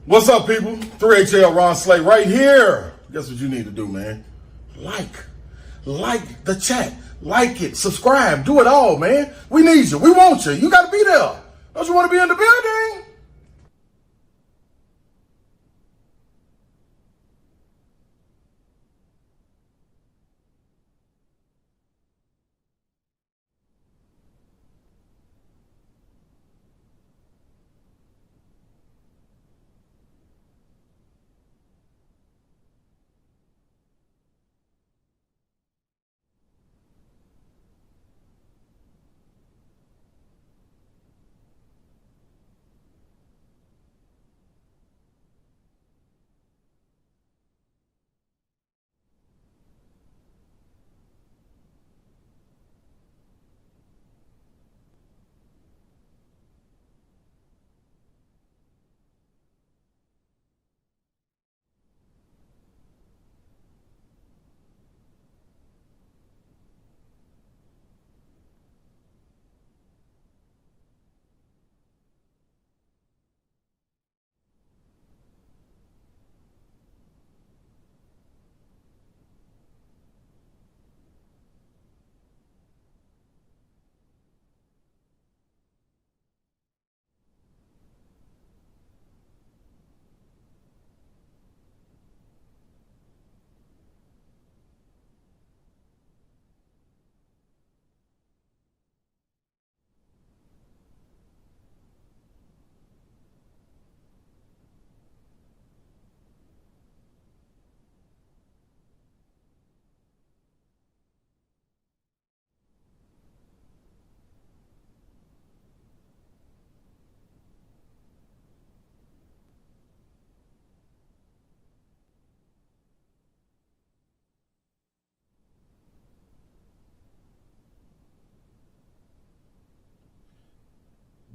What's up, people? 3HL Ron Slay right here. Guess what you need to do, man? Like the chat. Like it. Subscribe. Do it all, man. We need you. We want you. You got to be there. Don't you want to be in the building?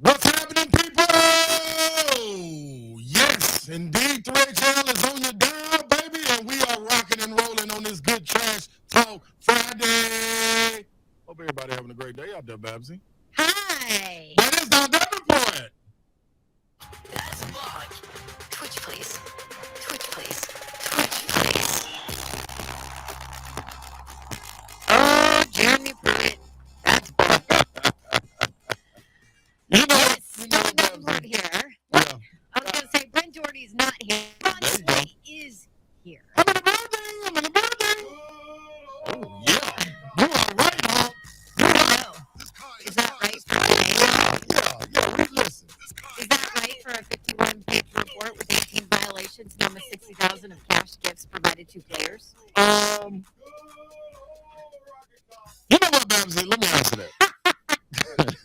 What's happening, people? Yes, indeed, 3HL is on your dial, baby, and we are rocking and rolling on this Good Trash Talk Friday. Hope everybody having a great day out there, Babsy. Hi. That is Don Davenport. That's blocked. Twitch, please. Twitch, please. Twitch, please. Oh, Jeremy Pruitt. That's blocked. You know, Yes, you know Don Davenport here. Yeah. I was going to say, Brent Doherty's not here. Ron There you go. Slay is here. I'm in the building. I'm in the building. Oh, yeah. You are right, huh? I know. Is that right for today? Yeah. Listen. Is that right for a 51-page report with 18 violations and almost $60,000 of cash gifts provided to players? You know what, Babsy? Let me answer that.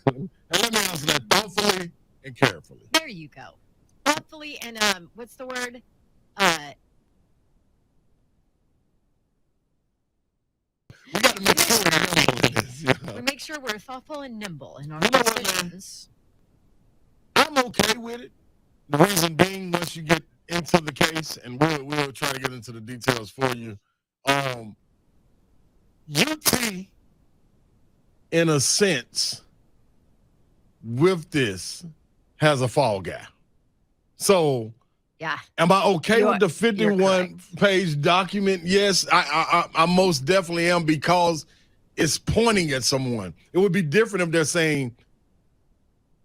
And let me answer that thoughtfully and carefully. There you go. Thoughtfully and, what's the word? We got to make sure we're nimble in this. Yeah. We make sure we're thoughtful and nimble in our You know what, man? decisions. I'm okay with it. The reason being, once you get into the case, and we'll try to get into the details for you. UT, in a sense, with this, has a fall guy. So, Yeah. am I okay You're- with the 51-page document? Yes, I most definitely am, because it's pointing at someone. It would be different if they're saying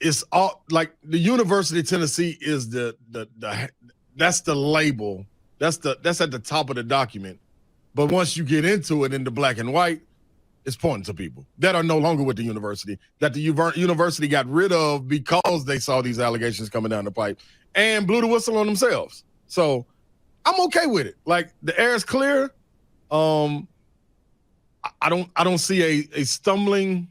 it's all like the University of Tennessee is the that's the label. That's at the top of the document. But once you get into it in the black and white, it's pointing to people that are no longer with the university, that the university got rid of because they saw these allegations coming down the pipe and blew the whistle on themselves. So I'm okay with it. Like, the air is clear. I don't see a stumbling.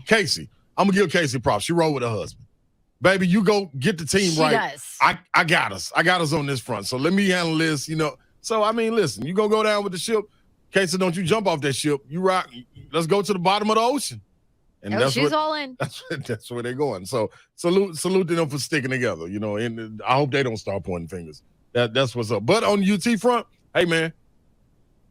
Casey. I'm going to give Casey props. She rolled with her husband. Baby, you go get the team right. Does. I got us. I got us on this front. So let me handle this, So, listen, you going to go down with the ship. Casey, don't you jump off that ship. You rock. Let's go to the bottom of the ocean. And she's all in. That's where they're going. So salute to them for sticking together, and I hope they don't start pointing fingers. That's what's up. But on the UT front, hey, man,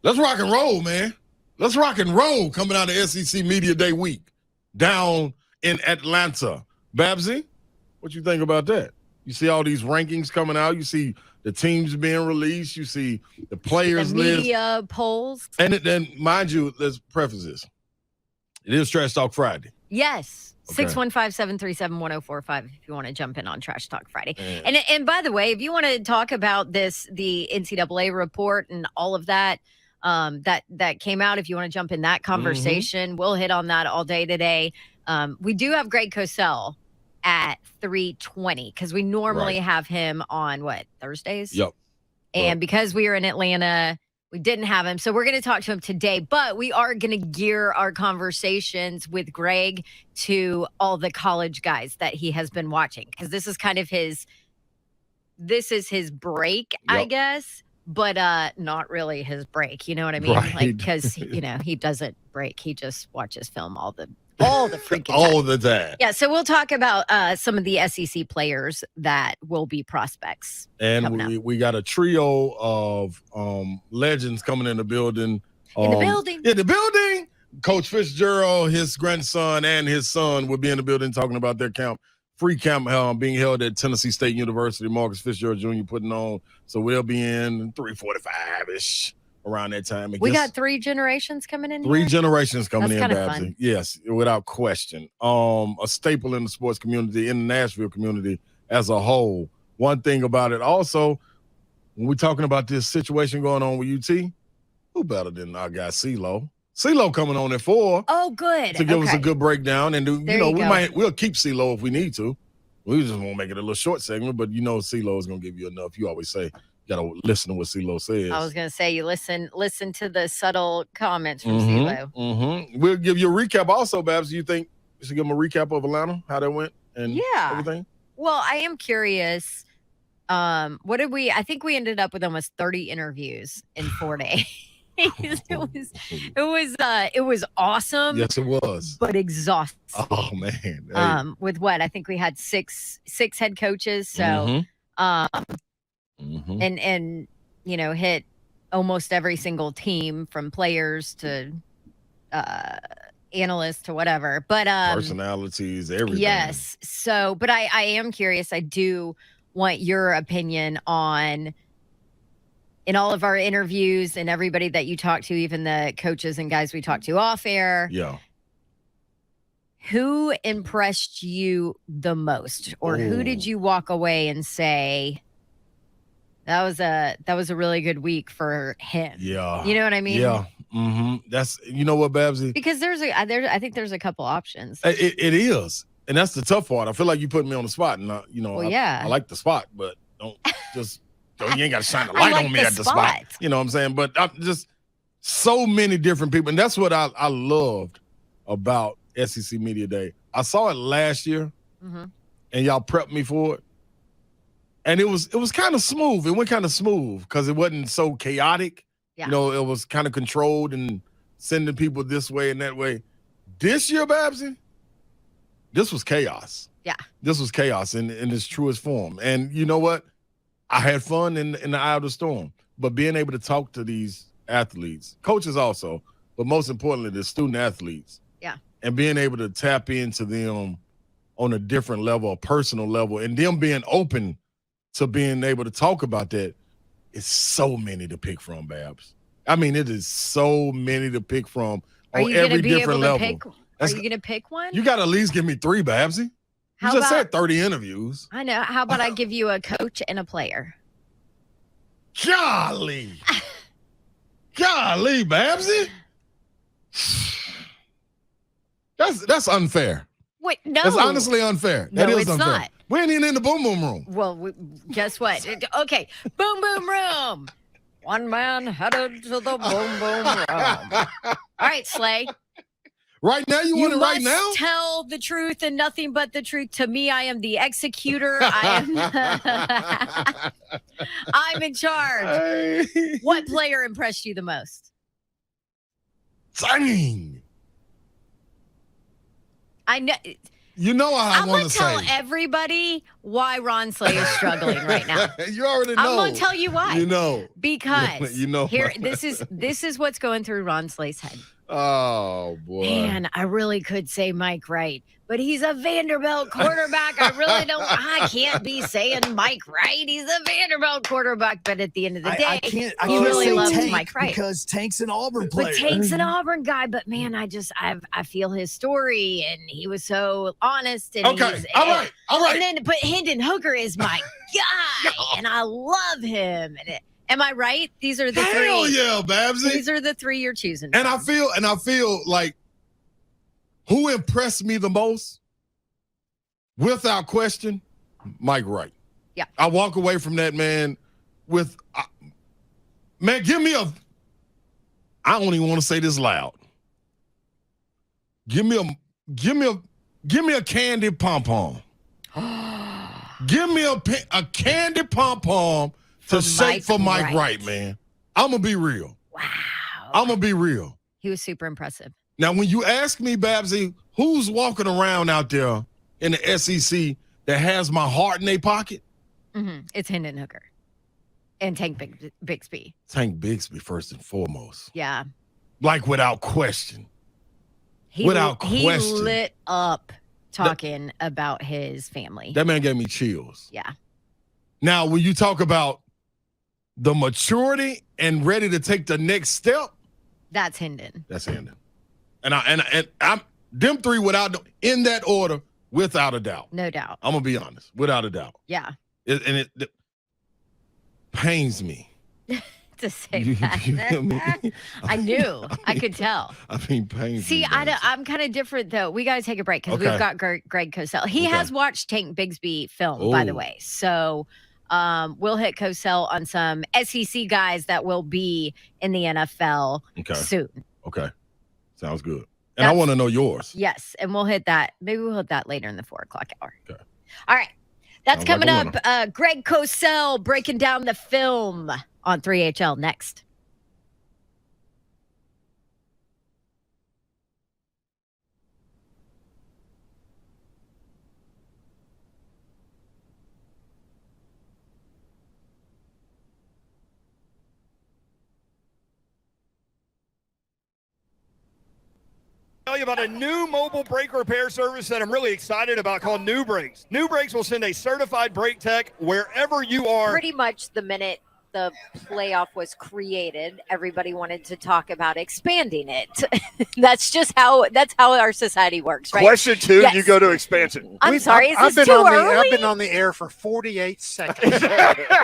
let's rock and roll, man. Let's rock and roll coming out of SEC Media Day week down in Atlanta. Babsy, what you think about that? You see all these rankings coming out. You see the teams being released. You see the players list. Media polls. And then, mind you, let's preface this. It is Trash Talk Friday. Yes. Okay. 615-737-1045 if you want to jump in on Trash Talk Friday. And by the way, if you want to talk about the NCAA report and all of that, that came out, if you want to jump in that conversation, we'll hit on that all day today. We do have Greg Cosell at 3:20 because we normally have him on Thursdays? Yep. And because we were in Atlanta, we didn't have him. So we're going to talk to him today, but we are going to gear our conversations with Greg to all the college guys that he has been watching. Because this is kind of his break, I guess, but not really his break. You know what I mean? Right. Like, because, he doesn't break. He just watches film all the freaking time. All the time. Yeah, so we'll talk about some of the SEC players that will be prospects. And we got a trio of legends coming in the building. In the building. Coach Fitzgerald, his grandson, and his son will be in the building talking about their free camp being held at Tennessee State University. Marcus Fitzgerald Jr. putting on. So we'll be in 3:45-ish. Around that time. We got 3 generations coming in. Three generations coming in, Babsy. Fun. Yes, without question. A staple in the sports community, in the Nashville community as a whole. One thing about it also, when we're talking about this situation going on with UT, who better than our guy CeeLo? CeeLo coming on at 4. Oh, good. To give us a good breakdown. And we'll keep CeeLo if we need to. We just won't make it a little short segment, but CeeLo is going to give you enough. You always say, got to listen to what CeeLo says. I was going to say, you listen to the subtle comments from CeeLo. Mm-hmm. We'll give you a recap also, Babs. You think we should give them a recap of Atlanta, how that went and everything? Well, I am curious. What did I think we ended up with almost 30 interviews in 4 days. It was awesome. Yes, it was. But exhausting. Oh, man. Hey. With what? I think we had six head coaches. So, and hit almost every single team from players to analysts to whatever. But personalities, everything. Yes. So, but I am curious. I do want your opinion on, in all of our interviews and everybody that you talk to, even the coaches and guys we talked to off air. Yeah. Who impressed you the most, or who did you walk away and say, that was a really good week for him? Yeah. You know what I mean? Yeah. Mm-hmm. That's, what, Babsy? Because I think there's a couple options. It is. And that's the tough part. I feel like you put me on the spot, and I like the spot, but don't just, you ain't got to shine the light on me at the spot. You know what I'm saying? But I'm just so many different people. And that's what I loved about SEC Media Day. I saw it last year, and y'all prepped me for it. And it was kind of smooth. It went kind of smooth because it wasn't so chaotic. Yeah. It was kind of controlled and sending people this way and that way. This year, Babsy, this was chaos. Yeah. This was chaos in its truest form. And you know what? I had fun in the eye of the storm. But being able to talk to these athletes, coaches also, but most importantly, the student athletes. Yeah. And being able to tap into them on a different level, a personal level, and them being open to being able to talk about that, it's so many to pick from, Babs. It is so many to pick from on every different level. Are you going to pick one? You got to at least give me 3, Babsy. You just said 30 interviews. I know. How about I give you a coach and a player? Golly. Golly, Babsy. That's unfair. Wait, no. That's honestly unfair. No, that is it's unfair. not. We ain't even in the boom boom room. Well, guess what? Okay, boom boom room. One man headed to the boom boom room. All right, Slay. Right now, you want it right now? Tell the truth and nothing but the truth. To me, I am the executor. I'm in charge. Hey. What player impressed you the most? Dang. I know. You know what I want to say. I'm going to tell everybody why Ron Slay is struggling right now. You already know. I'm going to tell you why. You know. Because you know. Here, this is what's going through Ron Slay's head. Oh, boy. Man, I really could say Mike Wright, but he's a Vanderbilt quarterback. I can't be saying Mike Wright. He's a Vanderbilt quarterback, but at the end of the day, I can't really say loves Tank Mike Wright. because Tank's an Auburn player. But Tank's an Auburn guy, but man, I feel his story, and he was so honest. And okay, all right. But Hendon Hooker is my guy, and I love him. And am I right? These are the three. Hell yeah, Babsy. These are the three you're choosing. And I feel like who impressed me the most, without question, Mike Wright. Yeah. I walk away from that man with, man, give me I don't even want to say this loud. Give me a candy pom-pom. Give me a candy pom-pom to shake for Mike Wright, man. I'm going to be real. Wow. I'm going to be real. He was super impressive. Now, when you ask me, Babsy, who's walking around out there in the SEC that has my heart in their pocket? Mm-hmm. It's Hendon Hooker and Tank Bixby. Tank Bixby, first and foremost. Yeah. Like, without question. He lit up talking about his family. That man gave me chills. Yeah. Now, when you talk about the maturity and ready to take the next step, that's Hendon. That's Hendon. And I'm them three in that order, without a doubt. No doubt. I'm gonna be honest, without a doubt. Yeah. It pains me to say that. I knew. I could tell. I mean, pains. See, me, I'm kind of different though. We got to take a break because we've got Greg Cosell. He has watched Tank Bixby film, by the way. So we'll hit Cosell on some SEC guys that will be in the NFL soon. Okay. Sounds good. And I want to know yours. Yes. And we'll hit that. Maybe we'll hit that later in the 4 o'clock hour. Okay. All right. That's coming up. Greg Cosell breaking down the film on 3HL next. Tell you about a new mobile brake repair service that I'm really excited about called New Brakes. New Brakes will send a certified brake tech wherever you are. Pretty much the minute the playoff was created, everybody wanted to talk about expanding it. that's how our society works, right? Question 2, you go to expansion. I'm sorry, is this too early? I've been on the air for 48 seconds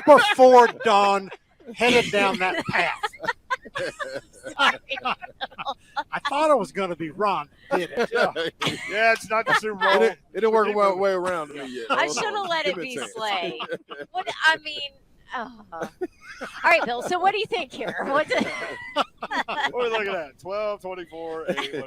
before Dawn headed down that path. I thought it was going to be Ron. Did it? Yeah, it's not the Super Bowl. It didn't work way around me yet. I should have let it be Slay. All right, Bill. So what do you think here? What are we looking at? 12, 24, 8.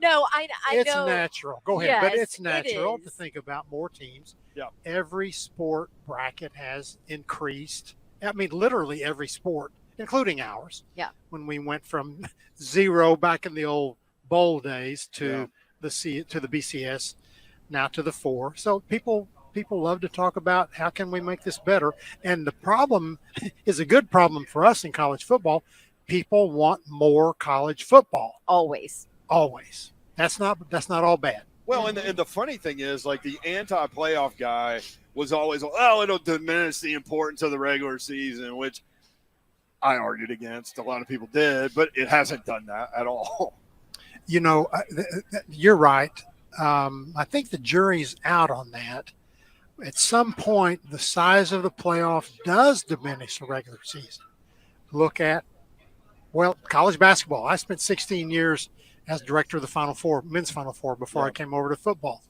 No, I it's know. It's natural. Go ahead. Yes, but it's natural to think about more teams. Yeah. Every sport bracket has increased. I mean, literally every sport, including ours. Yeah. When we went from 0 back in the old bowl days to the BCS, now to the 4. So people love to talk about how can we make this better. And the problem is a good problem for us in college football. People want more college football. Always. That's not all bad. Well, and the funny thing is, like, the anti-playoff guy was always, it'll diminish the importance of the regular season, which I argued against. A lot of people did, but it hasn't done that at all. You know, you're right. I think the jury's out on that. At some point, the size of the playoff does diminish the regular season. Look at, college basketball. I spent 16 years as director of the Final Four, men's Final Four, before I came over to football.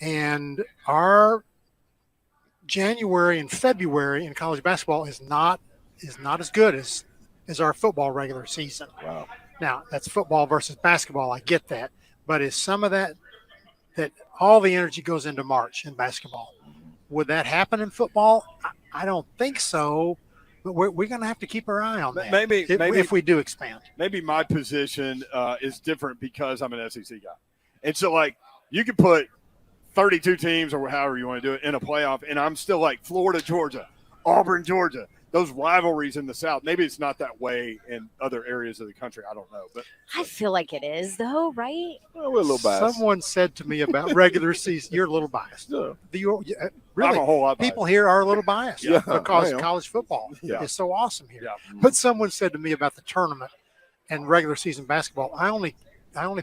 And our January and February in college basketball is not as good as our football regular season. Wow. Now, that's football versus basketball. I get that. But is some of that all the energy goes into March in basketball? Would that happen in football? I don't think so. But we're going to have to keep our eye on that. Maybe if we do expand. Maybe my position is different because I'm an SEC guy. And so, like, you could put 32 teams or however you want to do it in a playoff, and I'm still like Florida, Georgia, Auburn, Georgia, those rivalries in the South. Maybe it's not that way in other areas of the country. I don't know. But I feel like it is, though, right? Well, we're a little biased. Someone said to me about regular season, you're a little biased. Yeah. Really, I'm a whole lot biased. people here are a little biased Yeah, because I am. college football is so awesome here. Yeah. But someone said to me about the tournament and regular season basketball, I only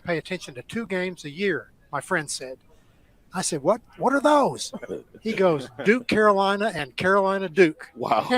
pay attention to 2 games a year, my friend said. I said, what are those? He goes, Duke, Carolina, and Carolina, Duke. Wow.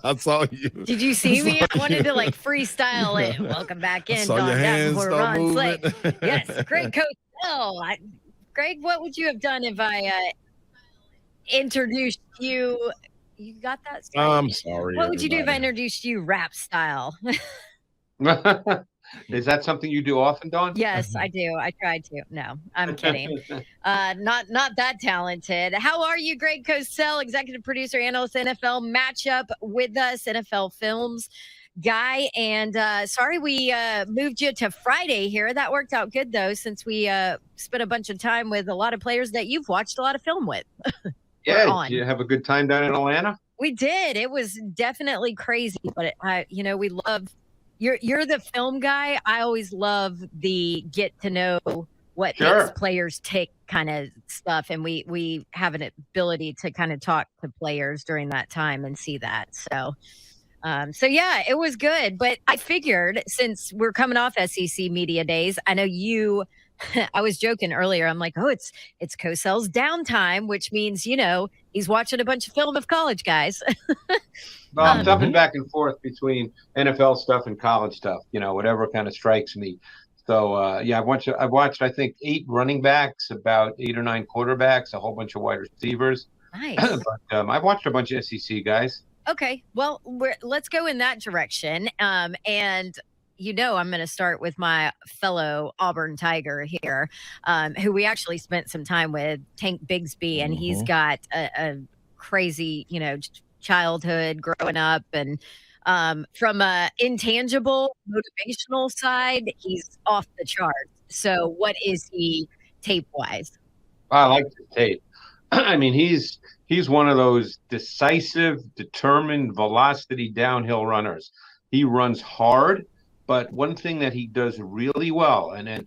I saw you. Did you see me? I wanted to like freestyle it. Welcome back in, Saw your Don hands Davenport, start Ron moving. Slay. Yes, Greg Cosell. Greg, what would you have done if I introduced you? You got that? I'm sorry. What would you do if I everybody. introduced you rap style? Is that something you do often, Dawn? Yes, I do. I tried to. No, I'm kidding. Not that talented. How are you, Greg Cosell, executive producer, analyst, NFL matchup with us, NFL Films guy. And sorry we moved you to Friday here. That worked out good though, since we spent a bunch of time with a lot of players that you've watched a lot of film with. Yeah, did you have a good time down in Atlanta? We did. It was definitely crazy, but we love. You're the film guy. I always love the get to know what makes players tick kind of stuff, and we have an ability to kind of talk to players during that time and see that. So yeah, it was good. But I figured since we're coming off SEC Media Days, I know you. I was joking earlier. I'm like, oh, it's Cosell's downtime, which means he's watching a bunch of film of college guys. Well, I'm jumping back and forth between NFL stuff and college stuff. Whatever kind of strikes me. So yeah, I've watched I think 8 running backs, about 8 or 9 quarterbacks, a whole bunch of wide receivers. Nice. But I've watched a bunch of SEC guys. Okay, well, let's go in that direction. And I'm going to start with my fellow Auburn Tiger here, who we actually spent some time with, Tank Bigsby, and he's got a crazy, childhood growing up, and from a intangible motivational side, he's off the charts. So what is he tape-wise? I like the tape. I mean, he's one of those decisive, determined, velocity downhill runners. He runs hard. But one thing that he does really well, and then,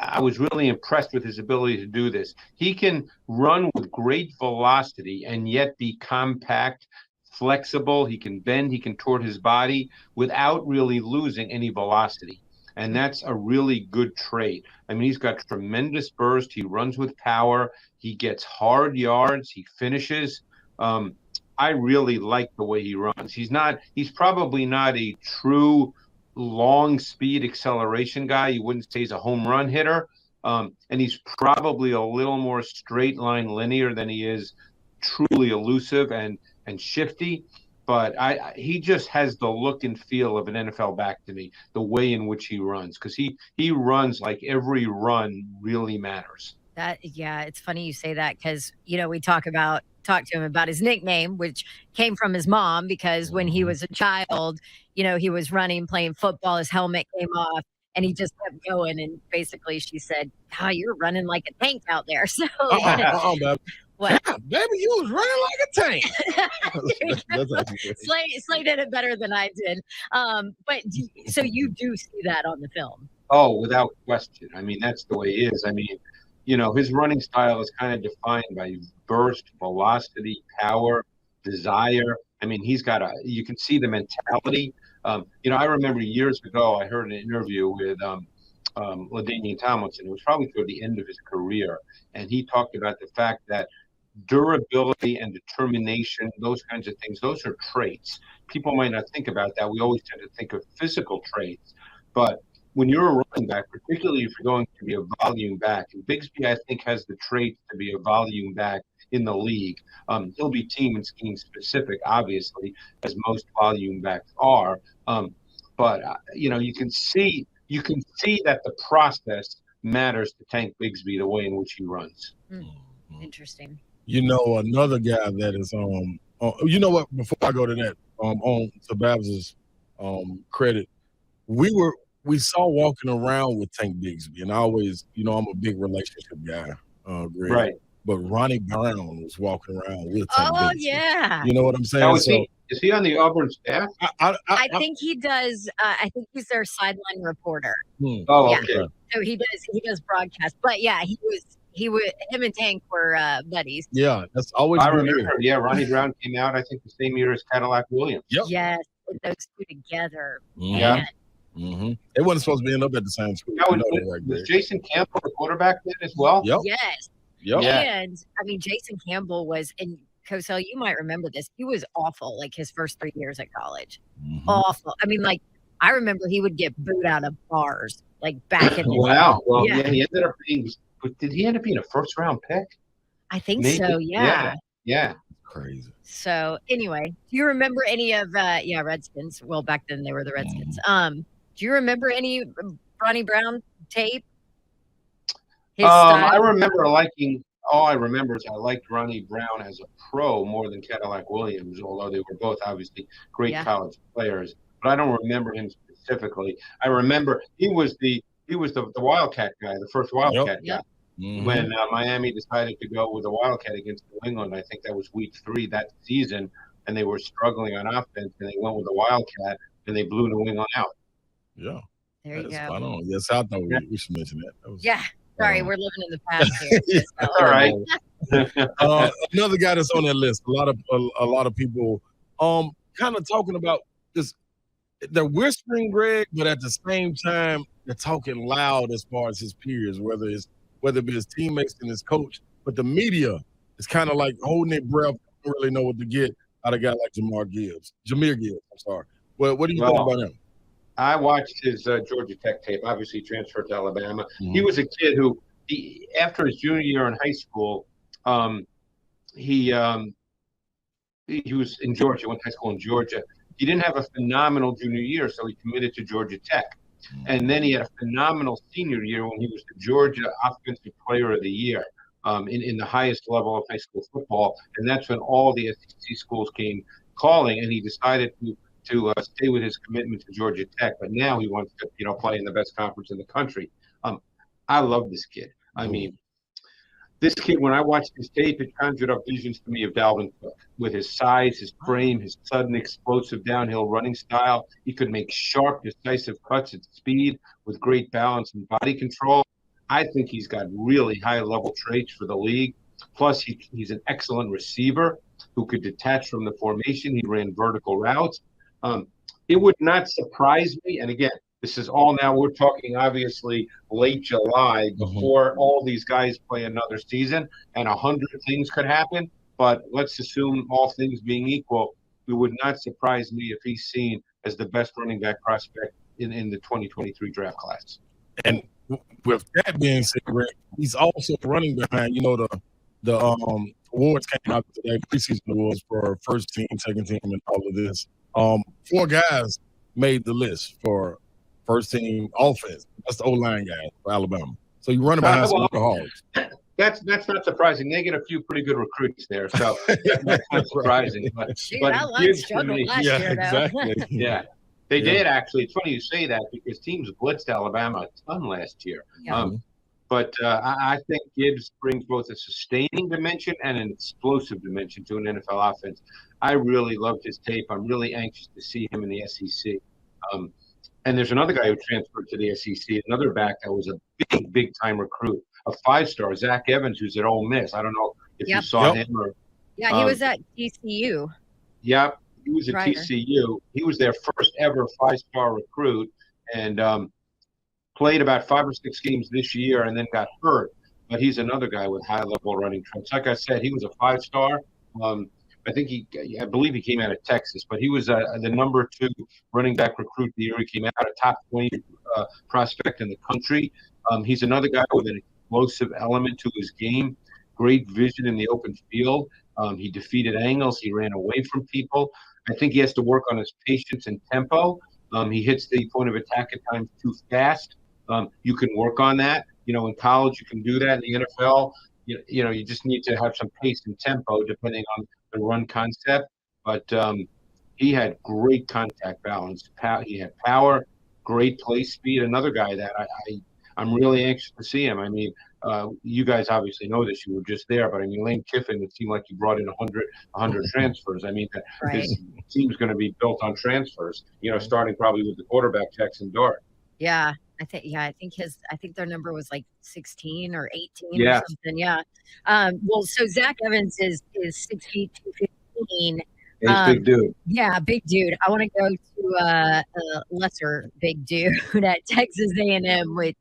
I was really impressed with his ability to do this. He can run with great velocity and yet be compact, flexible. He can bend, he can contort his body without really losing any velocity. And that's a really good trait. I mean, he's got tremendous burst. He runs with power. He gets hard yards. He finishes. I really like the way he runs. He's probably not a true long speed acceleration guy. You wouldn't say he's a home run hitter. And he's probably a little more straight line linear than he is truly elusive and shifty. But he just has the look and feel of an NFL back to me, the way in which he runs, because he runs like every run really matters. It's funny you say that, because we talk to him about his nickname, which came from his mom, because when he was a child, he was running, playing football, his helmet came off, and he just kept going. And basically she said, "Oh, you're running like a tank out there." So baby. what? Yeah, baby, you was running like a tank. Slay did it better than I did. But so you do see that on the film? Oh, without question. I mean, that's the way he is. I mean, his running style is kind of defined by burst, velocity, power, desire. I mean, you can see the mentality. I remember years ago, I heard an interview with LaDainian Tomlinson. It was probably toward the end of his career. And he talked about the fact that durability and determination, those kinds of things, those are traits. People might not think about that. We always tend to think of physical traits. But when you're a running back, particularly if you're going to be a volume back, and Bigsby, I think, has the traits to be a volume back in the league. He'll be team and scheme specific, obviously, as most volume backs are. But you can see that the process matters to Tank Bigsby, the way in which he runs. Interesting. Another guy that is what? Before I go to that, on to Babs's credit, we saw walking around with Tank Bigsby, and I always, I'm a big relationship guy, Greg. Right. But Ronnie Brown was walking around with Tank Bigsby. Yeah. You know what I'm saying? Is he on the Auburn staff? I think he does. I think he's their sideline reporter. Oh, yeah. okay. So he does broadcast. But yeah, him and Tank were buddies. Yeah, that's always. I remember. Yeah, Ronnie Brown came out, I think, the same year as Cadillac Williams. Yep. Yes, those two together. Yeah. Mm-hmm. They wasn't supposed to be up at the same school. Was Jason Campbell the quarterback then as well? Yep. Yes. Yep. And I mean, Jason Campbell was, and Cosell, you might remember this. He was awful, like his first 3 years at college. Mhm. Awful. I mean, like, I remember he would get booed out of bars, like back in the Wow. Well, Yeah. he ended up being. Did he end up being a first-round pick? I think Maybe. so, yeah. Yeah. Crazy. So anyway, do you remember any of Redskins? Well, back then they were the Redskins. Do you remember any Ronnie Brown tape? His I style? remember liking. All I remember is I liked Ronnie Brown as a pro more than Cadillac Williams, although they were both obviously great Yeah. college players. But I don't remember him specifically. I remember he was the Wildcat guy, the first Wildcat Yep. guy. When Miami decided to go with a Wildcat against New England, I think that was week 3 that season, and they were struggling on offense, and they went with a Wildcat, and they blew New England out. Yeah. There you That's go. spot on. Yes, I thought we should mention that. That was Yeah. spot Sorry, on. we're living in the past here. Yeah. So, All right. Another guy that's on that list. A lot of people kind of talking about this. They're whispering Greg, but at the same time, they're talking loud as far as his peers, whether it be his teammates and his coach. But the media is kind of like holding their breath, don't really know what to get out of a guy like Jameer Gibbs. I'm sorry. Well, what do you think about him? I watched his Georgia Tech tape. Obviously, transferred to Alabama. He was a kid who, after his junior year in high school, he was in Georgia. Went to high school in Georgia. He didn't have a phenomenal junior year, so he committed to Georgia Tech. And then he had a phenomenal senior year when he was the Georgia Offensive Player of the Year in the highest level of high school football. And that's when all the SEC schools came calling, and he decided to stay with his commitment to Georgia Tech. But now he wants to, play in the best conference in the country. I love this kid. I mean, this kid, when I watched his tape, it conjured up visions to me of Dalvin Cook with his size, his frame, his sudden explosive downhill running style. He could make sharp, decisive cuts at speed with great balance and body control. I think he's got really high-level traits for the league. Plus, he's an excellent receiver who could detach from the formation. He ran vertical routes. It would not surprise me, and again, this is all now, we're talking obviously late July before all these guys play another season, and 100 things could happen. But let's assume all things being equal, it would not surprise me if he's seen as the best running back prospect in the 2023 draft class. And with that being said, Greg, he's also running behind, the awards came out today, preseason awards for first team, second team, and all of this. 4 guys made the list for first team offense. That's the O-line guy for Alabama. So you run behind some of the Hogs. That's not surprising. They get a few pretty good recruits there, so that's not surprising. But that line struggled last year, though. Exactly. Yeah, they did actually. It's funny you say that because teams blitzed Alabama a ton last year. Yeah. But I think Gibbs brings both a sustaining dimension and an explosive dimension to an NFL offense. I really loved his tape. I'm really anxious to see him in the SEC. And there's another guy who transferred to the SEC, another back that was a big time recruit, a 5-star, Zach Evans, who's at Ole Miss. I don't know if you saw him or. Yeah, he was at TCU. Yeah, he was at TCU. He was their first ever 5-star recruit, and played about 5 or 6 games this year, and then got hurt. But he's another guy with high level running trends. Like I said, he was a 5-star. I believe he came out of Texas, but he was the number 2 running back recruit the year he came out, a top 20 prospect in the country. He's another guy with an explosive element to his game, great vision in the open field. He defeated angles. He ran away from people. I think he has to work on his patience and tempo. He hits the point of attack at times too fast. You can work on that. In college you can do that. In the NFL, you just need to have some pace and tempo depending on the run concept. But he had great contact balance. He had power, great play speed. Another guy that I'm really anxious to see him. I mean, you guys obviously know this. You were just there. But, I mean, Lane Kiffin, it seemed like he brought in 100 transfers. I mean, his team's going to be built on transfers, starting probably with the quarterback, Jackson Dart. Yeah. I think their number was like 16 or 18 or something. Yeah. Well, so Zach Evans is 6 feet 215. He's a big dude. Yeah, big dude. I want to go to a lesser big dude at Texas A&M with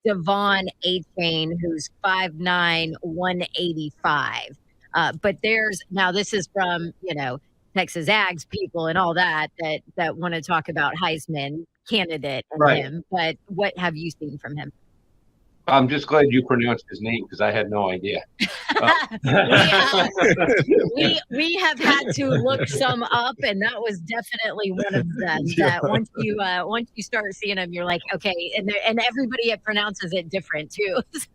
Devon Achane, who's 5'9", 185. But this is from, Texas Ags people and all that want to talk about Heisman candidate and Right. him. But what have you seen from him? I'm just glad you pronounced his name because I had no idea. We have had to look some up, and that was definitely one of them. That once you start seeing them, you're like, okay, and everybody pronounces it different too. So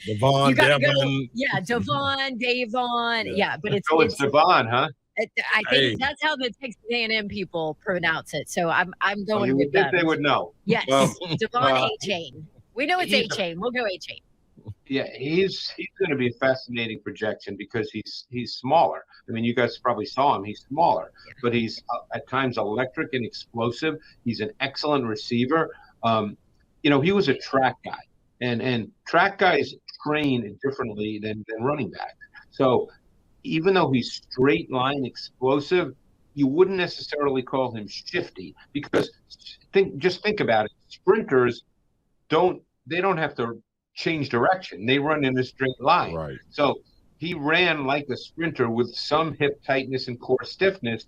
Devon, you gotta Devon. go, Devon, Davon, but it's Devon, huh? I think that's how the Texas A&M people pronounce it. So I'm going with them. They would know. Yes, Devon A-Chain. We know it's A-Chain. We'll go A-Chain. Yeah, he's going to be a fascinating projection because he's smaller. I mean, you guys probably saw him. He's smaller, but he's at times electric and explosive. He's an excellent receiver. He was a track guy, and track guys train differently than running backs. So even though he's straight line explosive, you wouldn't necessarily call him shifty because think about it. Sprinters don't have to change direction. They run in a straight line. Right. So he ran like a sprinter with some hip tightness and core stiffness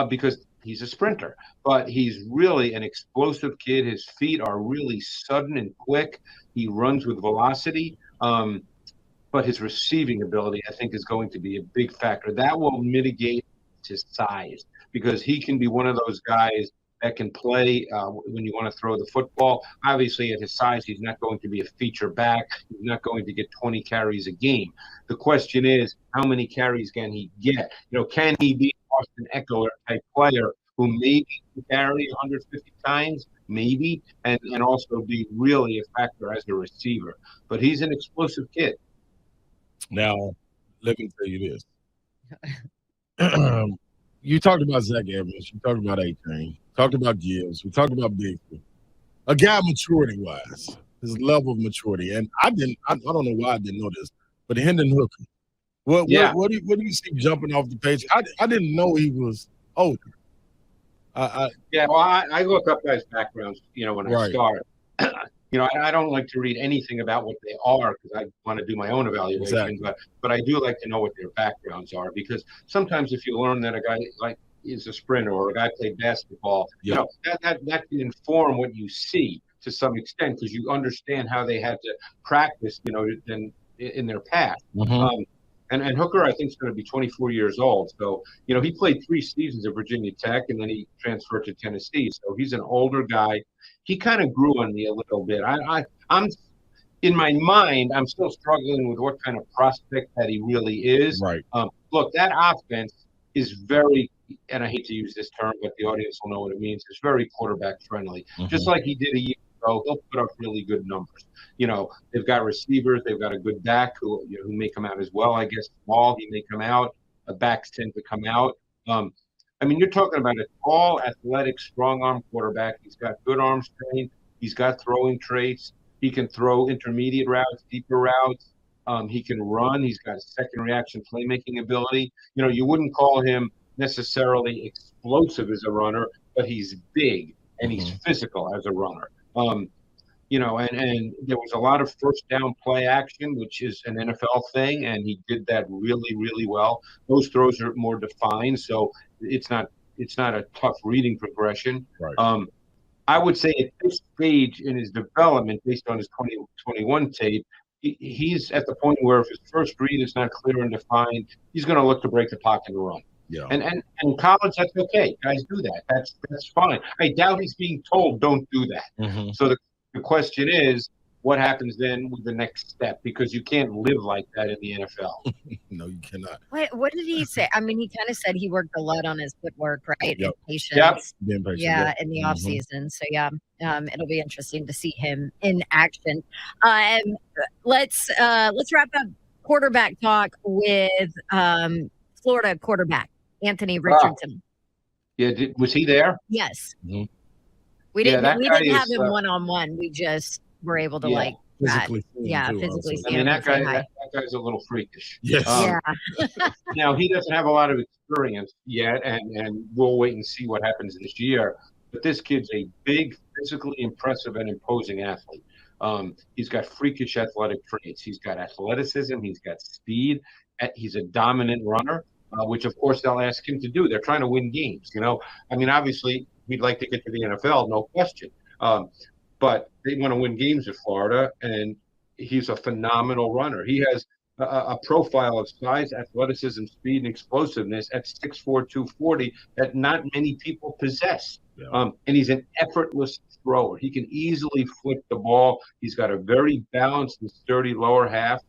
because he's a sprinter. But he's really an explosive kid. His feet are really sudden and quick. He runs with velocity. But his receiving ability, I think, is going to be a big factor. That will mitigate his size because he can be one of those guys that can play when you want to throw the football. Obviously, at his size, he's not going to be a feature back. He's not going to get 20 carries a game. The question is, how many carries can he get? Can he be an Austin Eckler type player who maybe can carry 150 times, maybe, and also be really a factor as a receiver? But he's an explosive kid. Now, let me tell you this. You talked about Zach Evans. You talked about A-Train. Talked about Gibbs. We talked about Bigfoot. A guy maturity-wise, his level of maturity. And I don't know why I didn't know this, but Hendon Hooker. What do you see jumping off the page? I didn't know he was older. I look up guys' backgrounds, when I start. I don't like to read anything about what they are because I want to do my own evaluation. Exactly. But I do like to know what their backgrounds are because sometimes if you learn that a guy is a sprinter or a guy played basketball, that can inform what you see to some extent because you understand how they had to practice, in their past. Mm-hmm. And Hooker, I think, is going to be 24 years old. So, he played 3 seasons at Virginia Tech, and then he transferred to Tennessee. So he's an older guy. He kind of grew on me a little bit. I'm in my mind, I'm still struggling with what kind of prospect that he really is. Right. Look, that offense is very, and I hate to use this term, but the audience will know what it means. It's very quarterback friendly. Mm-hmm. Just like he did a year ago, he'll put up really good numbers. They've got receivers. They've got a good back who may come out as well. I guess Small, he may come out. Backs tend to come out. You're talking about a tall, athletic, strong-arm quarterback. He's got good arm strength. He's got throwing traits. He can throw intermediate routes, deeper routes. He can run. He's got second reaction playmaking ability. You wouldn't call him necessarily explosive as a runner, but he's big and he's physical as a runner. And there was a lot of first down play action, which is an NFL thing, and he did that really, really well. Those throws are more defined, so it's not a tough reading progression. Right. I would say at this stage in his development, based on his 2021 tape, he's at the point where if his first read is not clear and defined, he's going to look to break the pocket and run. Yeah. And in college, that's okay. Guys do that. That's fine. I doubt he's being told don't do that. Mm-hmm. So the question is, what happens then with the next step? Because you can't live like that in the NFL. No, you cannot. What did he say? He kind of said he worked a lot on his footwork, right? Yep. And patience. Being patient, yeah, in the off season. So it'll be interesting to see him in action. Let's wrap up quarterback talk with Florida quarterback Anthony Richardson. Yeah, was he there? Yes. Mm-hmm. We didn't have him one-on-one. We just were able to physically see him. That guy's a little freakish. Yes. Now he doesn't have a lot of experience yet, and we'll wait and see what happens this year. But this kid's a big, physically impressive and imposing athlete. He's got freakish athletic traits. He's got athleticism. He's got speed, He's a dominant runner, which of course they'll ask him to do. They're trying to win games. I mean, obviously we'd like to get to the NFL, no question. But they want to win games at Florida, and he's a phenomenal runner. He has a profile of size, athleticism, speed, and explosiveness at 6'4", 240 that not many people possess. Yeah. And he's an effortless thrower. He can easily flip the ball. He's got a very balanced and sturdy lower half.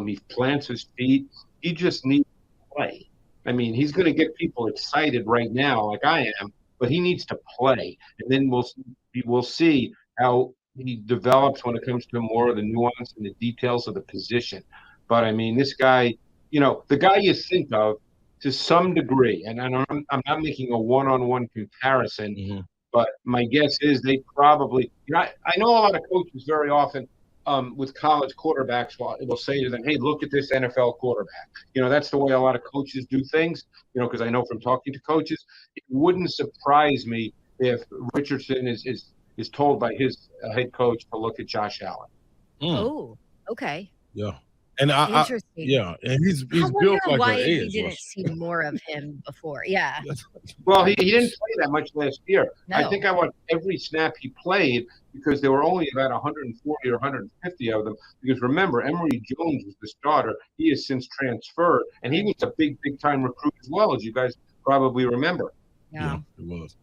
He plants his feet. He just needs to play. I mean, he's going to get people excited right now, like I am, but he needs to play. And then we'll see how he develops when it comes to more of the nuance and the details of the position. But I mean, this guy, the guy you think of to some degree, and I'm not making a one-on-one comparison, but my guess is they probably, I know a lot of coaches very often with college quarterbacks will say to them, hey, look at this NFL quarterback. That's the way a lot of coaches do things, because I know from talking to coaches, it wouldn't surprise me if Richardson is told by his head coach to look at Josh Allen. Oh, okay. Yeah. And interesting. And he's built like why an edge. We didn't see more of him before. Yeah. Well, he didn't play that much last year. No. I think I watched every snap he played because there were only about 140 or 150 of them. Because remember, Emory Jones was the starter. He has since transferred, and he was a big time recruit as well, as you guys probably remember. Yeah, it was.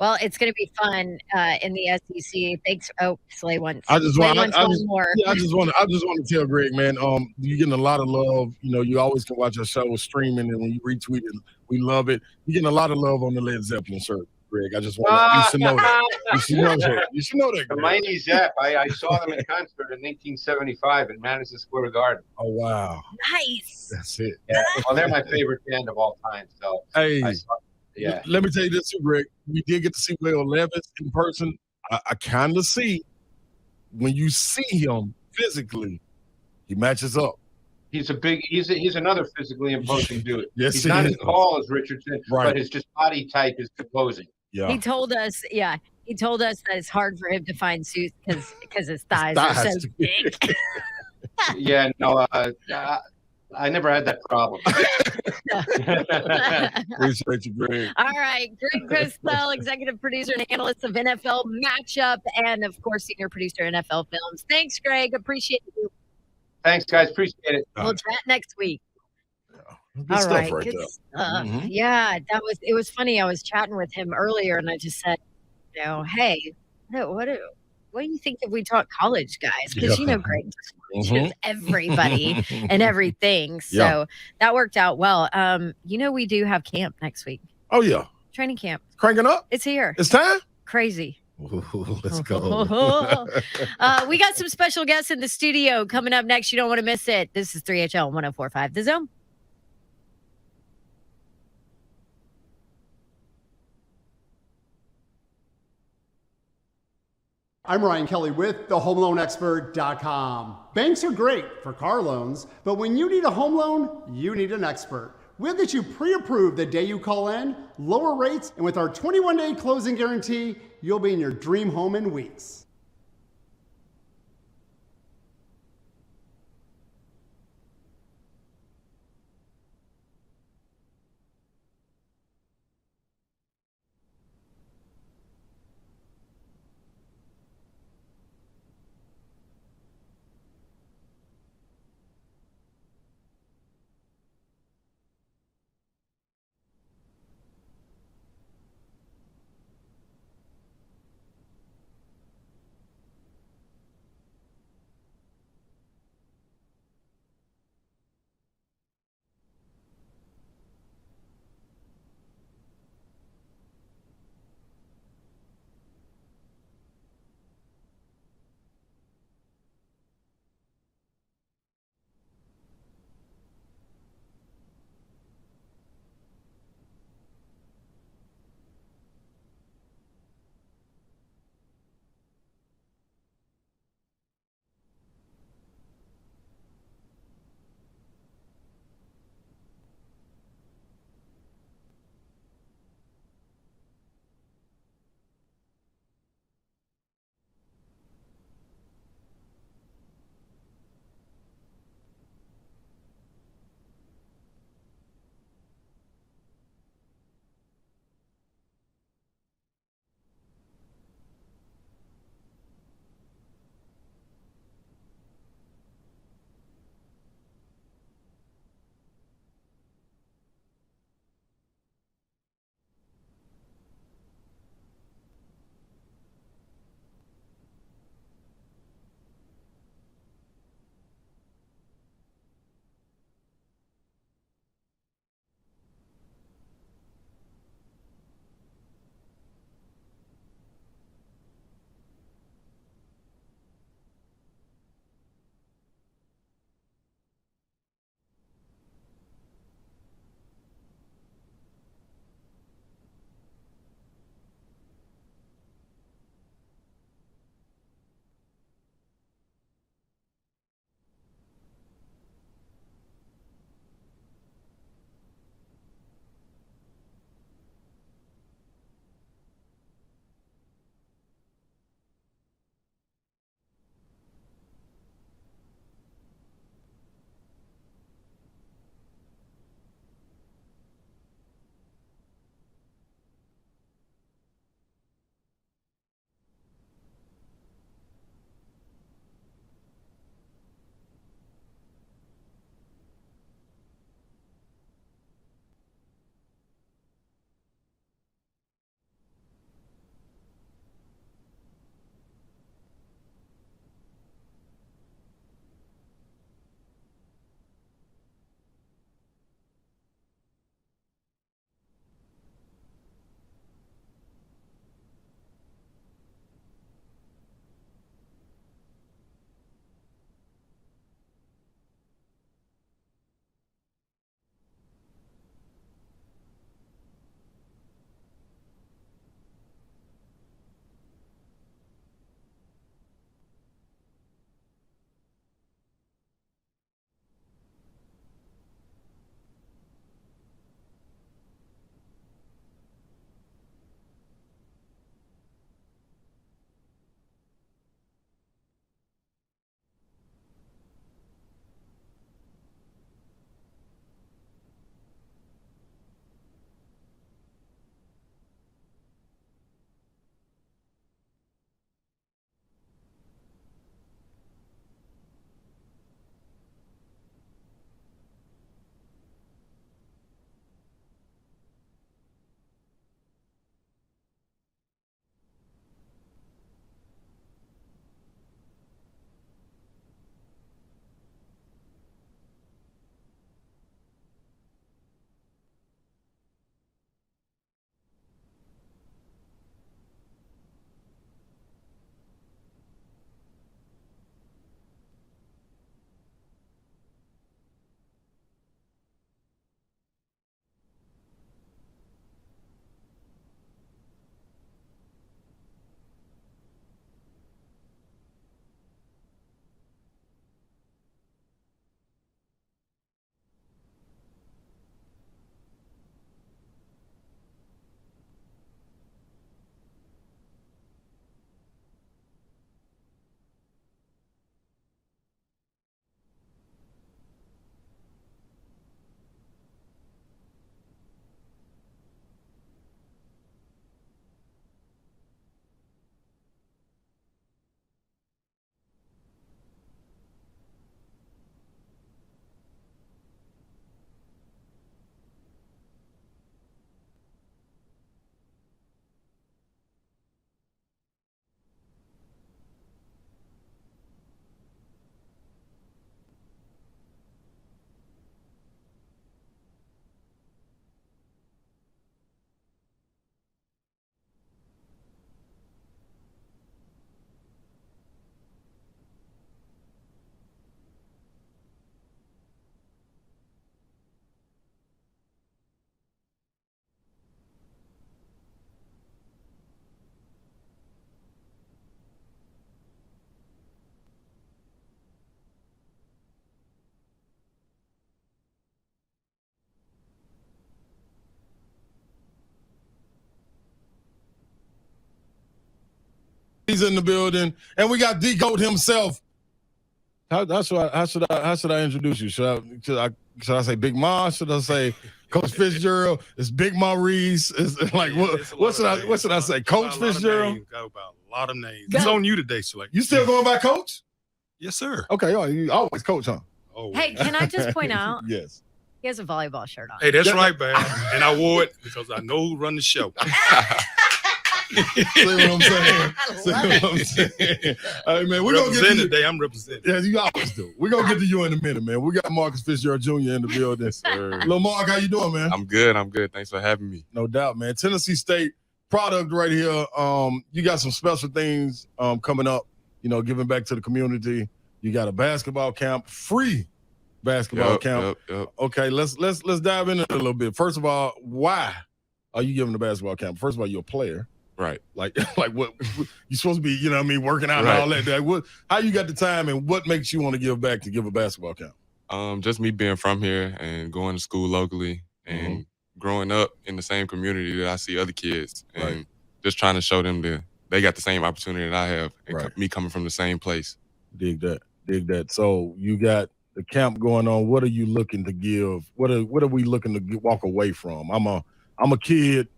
Well, it's going to be fun in the SEC. Thanks. Oh, Slay wants. I just want more. Yeah, I just want to tell Greg, man. You're getting a lot of love. You always can watch our show streaming, and when you retweet it, we love it. You're getting a lot of love on the Led Zeppelin shirt, Greg. I just want you should know that. You should know that. You should know that. The Mighty Zepp. I saw them in concert in 1975 in Madison Square Garden. Oh wow! Nice. That's it. Yeah. Well, they're my favorite band of all time. So hey. Yeah. Let me tell you this too, Greg. We did get to see Will Levis in person. I kind of see when you see him physically, he matches up. He's another physically imposing dude. Yes, he's not as tall as Richardson, right. But his just body type is imposing. Yeah. He told us that it's hard for him to find suits because his thighs are so big. Yeah, no, I never had that problem. Appreciate you, Greg. All right. Greg Cosell, executive producer and analyst of NFL Matchup, and of course, senior producer NFL Films. Thanks, Greg. Appreciate you. Thanks, guys. Appreciate it. We'll chat next week. Good All stuff right. right Good there. stuff. Yeah, it was funny. I was chatting with him earlier, and I just said, hey, what do you think if we talk college guys? Because Greg just everybody and everything. So that worked out well. We do have camp next week. Oh yeah, training camp cranking up. It's here. It's time. Crazy. Ooh, let's go. We got some special guests in the studio coming up next. You don't want to miss it. This is 3HL 104.5 The Zone. I'm Ryan Kelly with thehomeloanexpert.com. Banks are great for car loans, but when you need a home loan, you need an expert. We'll get you pre-approved the day you call in, lower rates, and with our 21-day closing guarantee, you'll be in your dream home in weeks. He's in the building, and we got D-Goat himself. How should I introduce you? Should I say Big Ma? Should I say Coach Fitzgerald? It's Big Maurice. It's like what should I say? Coach Fitzgerald. Got about a lot of names. It's on you today, Select. You still going by Coach? Yes, sir. Okay, you always Coach, huh? Oh, Hey, can I just point out? Yes. He has a volleyball shirt on. Hey, that's right, man. And I wore it because I know who run the show. See what I'm saying? See what I'm saying? All right, man. We're gonna get to you today. I'm representing. Yeah, you always do. We're gonna get to you in a minute, man. We got Marcus Fitzgerald Jr. in the building. Little Mark, how you doing, man? I'm good. Thanks for having me. No doubt, man. Tennessee State product right here. You got some special things coming up, giving back to the community. You got a basketball camp, free basketball camp. Yep. Okay, let's dive into it a little bit. First of all, why are you giving the basketball camp? First of all, you're a player. Right. Like what you're supposed to be, working out and all that. How you got the time and what makes you want to give back to give a basketball camp? Just me being from here and going to school locally and growing up in the same community that I see other kids and just trying to show them that they got the same opportunity that I have and me coming from the same place. Dig that. So you got the camp going on. What are you looking to give? What are we looking to walk away from? I'm a kid.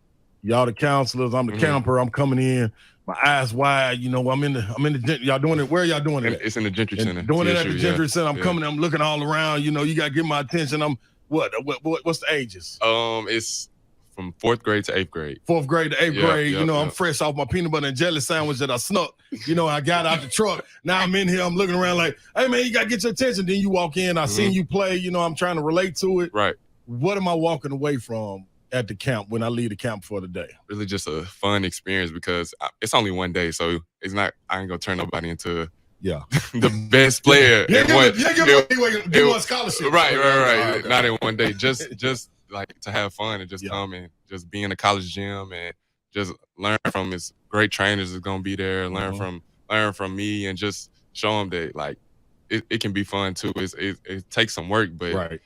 Y'all the counselors. I'm the camper. I'm coming in. My eyes wide. I'm in the. Y'all doing it? Where y'all doing it? It's in the Gentry Center. Doing it at the Gentry Center. I'm coming. I'm looking all around. You got to get my attention. I'm what's the ages? It's from 4th grade to 8th grade. 4th grade to 8th grade. I'm fresh off my peanut butter and jelly sandwich that I snuck. I got out the truck. Now I'm in here. I'm looking around like, hey man, you got to get your attention. Then you walk in. I seen you play. I'm trying to relate to it. Right. What am I walking away from at the camp when I leave the camp for the day? Really just a fun experience because it's only one day, so it's not. I ain't gonna turn nobody into the best player. Give one scholarship. Right. Not in one day. Just like to have fun and just come and just be in the college gym and just learn from his great trainers is gonna be there. Learn from me and just show them that like it can be fun too. It takes some work, but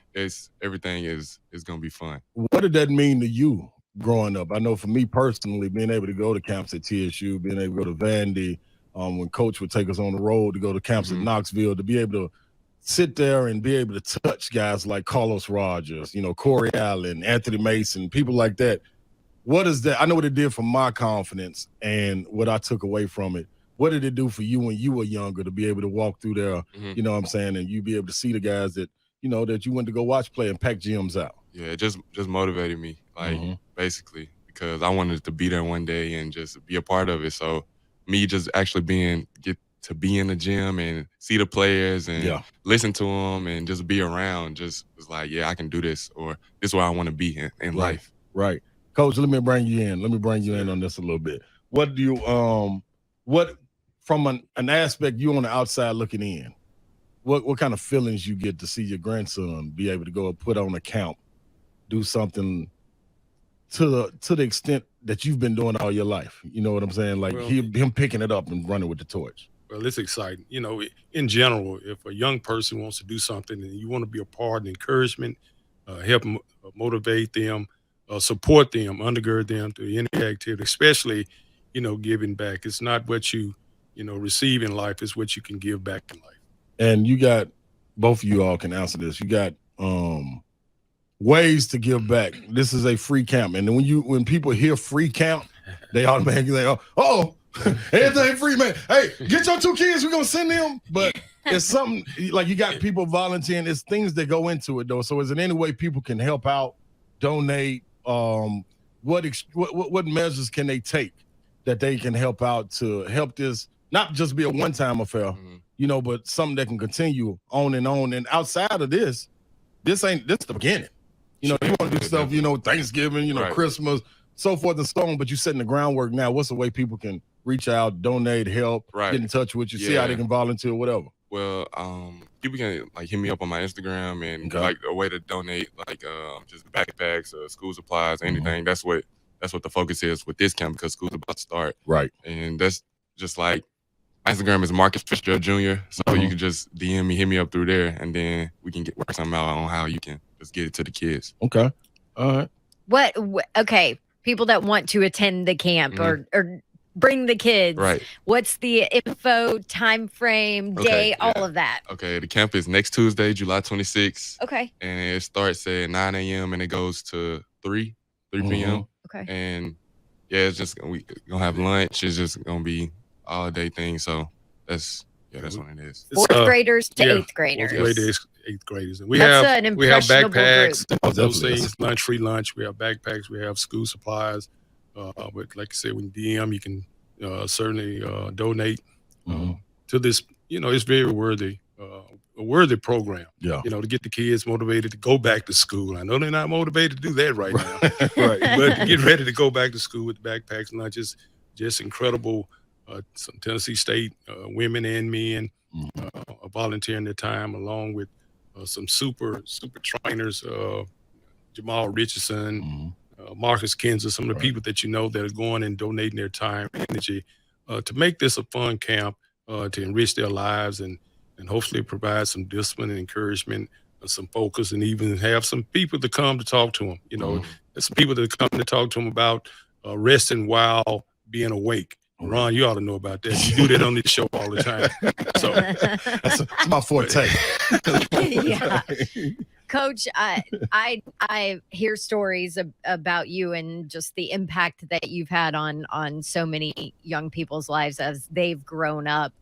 everything is gonna be fun. What did that mean to you growing up? I know for me personally, being able to go to camps at TSU, being able to go to Vandy, when Coach would take us on the road to go to camps at Knoxville, to be able to sit there and be able to touch guys like Carlos Rogers, Corey Allen, Anthony Mason, people like that. What is that? I know what it did for my confidence and what I took away from it. What did it do for you when you were younger to be able to walk through there, you know what I'm saying, and you be able to see the guys that, that you went to go watch play and pack gyms out? Yeah, it just motivated me, basically, because I wanted to be there one day and just be a part of it. So me just actually get to be in the gym and see the players and listen to them and just be around just was like, yeah, I can do this, or this is where I want to be in life. Right. Coach, let me bring you in. On this a little bit. What do you from an aspect you on the outside looking in, what kind of feelings you get to see your grandson be able to go and put on a camp, do something to the extent that you've been doing all your life? You know what I'm saying? Like him picking it up and running with the torch. Well, it's exciting. In general, if a young person wants to do something and you want to be a part of encouragement, help motivate them, support them, undergird them through any activity, especially, giving back. It's not what you receive in life, it's what you can give back in life. And you got, both of you all can answer this. You got ways to give back. This is a free camp. And when people hear free camp, they automatically say, oh, everything free, man. Hey, get your 2 kids, we're going to send them. But it's something, like you got people volunteering. It's things that go into it, though. So is there any way people can help out, donate? What measures can they take that they can help out to help this not just be a one-time affair, but something that can continue on and on. And outside of this is the beginning. You want to do stuff, Thanksgiving, Christmas, so forth and so on, but you're setting the groundwork now. What's the way people can reach out, donate, help, get in touch with you, see how they can volunteer, whatever? Well, people can hit me up on my Instagram and like a way to donate, just backpacks, school supplies, anything. That's what the focus is with this camp because school's about to start. Right. And that's just like my Instagram is Marcus Fitzgerald Jr. So you can just DM me, hit me up through there, and then we can work something out on how you can just get it to the kids. Okay. All right. Okay. People that want to attend the camp or bring the kids. Right. What's the info, time frame, day, all of that? Okay, the camp is next Tuesday, July 26th. Okay. And it starts at 9 a.m. and it goes to 3 p.m. Okay. And it's just we gonna have lunch. It's just gonna be all day thing. So that's what it is. Fourth graders to eighth graders. Fourth graders, eighth graders. And we That's have an impressionable backpacks, group. those things, free lunch. We have backpacks. We have school supplies. But like I said, when DM, you can certainly donate to this. It's very worthy. A worthy program, to get the kids motivated to go back to school. I know they're not motivated to do that right now, but to get ready to go back to school with backpacks and lunches, just incredible. Some Tennessee State women and men are volunteering their time, along with some super trainers, Jamal Richardson, Marcus Kinzer, some of the people that that are going and donating their time and energy to make this a fun camp, to enrich their lives and hopefully provide some discipline and encouragement, some focus, and even have some people to come to talk to them. There's some people that come to talk to them about resting while being awake. Ron, you ought to know about that. You do that on this show all the time. So that's my forte. Yeah. Coach, I hear stories about you and just the impact that you've had on so many young people's lives as they've grown up.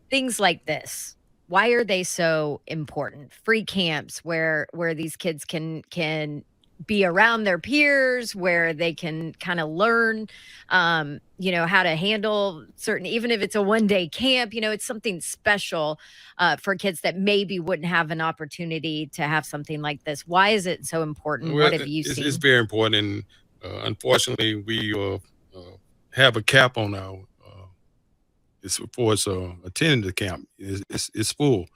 Things like this, why are they so important? Free camps where these kids can be around their peers, where they can kind of learn, how to handle certain, even if it's a one-day camp, it's something special for kids that maybe wouldn't have an opportunity to have something like this. Why is it so important? Well, what have you seen? It's very important. And unfortunately, we have a cap on our, as far as attending the camp. It's full.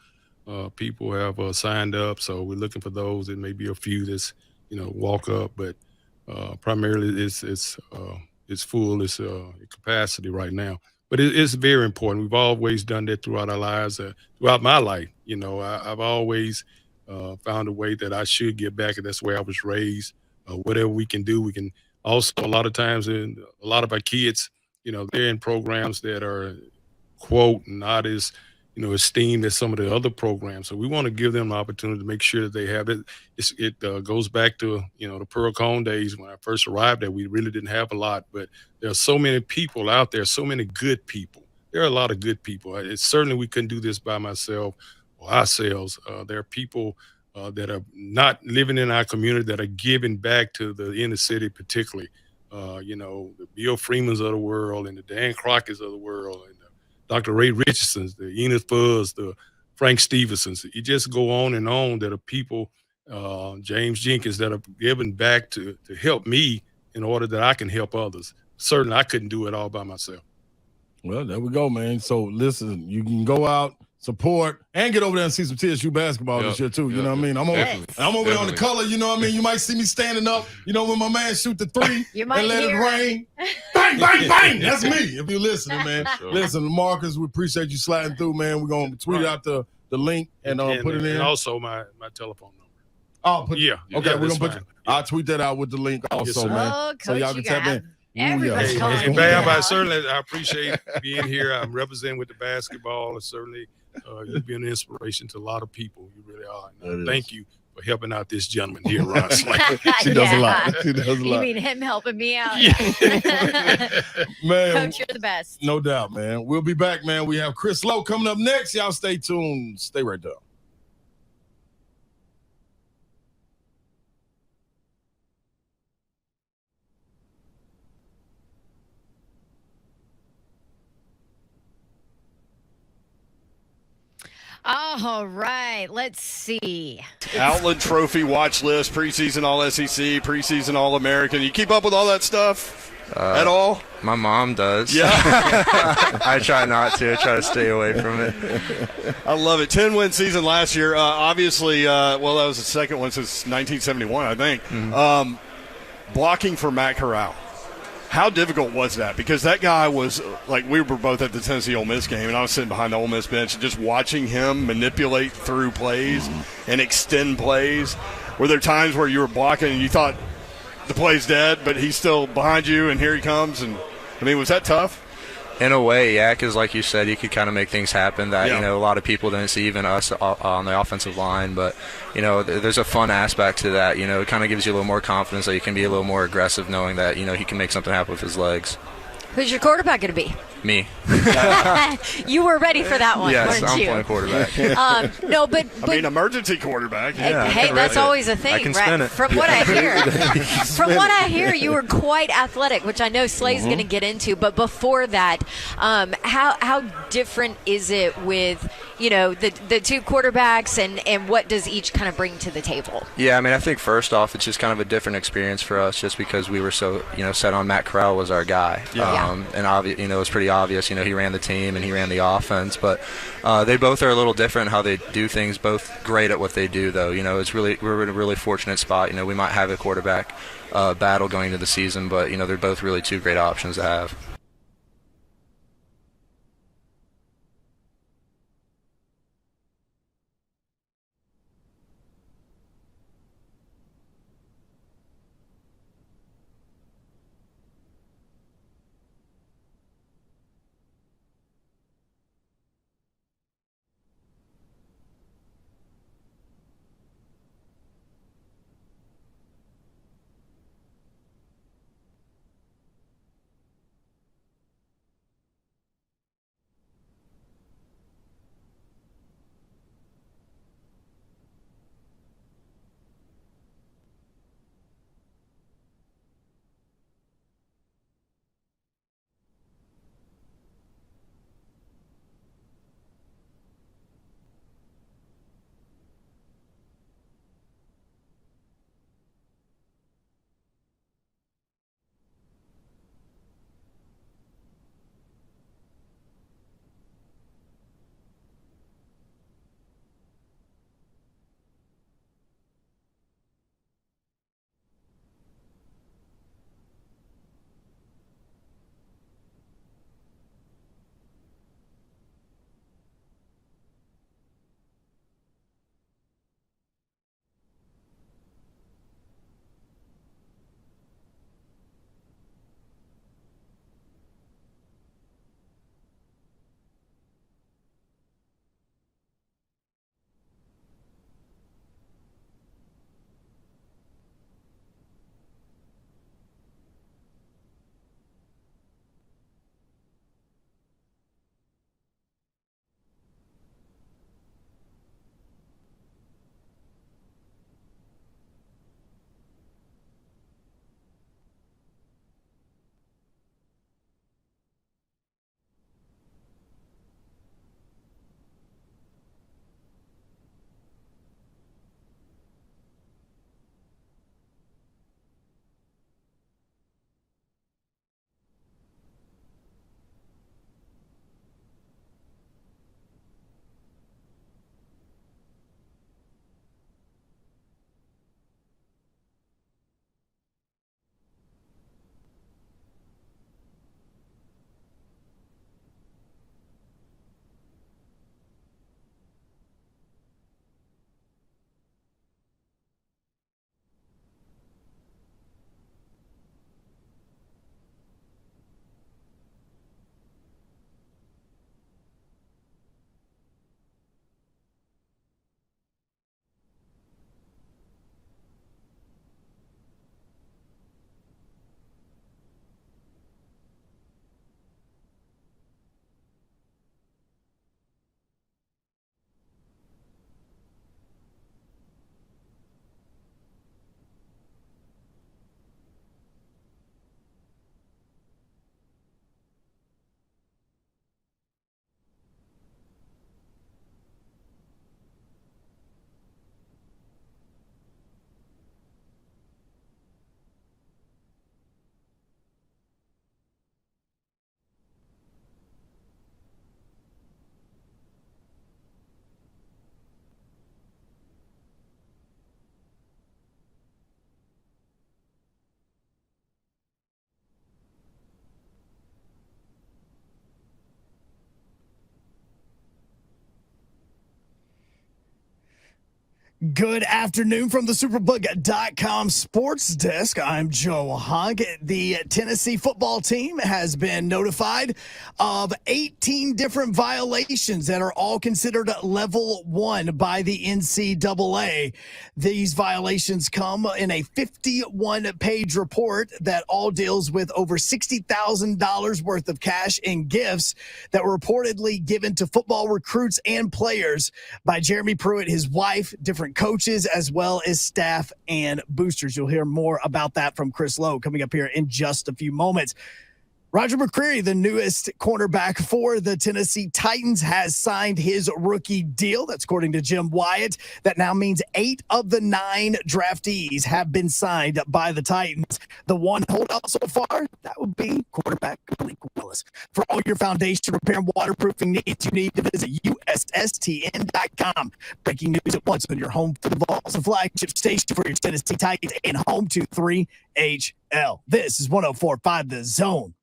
People have signed up, so we're looking for those. There may be a few that's walk up, but primarily it's full. It's capacity right now, but it's very important. We've always done that throughout our lives, throughout my life. I've always found a way that I should give back, and that's the way I was raised. Whatever we can do, we can. Also, a lot of times, a lot of our kids, they're in programs that are, quote, not as esteemed as some of the other programs. So we want to give them the opportunity to make sure that they have it. It goes back to, the Pearl Cone days when I first arrived there. We really didn't have a lot, but there are so many people out there, so many good people. There are a lot of good people. Certainly we couldn't do this by myself or ourselves. There are people that are not living in our community that are giving back to the inner city particularly. The Bill Freemans of the world and the Dan Crockett's of the world and Dr. Ray Richardson's, the Enid Fuzz, the Frank Stevenson's. You just go on and on that are people, James Jenkins, that are giving back to help me in order that I can help others. Certainly, I couldn't do it all by myself. Well, there we go, man. So listen, you can go out, support, and get over there and see some TSU basketball this year too. You know what I mean? I'm over there on the color. You know what I mean? You might see me standing up. When my man shoot the three and let it rain. Bang, bang, bang. That's me. If you're listening, man. Sure. Listen, Marcus, we appreciate you sliding through, man. We're gonna tweet out the link and put it in. And also my telephone number. Oh, okay. We're gonna put. I'll tweet that out with the link also, man. Oh, Coach, so y'all can tap in. Everybody's and Bab, I appreciate being here. I'm representing with the basketball, and certainly you've been an inspiration to a lot of people. You really are. Thank you for helping out this gentleman here, Ron. She does a lot. She does a lot. You mean him helping me out? Man, Coach, you're the best. No doubt, man. We'll be back, man. We have Chris Lowe coming up next. Y'all stay tuned. Stay right there. All right, let's see. Outland Trophy watch list, preseason All-SEC, preseason All-American. You keep up with all that stuff at all? My mom does. Yeah. I try not to. I try to stay away from it. I love it. 10-win season last year. Obviously, that was the second one since 1971, I think. Mm-hmm. Blocking for Matt Corral. How difficult was that? Because that guy was, we were both at the Tennessee Ole Miss game, and I was sitting behind the Ole Miss bench and just watching him manipulate through plays and extend plays. Were there times where you were blocking and you thought, the play's dead, but he's still behind you, and here he comes. And I mean, was that tough? In a way, yeah, because like you said, you could kind of make things happen that, Yeah. you know, a lot of people didn't see, even us on the offensive line. But, you know, there's a fun aspect to that. You know, it kind of gives you a little more confidence that you can be a little more aggressive knowing that, you know, he can make something happen with his legs. Who's your quarterback going to be? Me. You were ready for that one, Yes, weren't I'm you? playing quarterback. No, but I mean, emergency quarterback. Yeah, I hey, can that's rip it. always a I thing, can right? spin it. From what I hear, you were quite athletic, which I know Slay's going to get into. But before that, how different is it with, you know, the two quarterbacks, and what does each kind of bring to the table? Yeah, I mean, I think first off, it's just kind of a different experience for us, just because we were so, you know, set on Matt Corral was our guy. And you know, it was pretty obvious. You know, he ran the team and he ran the offense, but they both are a little different how they do things. Both great at what they do, though. You know, we're in a really fortunate spot. You know, we might have a quarterback battle going into the season, but you know, they're both really two great options to have. Good afternoon from the Superbook.com sports desk. I'm Joe Hogg. The Tennessee football team has been notified of 18 different violations that are all considered level 1 by the NCAA. These violations come in a 51-page report that all deals with over $60,000 worth of cash and gifts that were reportedly given to football recruits and players by Jeremy Pruitt, his wife, different coaches, as well as staff and boosters. You'll hear more about that from Chris Lowe coming up here in just a few moments. Roger McCreary, the newest cornerback for the Tennessee Titans, has signed his rookie deal. That's according to Jim Wyatt. That now means 8 of the 9 draftees have been signed by the Titans. The one holdout so far, that would be quarterback Malik Willis. For all your foundation repair and waterproofing needs, you need to visit USSTN.com. Breaking news at once on your home for the Vols, a flagship station for your Tennessee Titans, and home to 3HL. This is 104.5 The Zone.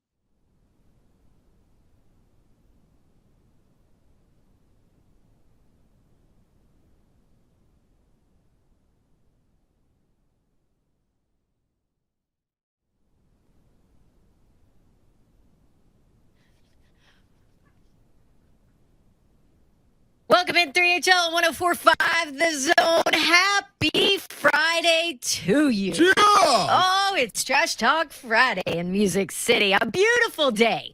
Welcome in 3HL 104.5 The Zone. Happy Friday to you. Yeah. Oh, it's Trash Talk Friday in Music City. A beautiful day.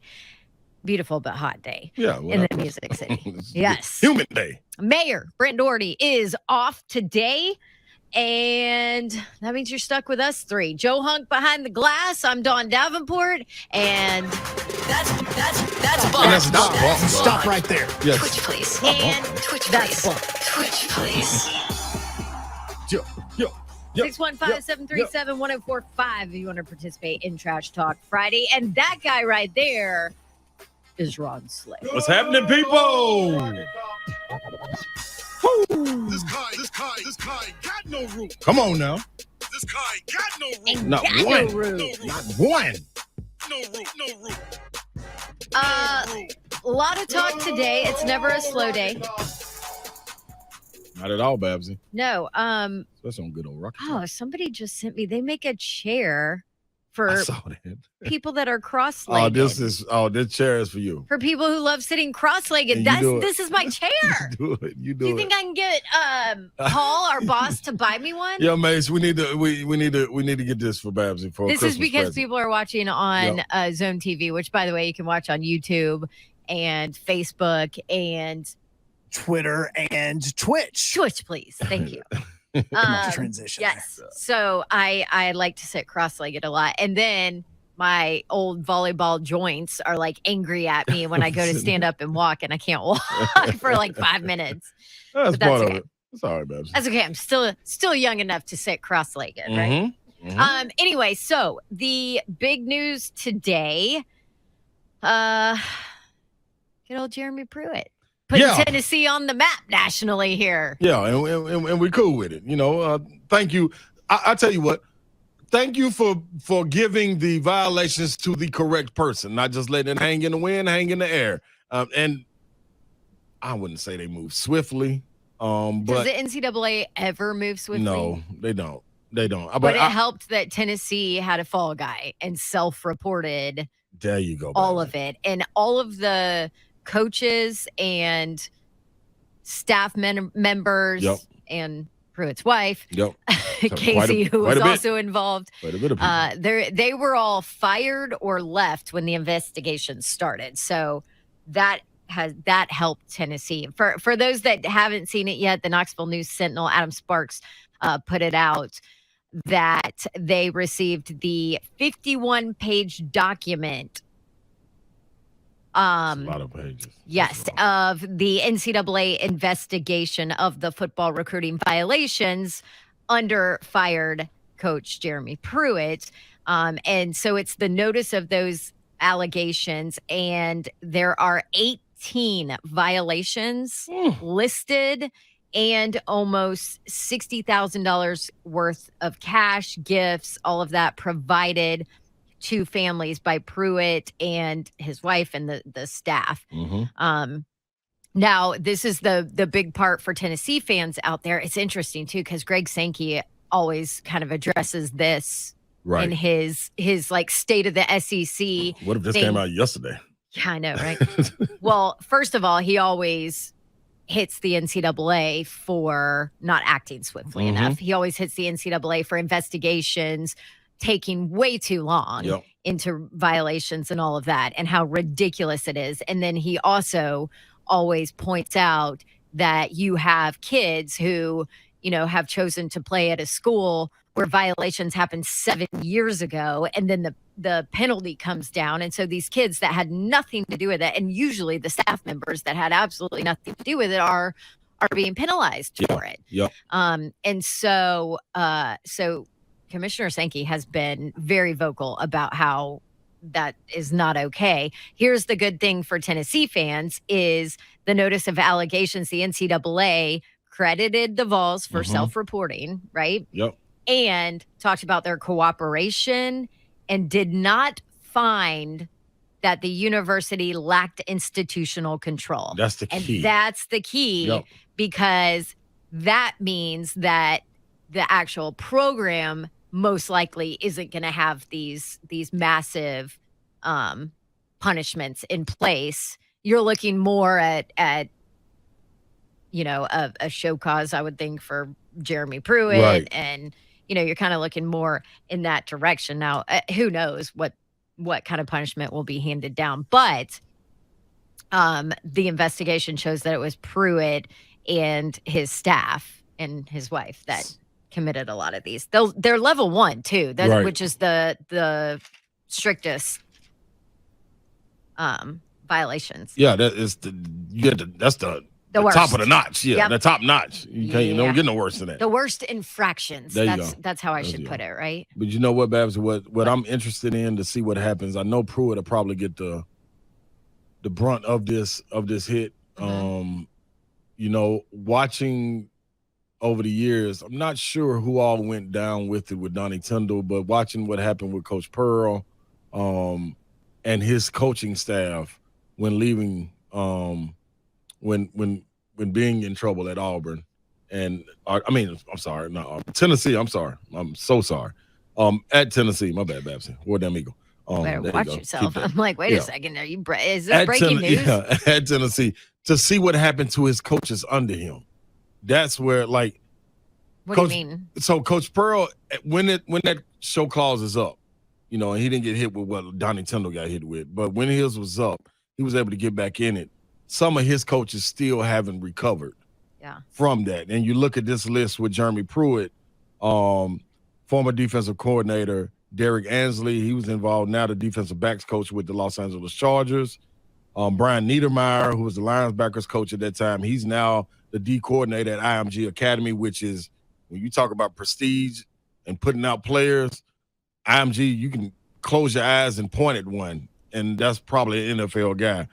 Beautiful but hot day in the Music City. Yes. Human day. Mayor Brent Doherty is off today, and that means you're stuck with us three. Joe Hunk behind the glass. I'm Dawn Davenport, and That's That's not ball. Stop right there. Yes. Twitch, please. And Twitch, please. Twitch, please. Yo. 615-737-1045 if you want to participate in Trash Talk Friday. And that guy right there is Ron Slick. What's happening, people? This kind got no room. Come on now. This kind got no room. Ain't Not got one. no room. Not one. No room. A lot of talk today. It's never a slow day. Not at all, Babsy. No. That's on good old rock. Oh, somebody just sent me. They make a chair I for saw that. people that are cross-legged. This chair is for you. For people who love sitting cross-legged. And you do it. This is my chair. You Do you think I can get Paul, our boss, to buy me one? Yeah, Mace, we need to get this for Babsy for This Christmas is because present. people are watching on Zone TV, which, by the way, you can watch on YouTube and Facebook and Twitter and Twitch. Twitch, please. Thank you. Nice transition. Yes. So I like to sit cross-legged a lot. And then my old volleyball joints are like angry at me when I go to stand up and walk and I can't walk for like 5 minutes. That's But that's part okay. of it. It's all right, Babsy. That's okay. I'm still young enough to sit cross-legged, right? Mhm. Anyway, so the big news today, good old Jeremy Pruitt putting Tennessee on the map nationally here. Yeah, and we're cool with it. Thank you. I tell you what, thank you for giving the violations to the correct person, not just letting it hang in the wind, hang in the air. And I wouldn't say they move swiftly. Does But the NCAA ever move swiftly? no, they don't. They don't. But it helped that Tennessee had a fall guy and self-reported There you go. all Babsy. of it. And all of the coaches and staff members and Pruitt's wife, Casey, who was also involved, Quite a bit of people. they were all fired or left when the investigation started. So that helped Tennessee. For those that haven't seen it yet, the Knoxville News Sentinel, Adam Sparks, put it out that they received the 51-page document. That's a lot of pages. Yes, of the NCAA investigation of the football recruiting violations under fired coach Jeremy Pruitt. And so it's the notice of those allegations, and there are 18 violations listed and almost $60,000 worth of cash, gifts, all of that provided to families by Pruitt and his wife and the staff. Now, this is the big part for Tennessee fans out there. It's interesting, too, because Greg Sankey always kind of addresses this in his like state of the SEC. What if this thing. came out yesterday? Yeah, I know, right? Well, first of all, he always hits the NCAA for not acting swiftly enough. He always hits the NCAA for investigations taking way too long into violations and all of that, and how ridiculous it is. And then he also always points out that you have kids who, have chosen to play at a school where violations happened 7 years ago, and then the penalty comes down. And so these kids that had nothing to do with it, and usually the staff members that had absolutely nothing to do with it are being penalized for it. And so Commissioner Sankey has been very vocal about how that is not okay. Here's the good thing for Tennessee fans is the notice of allegations. The NCAA credited the Vols for self-reporting, right? And talked about their cooperation and did not find that the university lacked institutional control. That's the key. And that's the key because that means that the actual program most likely isn't going to have these massive punishments in place. You're looking more at a show cause, I would think, for Jeremy Pruitt, and you're kind of looking more in that direction. Now, who knows what kind of punishment will be handed down, but the investigation shows that it was Pruitt and his staff and his wife that committed a lot of these. They're level 1 too, which is the strictest violations. Yeah, that's the top of the notch. Yeah, the top notch. You don't get no worse than that. The worst infractions. There you go. That's how I should put it, right? But you know what, Babs? What I'm interested in to see what happens. I know Pruitt will probably get the brunt of this hit. Watching over the years, I'm not sure who all went down with it with Donnie Tyndall, but watching what happened with Coach Pearl, and his coaching staff when leaving, when being in trouble at Auburn, and I'm sorry, not Auburn, Tennessee. I'm sorry, I'm so sorry. At Tennessee, my bad, Babsy. War damn eagle. Better watch yourself. I'm like, wait a second. Is this breaking news? Yeah, at Tennessee, to see what happened to his coaches under him. That's where, what do you mean? So Coach Pearl, when that show clause is up, and he didn't get hit with what Donnie Tyndall got hit with, but when his was up, he was able to get back in it. Some of his coaches still haven't recovered from that. And you look at this list with Jeremy Pruitt, former defensive coordinator Derek Ansley, he was involved, now the defensive backs coach with the Los Angeles Chargers. Brian Niedermeyer, who was the linebackers coach at that time, he's now the D coordinator at IMG Academy, which is, when you talk about prestige and putting out players, IMG, you can close your eyes and point at one, and that's probably an NFL guy.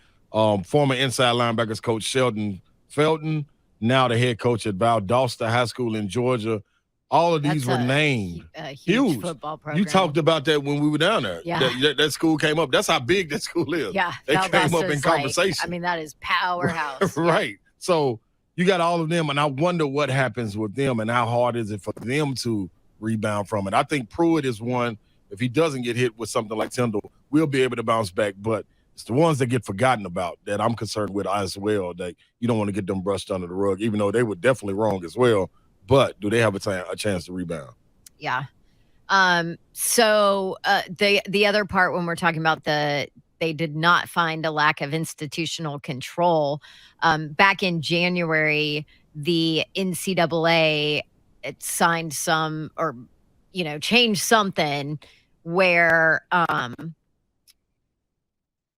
Former inside linebackers coach Sheldon Felton, now the head coach at Valdosta High School in Georgia. All of these were named. A huge football program. You talked about that when we were down there. Yeah. That school came up. That's how big that school is. Yeah. They came up in conversation. That is powerhouse. Right. Yeah. So you got all of them, and I wonder what happens with them and how hard is it for them to rebound from it. I think Pruitt is one, if he doesn't get hit with something like Tyndall, we'll be able to bounce back. But it's the ones that get forgotten about that I'm concerned with as well, that you don't want to get them brushed under the rug, even though they were definitely wrong as well. But do they have a chance to rebound? Yeah. So the other part when we're talking about they did not find a lack of institutional control. Back in January, the NCAA signed some or, changed something where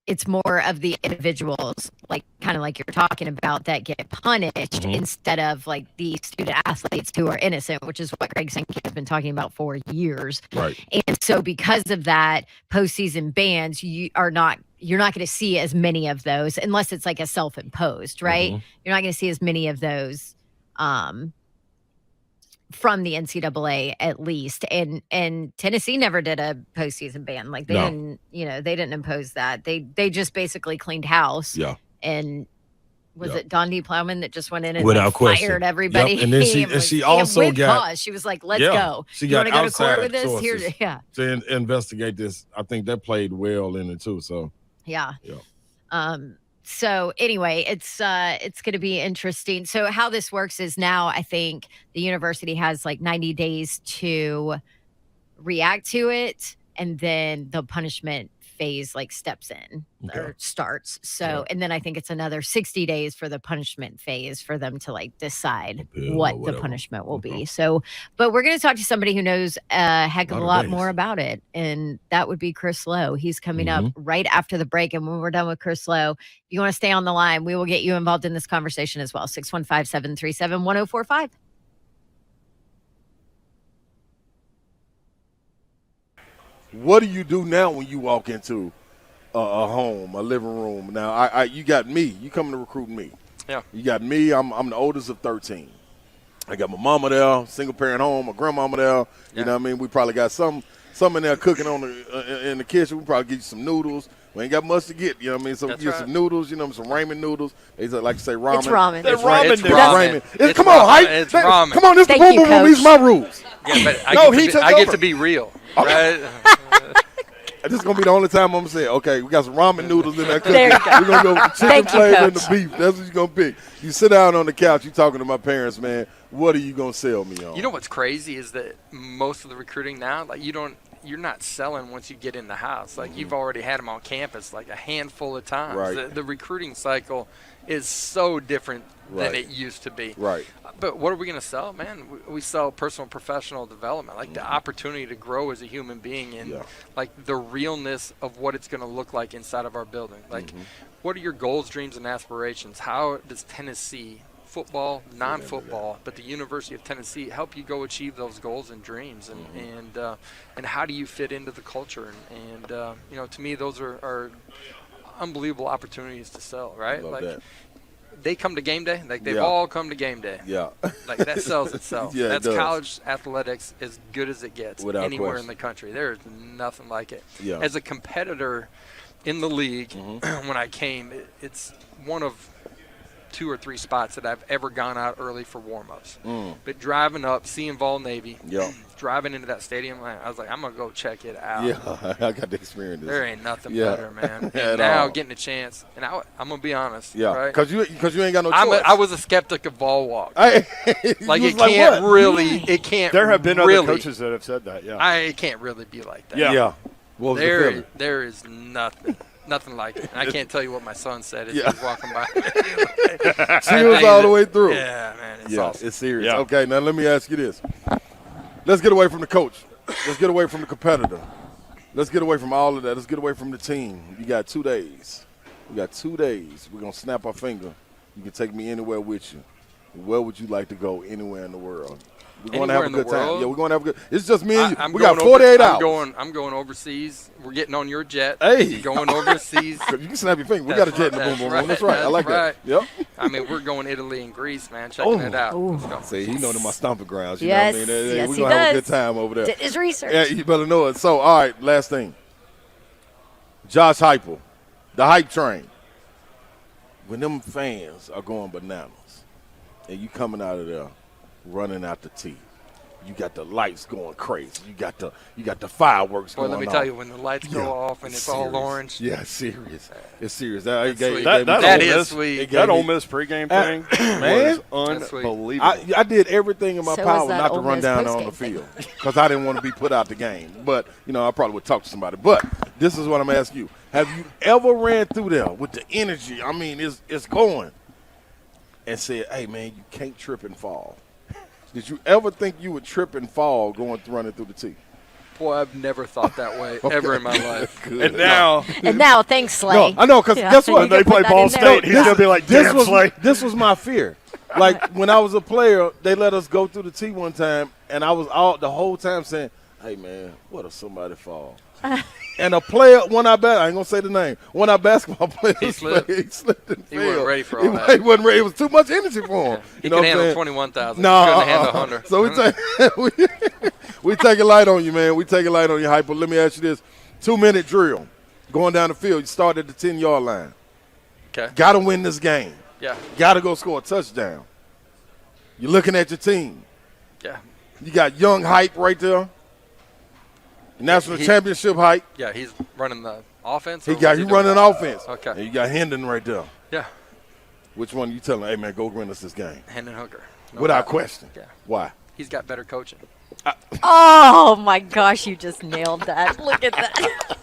it's more of the individuals, kind of like you're talking about, that get punished instead of the student athletes who are innocent, which is what Greg Sankey has been talking about for years. Right. And so because of that, postseason bans, you're not going to see as many of those unless it's a self-imposed, right? You're not going to see as many of those from the NCAA at least. And Tennessee never did a postseason ban. They didn't impose that. They just basically cleaned house. Yeah. And was it Dondi Plowman that just went in and Without question. fired everybody? Yep. And then she also with got cause. She was like, "Let's go. She You got want to go to outside court with this? Here, sources yeah, to investigate this. I think that played well in it too. So yeah." yeah. So anyway, it's going to be interesting. So how this works is now I think the university has like 90 days to react to it, and then the punishment phase like steps in or starts. So and then I think it's another 60 days for the punishment phase for them to like decide what the punishment will be. So, but we're going to talk to somebody who knows a heck of a lot more about it, and that would be Chris Lowe. He's coming up right after the break, and when we're done with Chris Lowe, if you want to stay on the line, we will get you involved in this conversation as well. 615-737-1045. What do you do now when you walk into a home, a living room? Now, you got me. You coming to recruit me. Yeah. You got me. I'm the oldest of 13. I got my mama there, single parent home, my grandmama there. You know what I mean? We probably got some in there cooking in the kitchen. We probably get you some noodles. We ain't got much to get, you know what I mean? So we get some noodles, you know, some ramen noodles. They like to say ramen. It's ramen. It's ramen. Come on, hype. It's ramen. Come on, this is the boom boom room. These are my rules. Yeah, but I get to be real, right? This is going to be the only time I'm going to say, okay, we got some ramen noodles in there cooking. There you go. We're going to go with the chicken flavor and the beef. That's what you're going to pick. You sit down on the couch, you talking to my parents, man, what are you going to sell me on? You know what's crazy is that most of the recruiting now, like you're not selling once you get in the house. Like you've already had them on campus like a handful of times. Right. The recruiting cycle is so different than it used to be. Right. But what are we going to sell, man? We sell personal and professional development, like the opportunity to grow as a human being and like the realness of what it's going to look like inside of our building. Like what are your goals, dreams, and aspirations? How does Tennessee football, non-football, but the University of Tennessee help you go achieve those goals and dreams, and how do you fit into the culture? And you know, to me, those are unbelievable opportunities to sell, right? Love like that. They come to game day, like they've all come to game day. Yeah. Like that sells itself. Yeah, That's it does. College athletics as good as it gets anywhere question. in the country. There's nothing like it. Yeah. As a competitor in the league, when I came, it's one of 2 or 3 spots that I've ever gone out early for warm-ups. But driving up, seeing Vol Navy, driving into that stadium, I was like, I'm going to go check it out. Yeah, I got to experience this. There ain't nothing better, man. And now getting a chance, and I'm going to be honest. Yeah, right? because you ain't got no choice. I was a skeptic of Vol Walk. Like it can't really, it can't There have been really, other coaches that have said that, it can't really be like that. Yeah. What was the feeling? There is nothing like it. And I can't tell you what my son said as he was walking by. Chills all the way through. Yeah, man. It's awesome. It's serious. Yeah. Okay, now let me ask you this. Let's get away from the coach. Let's get away from the competitor. Let's get away from all of that. Let's get away from the team. You got 2 days. We got 2 days. We're going to snap our finger. You can take me anywhere with you. Where would you like to go anywhere in the world? We're going to have a good time. Yeah, we're going to have a good. It's just me and you. We got 48 hours. I'm going overseas. We're getting on your jet. Hey, going overseas. You can snap your finger. We got a jet in the boom boom room. That's right. I like that. Yep. I mean, we're going Italy and Greece, man. Checking it out. Let's go. See, he know my stomping grounds. You Yes, know what I mean? yes, we're he going to have a does. good time over there. Did his research. Yeah, you better know it. So, all right, last thing. Josh Heupel, the hype train. When them fans are going bananas and you coming out of there running out the tee, you got the lights going crazy. You got the fireworks going on. Let me tell you, when the lights go off and it's all orange. Yeah, serious. It's serious. That is sweet. That Ole Miss pregame thing man, was unbelievable. I did everything in my So power was that not to Ole run Miss down on postgame the thing. field because I didn't want to be put out the game. But, I probably would talk to somebody. But this is what I'm asking you. Have you ever ran through there with the energy? I mean, it's going. And said, hey, man, you can't trip and fall. Did you ever think you would trip and fall running through the tee? Boy, I've never thought that way ever in my life. And now, Thanks, Slay. No, I know, because guess what? when they play Ball State, he's going to be like, damn, Slay. This was my fear. Like, when I was a player, they let us go through the tee one time, and I was out the whole time saying, hey, man, what if somebody fall? And a player, I ain't going to say the name, one of our basketball players, he slipped and fell. He wasn't ready for all that. He wasn't ready. It was too much energy for him. He could handle 21,000. No, he couldn't handle 100. So we take it light on you, man. We take it light on you, Hype. But let me ask you this. 2-minute drill. Going down the field. You start at the 10-yard line. Okay. Got to win this game. Yeah. Got to go score a touchdown. You're looking at your team. Yeah. You got young hype right there. National championship hype. Yeah, he's running the offense. He running offense. Okay. And you got Hendon right there. Yeah. Which one you telling? Hey man, go win us this game. Hendon Hooker. No Without doubt. question. Yeah. Why? He's got better coaching. Oh my gosh, you just nailed that. Look at that.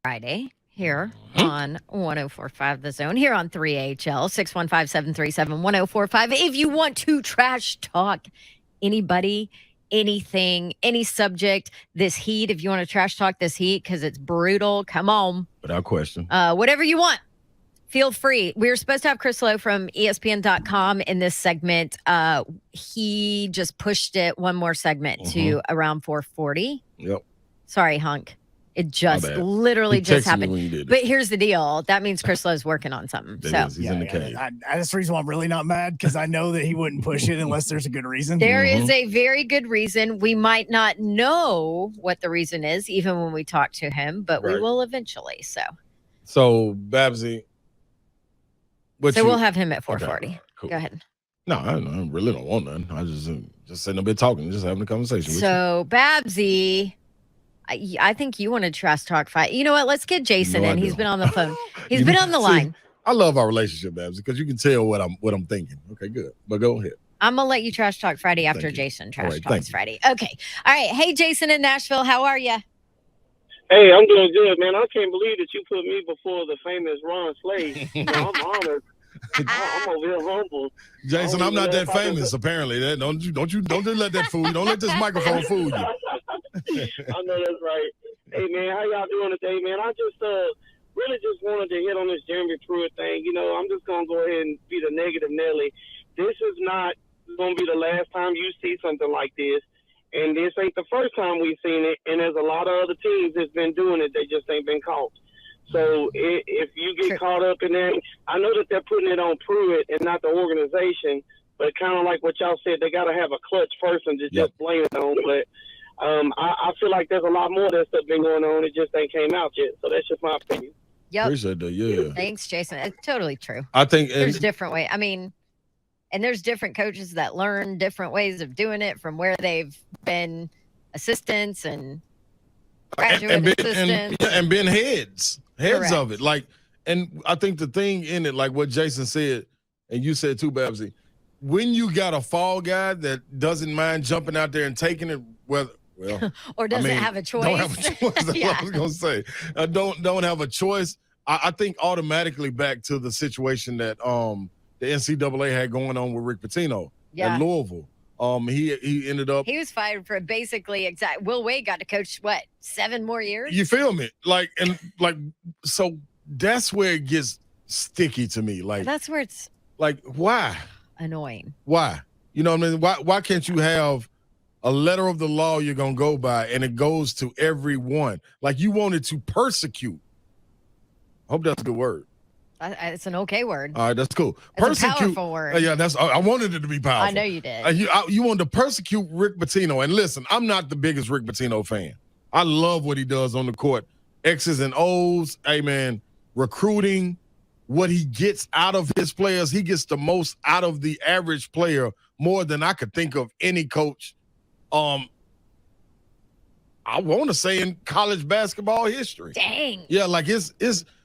Friday here on 104.5 The Zone, here on 3HL, 615-737-1045. If you want to trash talk anybody, anything, any subject, this heat, if you want to trash talk this heat because it's brutal, come on. Without question. Whatever you want. Feel free. We were supposed to have Chris Lowe from ESPN.com in this segment. He just pushed it one more segment to around 4:40. Yep. Sorry, Hunk. It just literally just happened. When you did but here's the deal. That means Chris Lowe's working on something. He's in the cave. That's the reason why I'm really not mad, because I know that he wouldn't push it unless there's a good reason. There is a very good reason. We might not know what the reason is, even when we talk to him, but we will eventually. So Babsy. We'll have him at 4:40. Okay, cool. Go ahead. No, I really don't want none. I just sitting up there talking, just having a conversation with you. So Babsy, I think you want to trash talk fight. You know what? Let's get Jason in. He's been on the phone. He's been on the line. I love our relationship, Babsy, because you can tell what I'm thinking. Okay, good. But go ahead. I'm gonna let you trash talk Friday after Jason trash talks Friday. Okay. All right. Hey, Jason in Nashville, how are you? Hey, I'm doing good, man. I can't believe that you put me before the famous Ron Slade. I'm honored. I'm over here humble. Jason, I'm not that famous, apparently. Don't just let that fool you. Don't let this microphone fool you. I know that's right. Hey, man, how y'all doing today, man? I just really just wanted to hit on this Jeremy Pruitt thing. You know, I'm just going to go ahead and be the negative Nelly. This is not going to be the last time you see something like this. And this ain't the first time we've seen it. And there's a lot of other teams that's been doing it. They just ain't been caught. So if you get caught up in that, I know that they're putting it on Pruitt and not the organization, but kind of like what y'all said, they got to have a clutch person to just blame it on. But I feel like there's a lot more of that stuff been going on. It just ain't came out yet. So that's just my opinion. Yep. Appreciate that. Yeah. Thanks, Jason. It's totally true. I think there's different ways. I mean, and there's different coaches that learn different ways of doing it from where they've been assistants and graduate assistants. And been heads of it. Like, and I think the thing in it, like what Jason said, and you said too, Babsy, when you got a fall guy that doesn't mind jumping out there and taking it, well, or doesn't have a choice. Don't have a choice. That's what I was gonna say. Don't have a choice. I think automatically back to the situation that the NCAA had going on with Rick Pitino at Louisville. He ended up. He was fired for basically Will Wade got to coach 7 more years. You feel me? So that's where it gets sticky to me. Like that's where it's like why annoying. Why? You know what I mean? Why can't you have a letter of the law you're gonna go by and it goes to everyone? Like you wanted to persecute. I hope that's a good word. It's an okay word. All right, that's cool. It's a powerful word. Yeah, I wanted it to be powerful. I know you did. You wanted to persecute Rick Pitino. And listen, I'm not the biggest Rick Pitino fan. I love what he does on the court. X's and O's, hey man, recruiting, what he gets out of his players. He gets the most out of the average player, more than I could think of any coach. I want to say in college basketball history. Dang. Yeah, like it's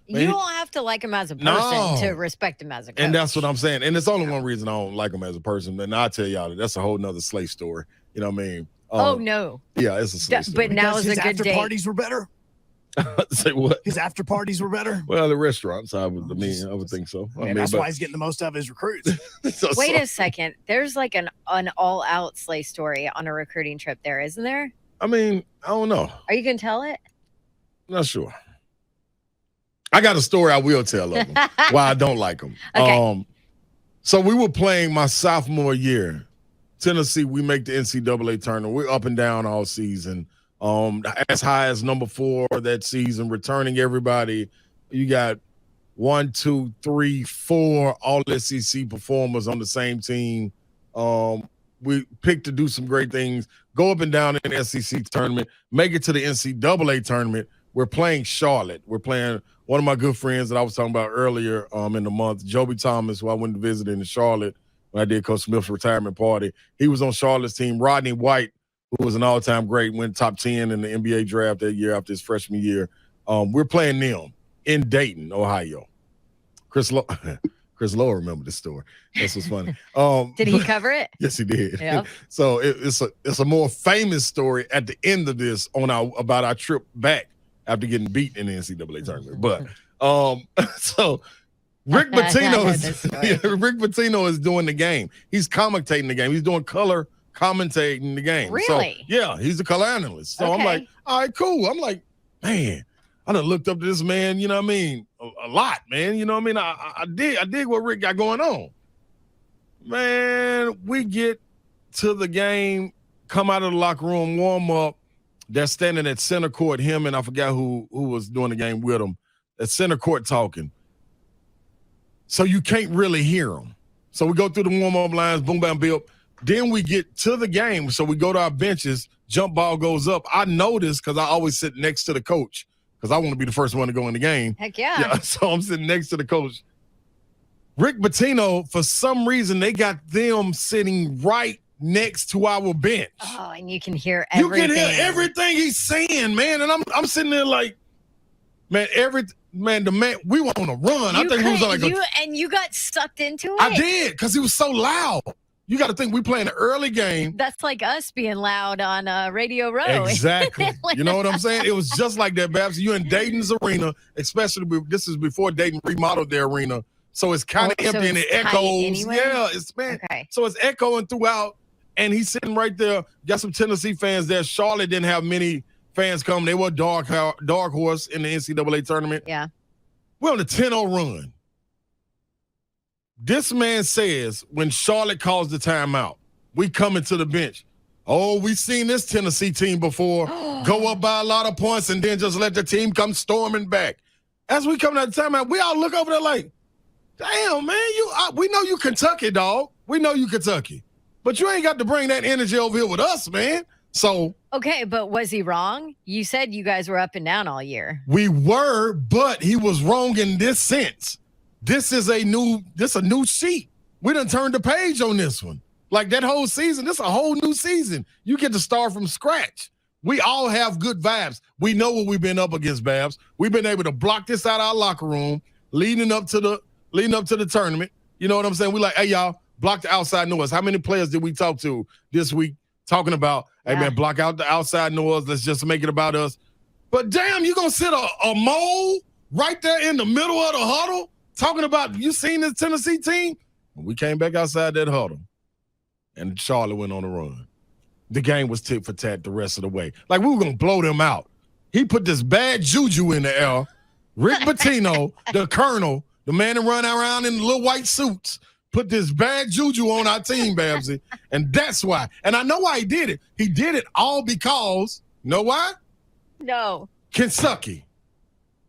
you don't have to like him as a person to respect him as a coach. And that's what I'm saying. And it's only one reason I don't like him as a person. And I'll tell y'all that's a whole nother slay story. You know what I mean? Oh, no. Yeah, it's a slay story. But now is a good after day. Parties were better. Say what? His after parties were better. Well, the restaurants, I would think so. That's why he's getting the most out of his recruits. Wait a second. There's like an all-out slay story on a recruiting trip there, isn't there? I mean, I don't know. Are you going to tell it? Not sure. I got a story I will tell of him, why I don't like him. Okay. So we were playing my sophomore year. Tennessee, we make the NCAA tournament. We're up and down all season. As high as number 4 that season, returning everybody. You got 1, 2, 3, 4 all SEC performers on the same team. We picked to do some great things, go up and down in the SEC tournament, make it to the NCAA tournament. We're playing Charlotte. We're playing one of my good friends that I was talking about earlier in the month, Joby Thomas, who I went to visit in Charlotte when I did Coach Smith's retirement party. He was on Charlotte's team. Rodney White, who was an all-time great, went top 10 in the NBA draft that year after his freshman year. We're playing them in Dayton, Ohio. Chris Lowe remember this story. This was funny. Did he cover it? Yes, he did. Yep. So it's a more famous story at the end of this about our trip back after getting beat in the NCAA tournament. But so Rick Pitino is doing the game. He's commentating the game. He's doing color commentating the game. Really? So, yeah, he's a color analyst. So I'm like, all right, cool. I'm like, man, I done looked up to this man, you know what I mean, a lot, man. You know what I mean? I dig what Rick got going on. Man, we get to the game, come out of the locker room, warm up. They're standing at center court, him and I forgot who was doing the game with him, at center court talking. So you can't really hear them. So we go through the warm-up lines, boom, bam, bip. Then we get to the game. So we go to our benches, jump ball goes up. I noticed because I always sit next to the coach because I want to be the first one to go in the game. Heck yeah. So I'm sitting next to the coach. Rick Pitino, for some reason, they got them sitting right next to our bench. Oh, and you can hear everything. You can hear everything he's saying, man. And I'm sitting there like, man, we were on a run. I think we was like and you got sucked into it. I did, because he was so loud. You got to think we playing an early game. That's like us being loud on Radio Row. Exactly. You know what I'm saying? It was just like that, Babs. You in Dayton's arena, especially this is before Dayton remodeled their arena. So it's kind of empty and it echoes. Anyway? Yeah, so it's echoing throughout. And he's sitting right there. Got some Tennessee fans there. Charlotte didn't have many fans come. They were dark horse in the NCAA tournament. Yeah. We're on a 10-0 run. This man says when Charlotte calls the timeout, we come into the bench. Oh, we've seen this Tennessee team before. Go up by a lot of points and then just let the team come storming back. As we come to the timeout, we all look over there like, damn, man, we know you Kentucky, dog. We know you Kentucky. But you ain't got to bring that energy over here with us, man. So. Okay, but was he wrong? You said you guys were up and down all year. We were, but he was wrong in this sense. This is a new sheet. We done turned the page on this one. Like that whole season, this is a whole new season. You get to start from scratch. We all have good vibes. We know what we've been up against, Babs. We've been able to block this out of our locker room leading up to the tournament. You know what I'm saying? We like, hey, y'all, block the outside noise. How many players did we talk to this week talking about, hey, man, block out the outside noise. Let's just make it about us. But damn, you going to sit a mole right there in the middle of the huddle talking about, you seen this Tennessee team? We came back outside that huddle, and Charlotte went on a run. The game was tit for tat the rest of the way. Like, we were going to blow them out. He put this bad juju in the air. Rick Pitino, the colonel, the man that run around in the little white suits, put this bad juju on our team, Babsy. And that's why. And I know why he did it. He did it all because, you know why? No. Kentucky.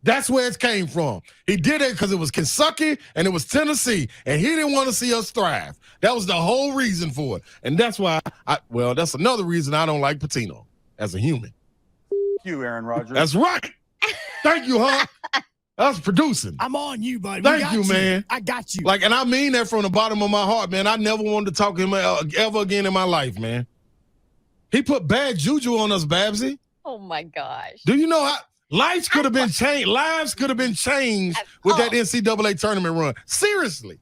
That's where it came from. He did it because it was Kentucky and it was Tennessee, and he didn't want to see us thrive. That was the whole reason for it. And that's why, that's another reason I don't like Pitino as a human. You, Aaron Rodgers. That's right. Thank you, huh? That's producing. I'm on you, buddy. Thank you, man. I got you. Like, and I mean that from the bottom of my heart, man. I never wanted to talk to him ever again in my life, man. He put bad juju on us, Babsy. Oh, my gosh. Do you know how lives could have been changed? Lives could have been changed with that NCAA tournament run. Seriously.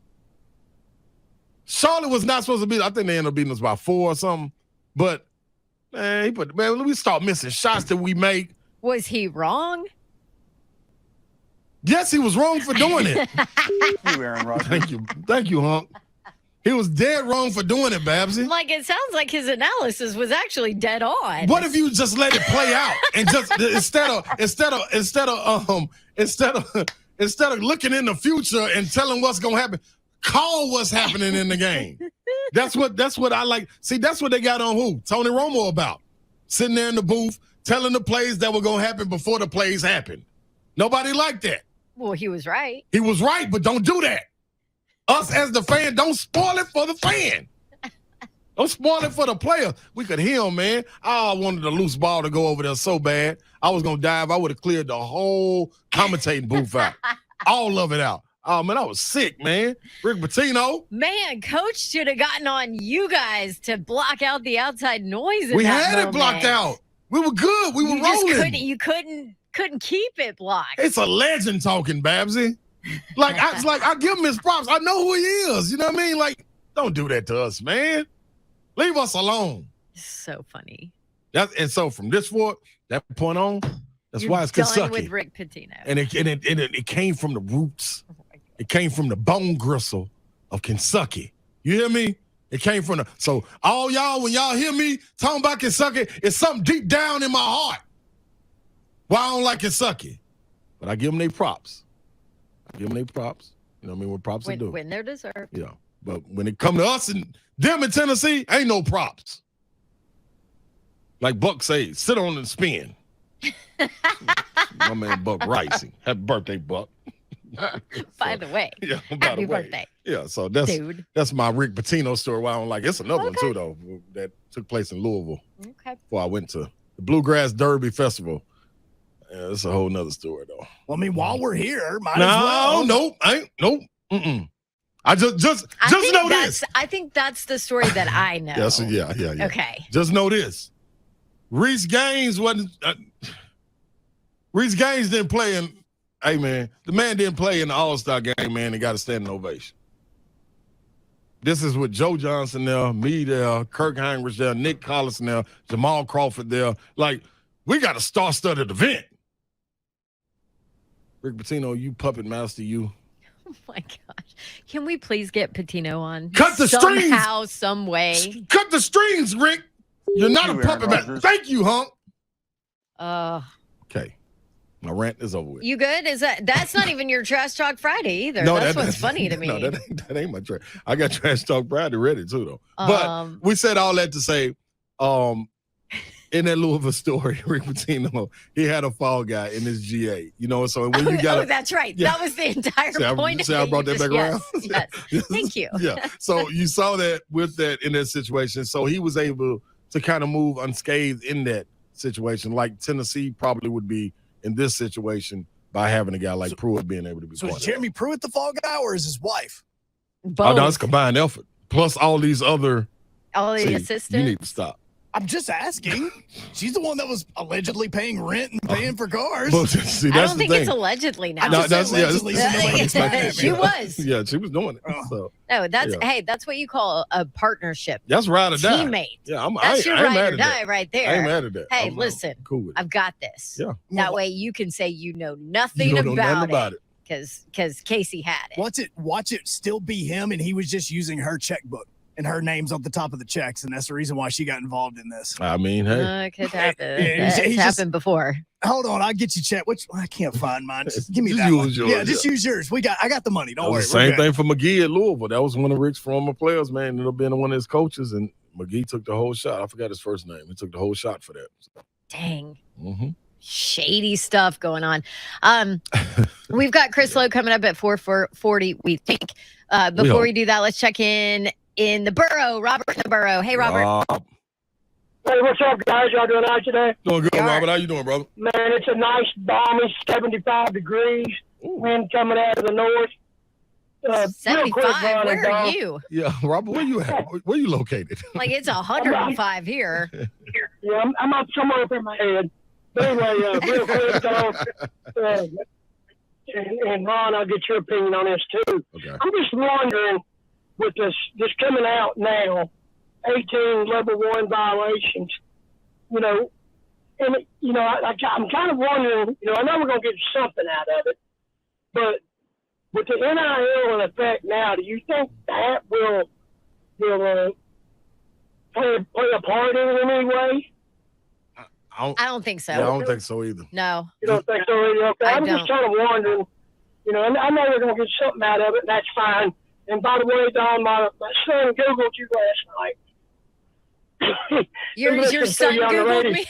Charlotte was not supposed to beat. I think they ended up beating us by 4 or something. But, man, we start missing shots that we make. Was he wrong? Yes, he was wrong for doing it. You, Aaron Rodgers. Thank you, Hunk. He was dead wrong for doing it, Babsy. Like, it sounds like his analysis was actually dead on. What if you just let it play out and just instead of looking in the future and telling what's gonna happen, call what's happening in the game. That's what I like. See, that's what they got on who? Tony Romo about. Sitting there in the booth telling the plays that were gonna happen before the plays happened. Nobody liked that. Well, he was right. He was right, but don't do that. Us as the fan, don't spoil it for the fan. Don't spoil it for the player. We could hear him, man. I wanted the loose ball to go over there so bad. I was going to dive. I would have cleared the whole commentating booth out. All of it out. Oh, man, I was sick, man. Rick Pitino. Man, Coach should have gotten on you guys to block out the outside noise. We had it blocked out. We were good. We were rolling. You couldn't keep it blocked. It's a legend talking, Babsy. I give him his props. I know who he is. You know what I mean? Like, don't do that to us, man. Leave us alone. So funny. And so from that point on, That's You're why it's done Kentucky. with Rick Pitino. And it came from the roots. It came from the bone gristle of Kentucky. You hear me? It came from so all y'all, when y'all hear me talking about Kentucky, it's something deep down in my heart. Why I don't like Kentucky. But I give them their props. You know what I mean? What props are due. When they're deserved. Yeah. But when it come to us and them in Tennessee, ain't no props. Like Buck says, sit on and spin. My man Buck Rising. Happy birthday, Buck. By the way. Yeah, happy birthday. Yeah, so that's my Rick Pitino story. Why I don't like it. It's another one too, though, that took place in Louisville. Okay. Before I went to the Bluegrass Derby Festival. Yeah, that's a whole nother story, though. Well, I mean, while we're here, might as well. Nope. I just know this. I think that's the story that I know. Yeah. Okay. Just know this. Reese Gaines didn't play in. Hey man, the man didn't play in the All-Star game, man. He got a standing ovation. This is with Joe Johnson there, me there, Kirk Heinrich there, Nick Collison there, Jamal Crawford there. Like, we got a star-studded event. Rick Pitino, you puppet master, you. Oh my gosh. Can we please get Pitino on? Cut the strings. Somehow, some way. Cut the strings, Rick. You're not a puppet master. Thank you, Hunk. Okay. My rant is over with. You good? That's not even your Trash Talk Friday either. No, that's what's funny to me. No, that ain't my trash. I got Trash Talk Friday ready too, though. But we said all that to say, in that Louisville story, Rick Pitino, he had a fall guy in his GA. You know, so when you got that's right. Yeah. That was the entire point. I brought that back around? Yes. Thank you. Yeah. So you saw that with that in that situation. So he was able to kind of move unscathed in that situation, like Tennessee probably would be in this situation by having a guy like Pruitt being able to be. So is Jeremy Pruitt the fall guy, or is his wife? Both. Oh, no, it's combined effort. Plus all these other. All the assistants. You need to stop. I'm just asking. She's the one that was allegedly paying rent and paying for cars. Well, see, I don't think it's allegedly now. Allegedly, she was. Yeah, she was doing it. So. No, that's what you call a partnership. That's ride or die. Teammate. Yeah, that's your ride or die right there. I ain't mad at that. Hey, listen, cool with it. I've got this. Yeah. That way you can say you know nothing about it. Because Casey had it. Watch it still be him, and he was just using her checkbook. And her name's on the top of the checks, and that's the reason why she got involved in this. I mean, hey. It could happen. It's happened before. Hold on, I'll get you check. I can't find mine. Just give me that one. Yours, yeah, just use yours. I got the money. Don't worry. The same thing for McGee at Louisville. That was one of Rick's former players, man. Ended up being one of his coaches, and McGee took the whole shot. I forgot his first name. He took the whole shot for that. Dang. Shady stuff going on. We've got Chris Lowe coming up at 4:40, we think. Before we do that, let's check in the borough. Robert in the borough. Hey, Robert. Hey, what's up, guys? Y'all doing all right today? Doing good, Robert. How you doing, brother? Man, it's a nice, balmy 75 degrees. Wind coming out of the north. 75? Where are you? Yeah, Robert, where you at? Where you located? Like, it's 105 here. Yeah, I'm up somewhere up in my head. But anyway, real quick, and Ron, I'll get your opinion on this, too. Okay. I'm just wondering, with this coming out now, 18 level 1 violations, and I'm kind of wondering, I know we're going to get something out of it, but with the NIL in effect now, do you think that will play a part in it in any way? I don't think so. Yeah, I don't think so either. No. You don't think so either? Okay. I'm just kind of wondering, I know we're going to get something out of it, and that's fine. And by the way, Don, my son Googled you last night. Your son Googled me?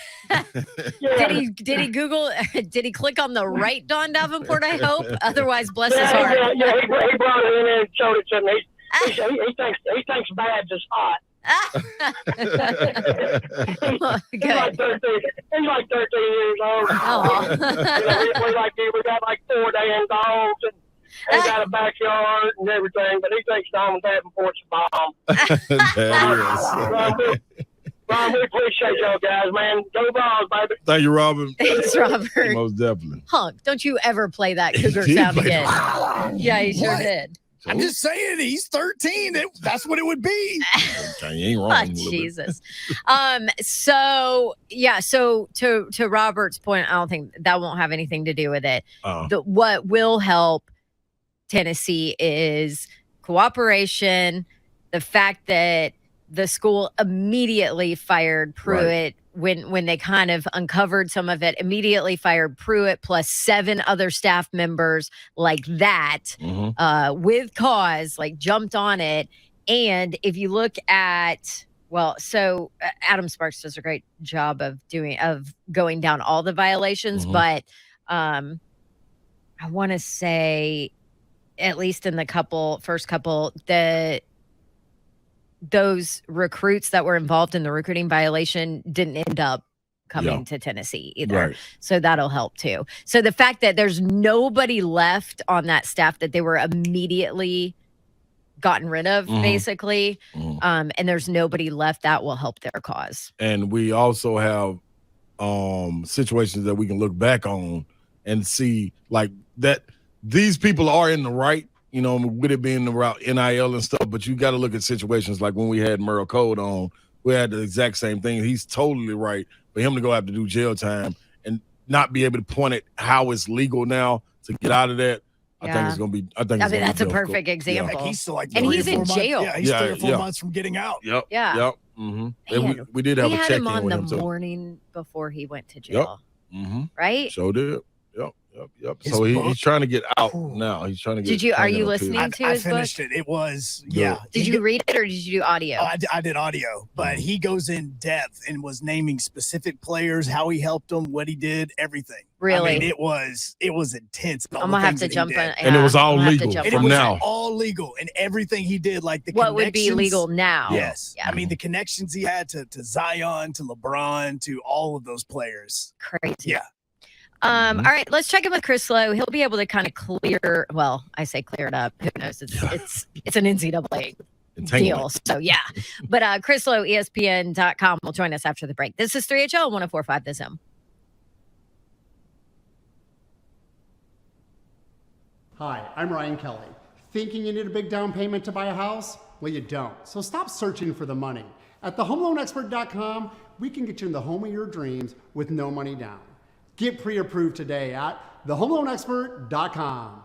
Yeah. Did he Google? Did he click on the right Don Davenport? I hope. Otherwise, bless his heart. Yeah, he brought it in and showed it to me. He thinks Babs is hot. Good. He's like 13 years old. We got like 4 damn dogs and they got a backyard and everything, but he thinks Don Davenport's a bomb. Ron, we appreciate y'all guys, man. Go Vols, baby. Thank you, Robin. Thanks, Robert. Most definitely. Hunk, don't you ever play that Cougar sound again. Yeah, he sure did. I'm just saying, he's 13. That's what it would be. You ain't wrong. Oh, Jesus. So to Robert's point, I don't think that won't have anything to do with it. What will help Tennessee is cooperation, the fact that the school immediately fired Pruitt when they kind of uncovered some of it, immediately fired Pruitt plus 7 other staff members like that with cause, like jumped on it. And if you look at, Adam Sparks does a great job of going down all the violations, but I want to say, at least in the first couple, those recruits that were involved in the recruiting violation didn't end up coming to Tennessee either. Right. So that'll help too. So the fact that there's nobody left on that staff that they were immediately gotten rid of, basically, and there's nobody left, that will help their cause. And we also have situations that we can look back on and see like that these people are in the right, with it being around NIL and stuff, but you got to look at situations like when we had Merle Code on, we had the exact same thing. He's totally right. For him to go have to do jail time and not be able to point at how it's legal now to get out of that, I think it's going to be, that's a perfect example. Like he's still like and he's in jail. Yeah, he's 3 or 4 months from getting out. Yep. Yeah. Yep. And we did have a check-in him on with the him too. morning before he went to jail. Right? So did. Yep. So he's trying to get out now. He's trying to get. Are you listening to his book? I finished it. It was, Did you read it or did you do audio? I did audio, but he goes in depth and was naming specific players, how he helped them, what he did, everything. Really? I mean, it was intense. I'm gonna have to jump in. And it was all legal from now. All legal, and everything he did, like the what would be legal now? Yes. Yeah. I mean, the connections he had to Zion, to LeBron, to all of those players. Crazy. Yeah. All right, let's check in with Chris Lowe. He'll be able to kind of clear. Well, I say clear it up. Who knows? It's an NCAA deal. So yeah. But Chris Lowe, ESPN.com, will join us after the break. This is 3HL 104.5 The Zone. Hi, I'm Ryan Kelly. Thinking you need a big down payment to buy a house? Well, you don't. So stop searching for the money. At thehomeloanexpert.com, we can get you in the home of your dreams with no money down. Get pre-approved today at thehomeloanexpert.com.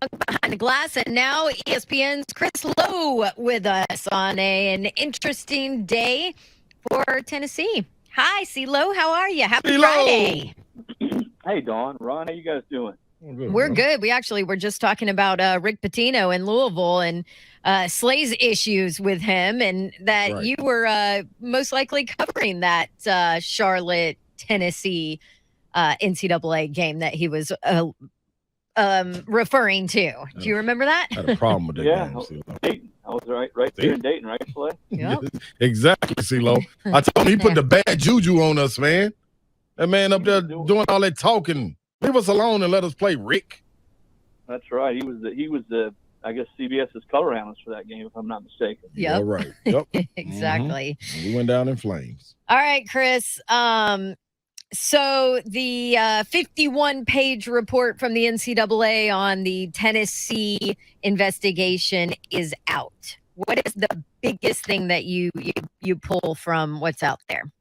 Behind the glass, and now ESPN's Chris Lowe with us on an interesting day for Tennessee. Hi, CeeLo. How are you? Happy Friday. Hey, Dawn, Ron, how you guys doing? We're good. We actually were just talking about Rick Pitino in Louisville and Slay's issues with him, and that you were most likely covering that Charlotte, Tennessee NCAA game that he was referring to. Do you remember that? I had a problem with that game. Dayton. I was right there in Dayton, right, Slay? Yep. Exactly, CeeLo. I told him he put the bad juju on us, man. That man up there doing all that talking. Leave us alone and let us play, Rick. That's right. He was the I guess CBS's color analyst for that game, if I'm not mistaken. Yep. All right. Yep. Exactly. Mm-hmm. We went down in flames. All right, Chris. So the 51-page report from the NCAA on the Tennessee investigation is out. What is the biggest thing that you pull from what's out there?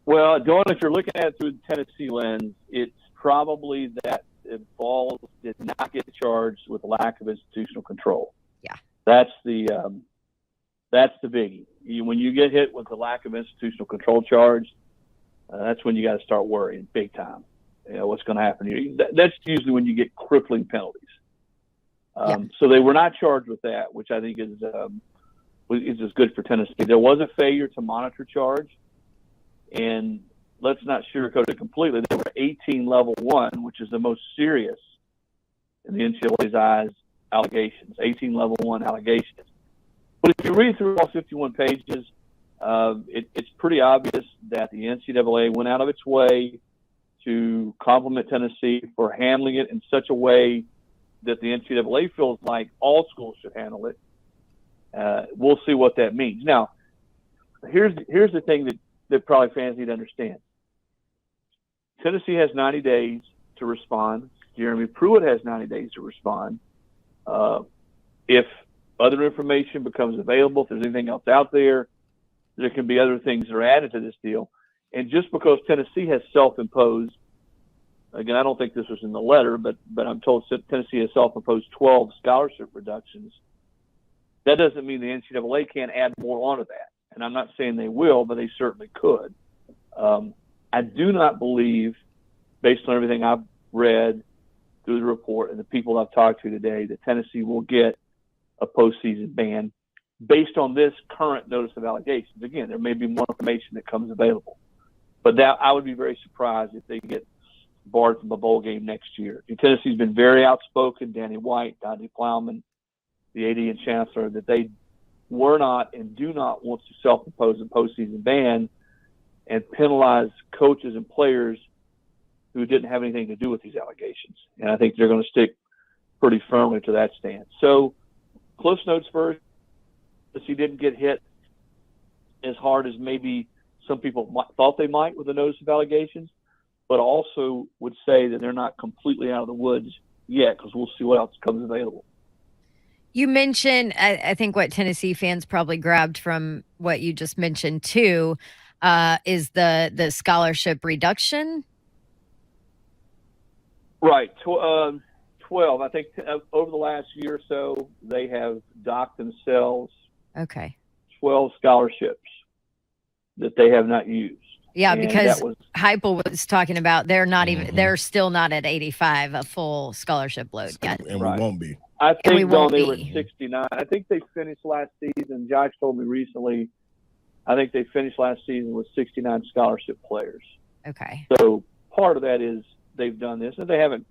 Well, Dawn, if you're looking at it through the Tennessee lens, it's probably that Vols did not get charged with lack of institutional control. Yeah, that's the biggie. When you get hit with the lack of institutional control charge, that's when you got to start worrying big time. You know, what's going to happen here? That's usually when you get crippling penalties. So they were not charged with that, which I think is just good for Tennessee. There was a failure to monitor charge, and let's not sugarcoat it completely. They were 18 level 1, which is the most serious in the NCAA's eyes allegations. 18 level 1 allegations. But if you read through all 51 pages, it's pretty obvious that the NCAA went out of its way to compliment Tennessee for handling it in such a way that the NCAA feels like all schools should handle it. We'll see what that means. Now, here's the thing that probably fans need to understand. Tennessee has 90 days to respond. Jeremy Pruitt has 90 days to respond. If other information becomes available, if there's anything else out there, there can be other things that are added to this deal. And just because Tennessee has self-imposed, again, I don't think this was in the letter, but I'm told Tennessee has self-imposed 12 scholarship reductions. That doesn't mean the NCAA can't add more onto that. And I'm not saying they will, but they certainly could. I do not believe, based on everything I've read through the report and the people I've talked to today, that Tennessee will get a postseason ban based on this current notice of allegations. Again, there may be more information that comes available. But that I would be very surprised if they get barred from a bowl game next year. Tennessee's been very outspoken, Danny White, Dante Plowman, the AD and Chancellor, that they were not and do not want to self-impose a postseason ban and penalize coaches and players who didn't have anything to do with these allegations. And I think they're going to stick pretty firmly to that stance. So, Cliff Notes first, he didn't get hit as hard as maybe some people thought they might with the notice of allegations, but also would say that they're not completely out of the woods yet, because we'll see what else comes available. You mentioned, I think what Tennessee fans probably grabbed from what you just mentioned too, is the scholarship reduction. Right. 12. I think over the last year or so, they have docked themselves 12 scholarships that they have not used. Yeah, and because Heupel was talking about they're not even they're still not at 85, a full scholarship load yet. And we won't be. I think they were at 69. I think they finished last season. Josh told me recently, I think they finished last season with 69 scholarship players. Okay. So part of that is they've done this, and they haven't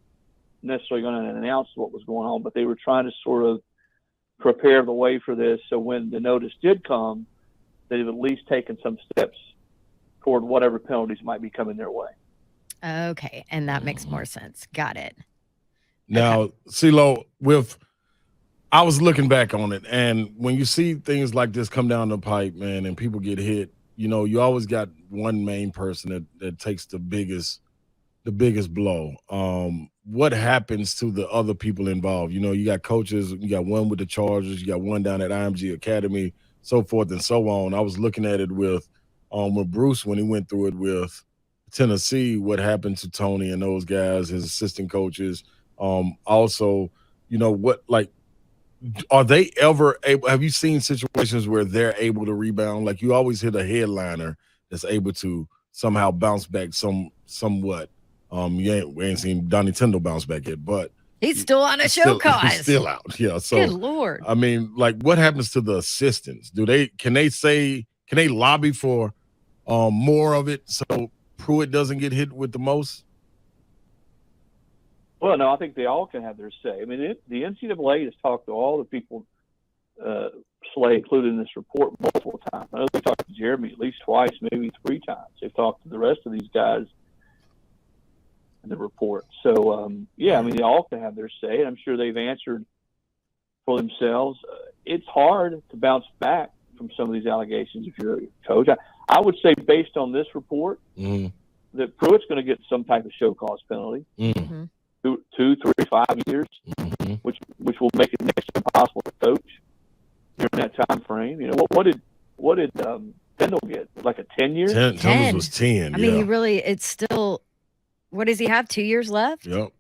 necessarily gone and announced what was going on, but they were trying to sort of prepare the way for this. So when the notice did come, they've at least taken some steps toward whatever penalties might be coming their way. Okay, and that makes more sense. Got it. Now, CeeLo, I was looking back on it, and when you see things like this come down the pipe, man, and people get hit, you know, you always got one main person that takes the biggest blow. What happens to the other people involved? You know, you got coaches, you got one with the Chargers, you got one down at IMG Academy, so forth and so on. I was looking at it with Bruce when he went through it with Tennessee, what happened to Tony and those guys, his assistant coaches. Also, are they ever able? Have you seen situations where they're able to rebound? Like, you always hit a headliner that's able to somehow bounce back somewhat. We ain't seen Donnie Tyndall bounce back yet, but he's still on a show cause. He's still out. Yeah. So good Lord. I mean, like, what happens to the assistants? Can they lobby for more of it so Pruitt doesn't get hit with the most? Well, no, I think they all can have their say. I mean, the NCAA has talked to all the people, Slay included in this report, multiple times. I know they talked to Jeremy at least twice, maybe 3 times. They've talked to the rest of these guys in the report. So, yeah, I mean, they all can have their say. And I'm sure they've answered for themselves. It's hard to bounce back from some of these allegations if you're a coach. I would say, based on this report, that Pruitt's going to get some type of show cause penalty. 2, 3, 5 years, which will make it next to impossible to coach during that time frame. You know, what did Kendall get? Like a 10 years? 10 was 10. I mean, it's still. What does he have? 2 years left? Yep.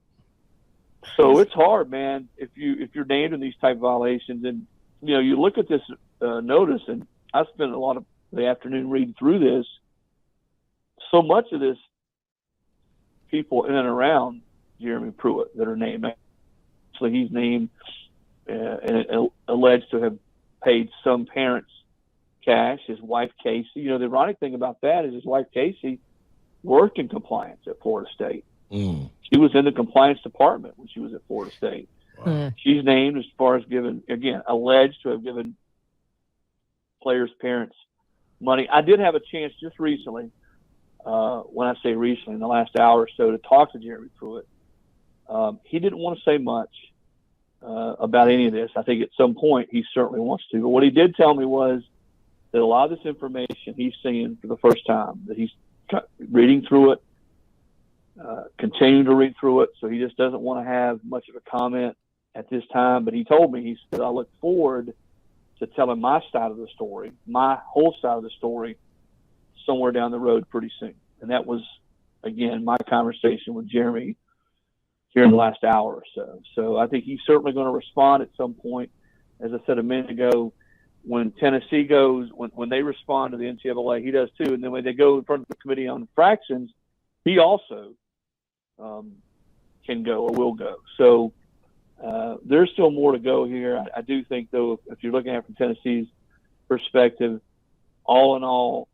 So it's hard, man. If you're named in these type of violations, and you look at this notice, and I spent a lot of the afternoon reading through this. So much of this, people in and around Jeremy Pruitt that are named. So he's named and alleged to have paid some parents cash. His wife Casey. The ironic thing about that is his wife Casey worked in compliance at Florida State. She was in the compliance department when she was at Florida State. Wow. She's named as far as alleged to have given players' parents money. I did have a chance just recently, when I say recently, in the last hour or so, to talk to Jeremy Pruitt. He didn't want to say much about any of this. I think at some point he certainly wants to. But what he did tell me was that a lot of this information he's seeing for the first time, that he's reading through it, continuing to read through it, so he just doesn't want to have much of a comment at this time. But he told me, he said, I look forward to telling my side of the story, my whole side of the story, somewhere down the road pretty soon. And that was, again, my conversation with Jeremy here in the last hour or so. So I think he's certainly going to respond at some point. As I said a minute ago, when Tennessee goes, when they respond to the NCAA, he does too. And then when they go in front of the Committee on Infractions, he also can go or will go. So there's still more to go here. I do think, though, if you're looking at it from Tennessee's perspective, all in all,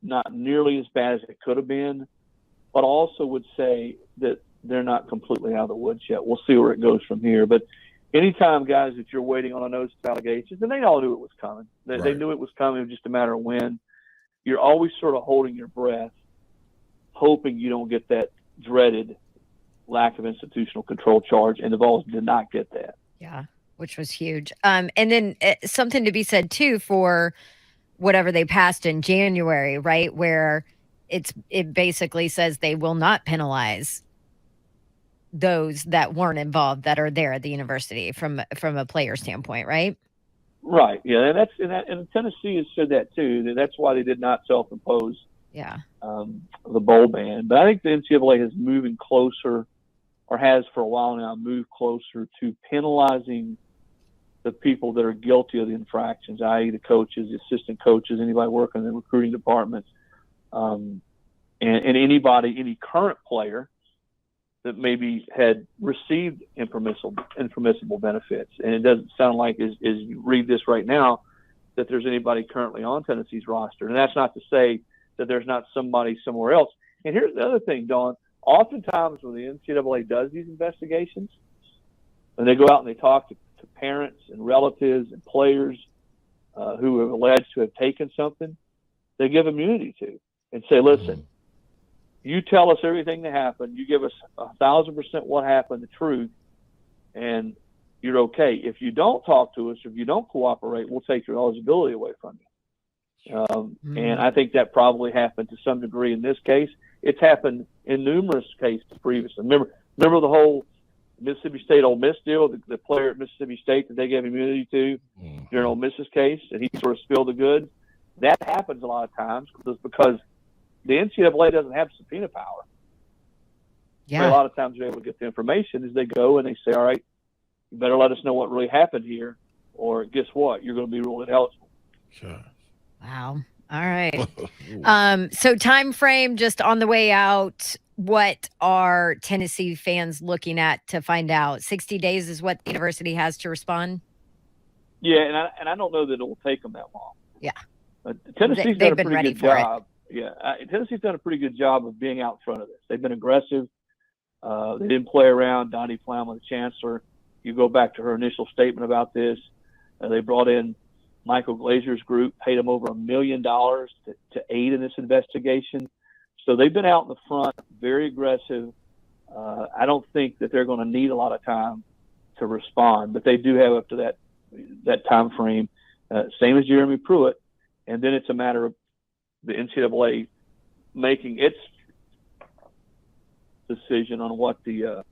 not nearly as bad as it could have been, but also would say that they're not completely out of the woods yet. We'll see where it goes from here. But anytime, guys, that you're waiting on a notice of allegations, and they all knew it was coming. They knew it was coming. It was just a matter of when. You're always sort of holding your breath, hoping you don't get that dreaded lack of institutional control charge, and the Vols did not get that. Yeah, which was huge. And then something to be said, too, for whatever they passed in January, right, where it basically says they will not penalize those that weren't involved that are there at the university from a player standpoint, right? Right. Yeah, and Tennessee has said that too. That's why they did not self-impose. Yeah. The bowl ban, but I think the NCAA is moving closer, or has for a while now moved closer to penalizing the people that are guilty of the infractions, i.e., the coaches, the assistant coaches, anybody working in the recruiting departments, and any current player that maybe had received impermissible benefits. And it doesn't sound like, as you read this right now, that there's anybody currently on Tennessee's roster. And that's not to say that there's not somebody somewhere else. And here's the other thing, Dawn. Oftentimes when the NCAA does these investigations, and they go out and they talk to parents and relatives and players who are alleged to have taken something, they give immunity to and say, listen, you tell us everything that happened. You give us 1,000% what happened, the truth, and you're okay. If you don't talk to us, if you don't cooperate, we'll take your eligibility away from you. And I think that probably happened to some degree in this case. It's happened in numerous cases previously. Remember the whole Mississippi State Ole Miss deal, the player at Mississippi State that they gave immunity to during Ole Miss's case, and he sort of spilled the goods. That happens a lot of times because the NCAA doesn't have subpoena power. Yeah. A lot of times they're able to get the information as they go, and they say, all right, you better let us know what really happened here, or guess what? You're going to be ruled ineligible. Sure. Wow. All right. So time frame just on the way out. What are Tennessee fans looking at to find out? 60 days is what the university has to respond. Yeah, and I don't know that it will take them that long. Yeah. Tennessee's They've done a been pretty ready good for job. Yeah, Tennessee's done a pretty good job of being out in front of this. They've been aggressive. They didn't play around. Donnie Plowman, the chancellor, you go back to her initial statement about this. They brought in Michael Glazer's group, paid him over $1 million to aid in this investigation. So they've been out in the front, very aggressive. I don't think that they're going to need a lot of time to respond, but they do have up to that time frame, same as Jeremy Pruitt. And then it's a matter of the NCAA making its decision on what the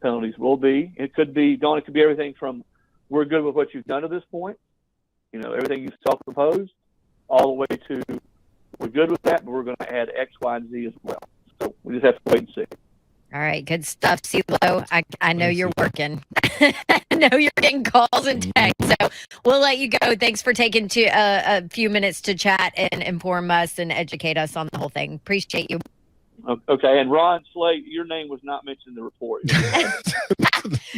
penalties will be. It could be, Dawn, it could be everything from we're good with what you've done to this point, everything you've self-imposed, all the way to we're good with that, but we're going to add X, Y, and Z as well. So we just have to wait and see. All right, good stuff, CeeLo. I know you're working. I know you're getting calls and texts, so we'll let you go. Thanks for taking a few minutes to chat and inform us and educate us on the whole thing. Appreciate you. Okay, and Ron Slate, your name was not mentioned in the report.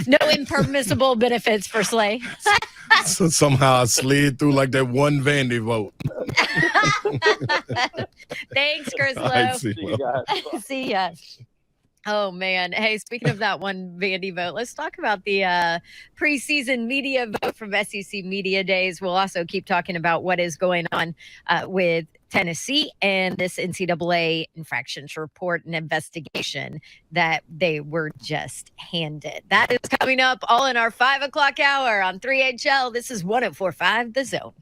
No impermissible benefits for Slay. So somehow I slid through like that one Vandy vote. Thanks, Chris All right, Lowe. see you guys. See ya. Oh, man. Hey, speaking of that one Vandy vote, let's talk about the preseason media vote from SEC Media Days. We'll also keep talking about what is going on with Tennessee and this NCAA infractions report and investigation that they were just handed. That is coming up all in our 5 o'clock hour on 3HL. This is 104.5 The Zone.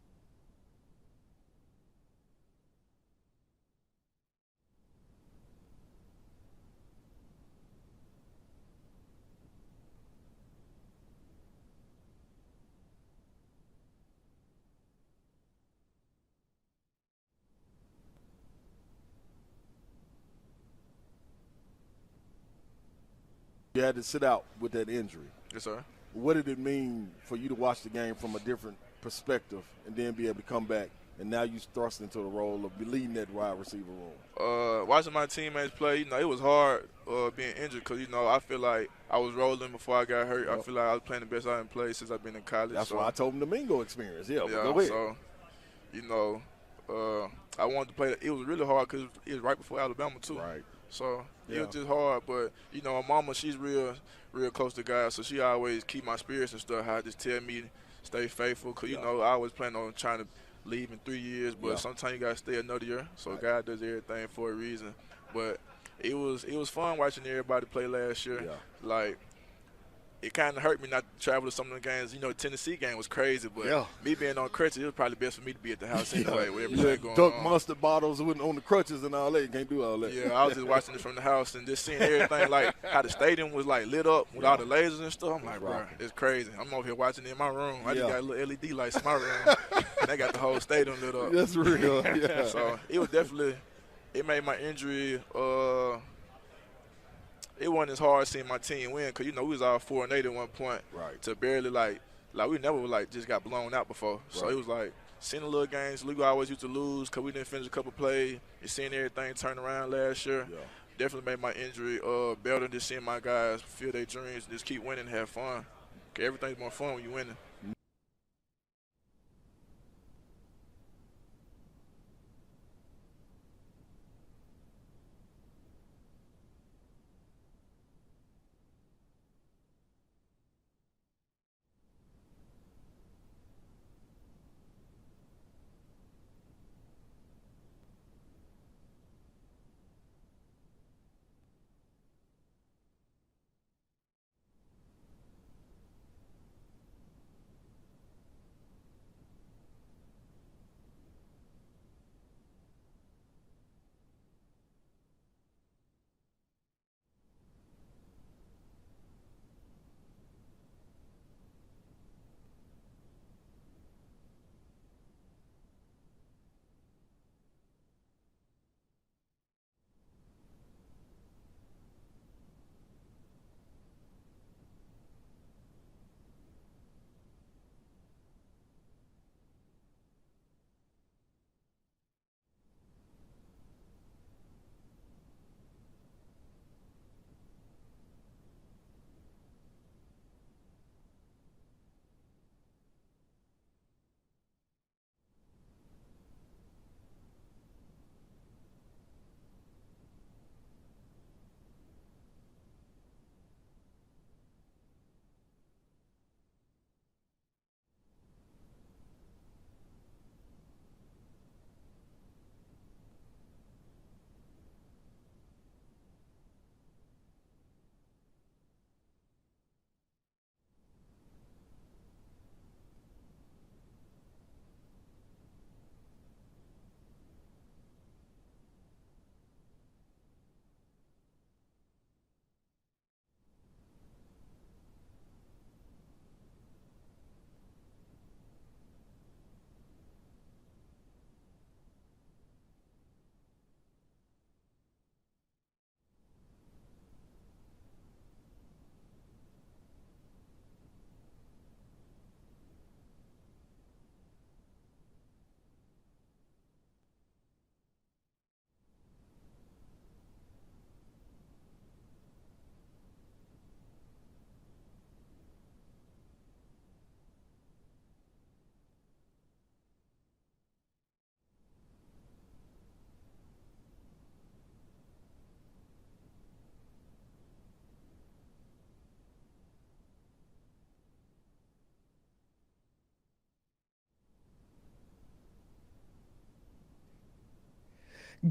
You had to sit out with that injury. Yes, sir. What did it mean for you to watch the game from a different perspective and then be able to come back, and now you thrust into the role of leading that wide receiver room? Watching my teammates play, it was hard being injured because, I feel like I was rolling before I got hurt. Yep. I feel like I was playing the best I can play since I've been in college. That's why I told him the Mingo experience. Yeah, Yeah, go ahead. so, I wanted to play. It was really hard because it was right before Alabama, too. Right. So Yeah. it was just hard, but my mama, she's real close to God, so she always keep my spirits and stuff. How just tell me stay faithful, cause I always plan on trying to leave in 3 years, but sometimes you gotta stay another year. So God does everything for a reason. But it was fun watching everybody play last year. Yeah. Like, it kind of hurt me not to travel to some of the games. The Tennessee game was crazy, but me being on crutches, it was probably best for me to be at the house anyway with everything going Duck on. mustard bottles on the crutches and all that. You can't do all that. Yeah, I was just watching it from the house and just seeing everything, like how the stadium was like lit up with all the lasers and stuff. I'm like, bro, it's crazy. I'm over here watching it in my room. I just got little LED lights in my room, and they got the whole stadium lit up. That's real. Yeah. So it was definitely, it made my injury. It wasn't as hard seeing my team win because we was all 4-8 at one point. Right. To barely like we never just got blown out before. So it was like seeing the little games. We always used to lose because we didn't finish a couple plays. And seeing everything turn around last year definitely made my injury better than just seeing my guys feel their dreams and just keep winning and have fun. 'Cause everything's more fun when you're winning.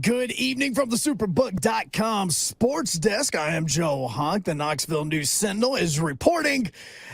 Good evening from the Superbook.com sports desk. I am Joe Honk. The Knoxville News Sentinel is reporting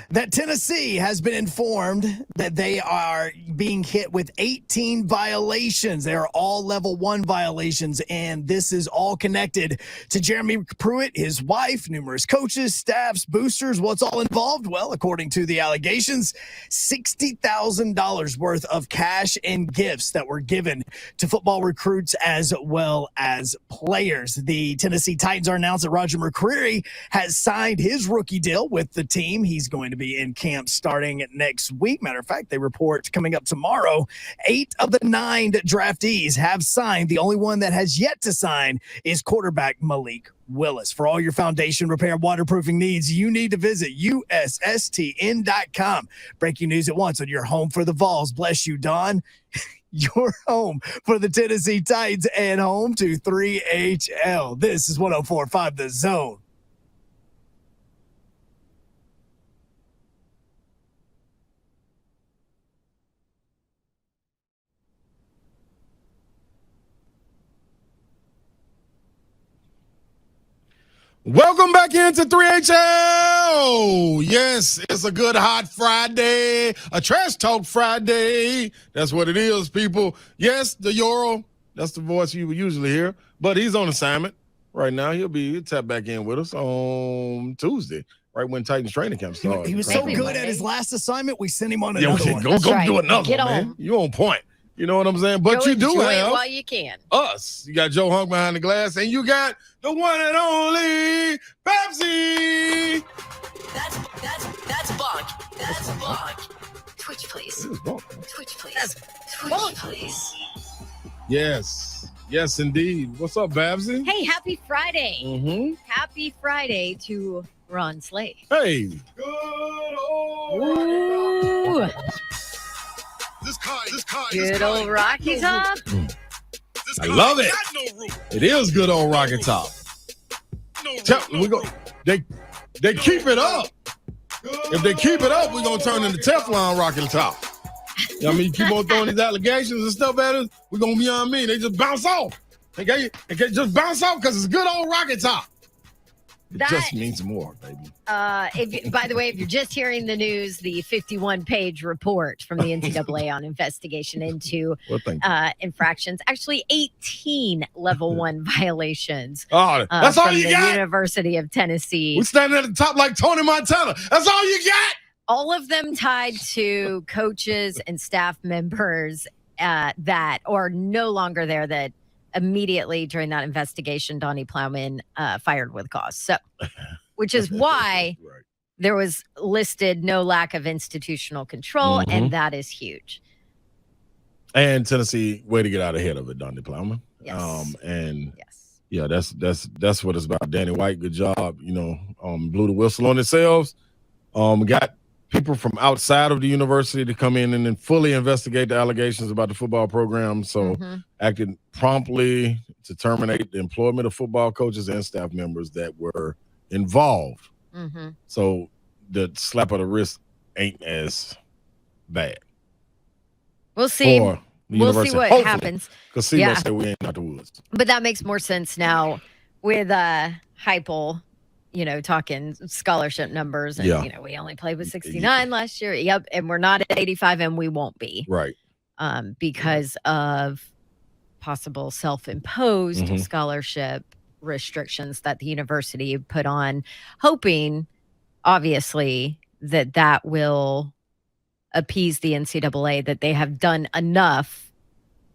that Tennessee has been informed that they are being hit with 18 violations. They are all level 1 violations, and this is all connected to Jeremy Pruitt, his wife, numerous coaches, staffs, boosters. What's all involved? Well, according to the allegations, $60,000 worth of cash and gifts that were given to football recruits as well as players. The Tennessee Titans are announced that Roger McCreary has signed his rookie deal with the team. He's going to be in camp starting next week. Matter of fact, they report coming up tomorrow, 8 of the 9 draftees have signed. The only one that has yet to sign is quarterback Malik Willis. For all your foundation repair and waterproofing needs, you need to visit USSTN.com. Breaking news at once on your home for the Vols. Bless you, Don. Your home for the Tennessee Titans and home to 3HL. This is 104.5 The Zone. Welcome back into 3HL. Yes, it's a good hot Friday, a trash talk Friday. That's what it is, people. Yes, the Euro, that's the voice you would usually hear, but he's on assignment right now. He'll tap back in with us on Tuesday, right when Titans training camp starts. He was so good at his last assignment, we sent him on another one. Go do another one, man. You on point. You know what I'm saying? But you do have it while you can. Us. You got Joe Hunk behind the glass, and you got the one and only Pepsi. That's Bonk. That's Bonk. Twitch, please. Twitch, please. Twitch, please. Yes, indeed. What's up, Babsy? Hey, happy Friday. Mm-hmm. Happy Friday to Ron Slade. Hey. Good Ooh. Good old Rocky Top. I love it. It is good old Rocky Top. They keep it up. If they keep it up, we're gonna turn into Teflon Rocky Top. You know what I mean? You keep on throwing these allegations and stuff at us, we're gonna be on me. They just bounce off. They just bounce off because it's good old Rocky Top. It just means more, baby. By the way, if you're just hearing the news, the 51-page report from the NCAA on investigation into infractions, actually 18 level 1 violations. Oh, that's all you got? The University of Tennessee. We're standing at the top like Tony Montana. That's all you got? All of them tied to coaches and staff members that are no longer there that immediately during that investigation, Donnie Plowman fired with cause. So, which is why there was listed no lack of institutional control, and that is huge. And Tennessee, way to get out ahead of it, Donnie Plowman. Yes. Yeah, that's what it's about. Danny White, good job. Blew the whistle on themselves. Got people from outside of the university to come in and then fully investigate the allegations about the football program. So acted promptly to terminate the employment of football coaches and staff members that were involved. So the slap of the wrist ain't as bad. We'll see. We'll see what happens. Because CeeLo said we ain't out the woods. But that makes more sense now with Heupel, talking scholarship numbers. And, we only played with 69 last year. Yep. And we're not at 85, and we won't be. Right. Because of possible self-imposed scholarship restrictions that the university put on, hoping, obviously, that will appease the NCAA, that they have done enough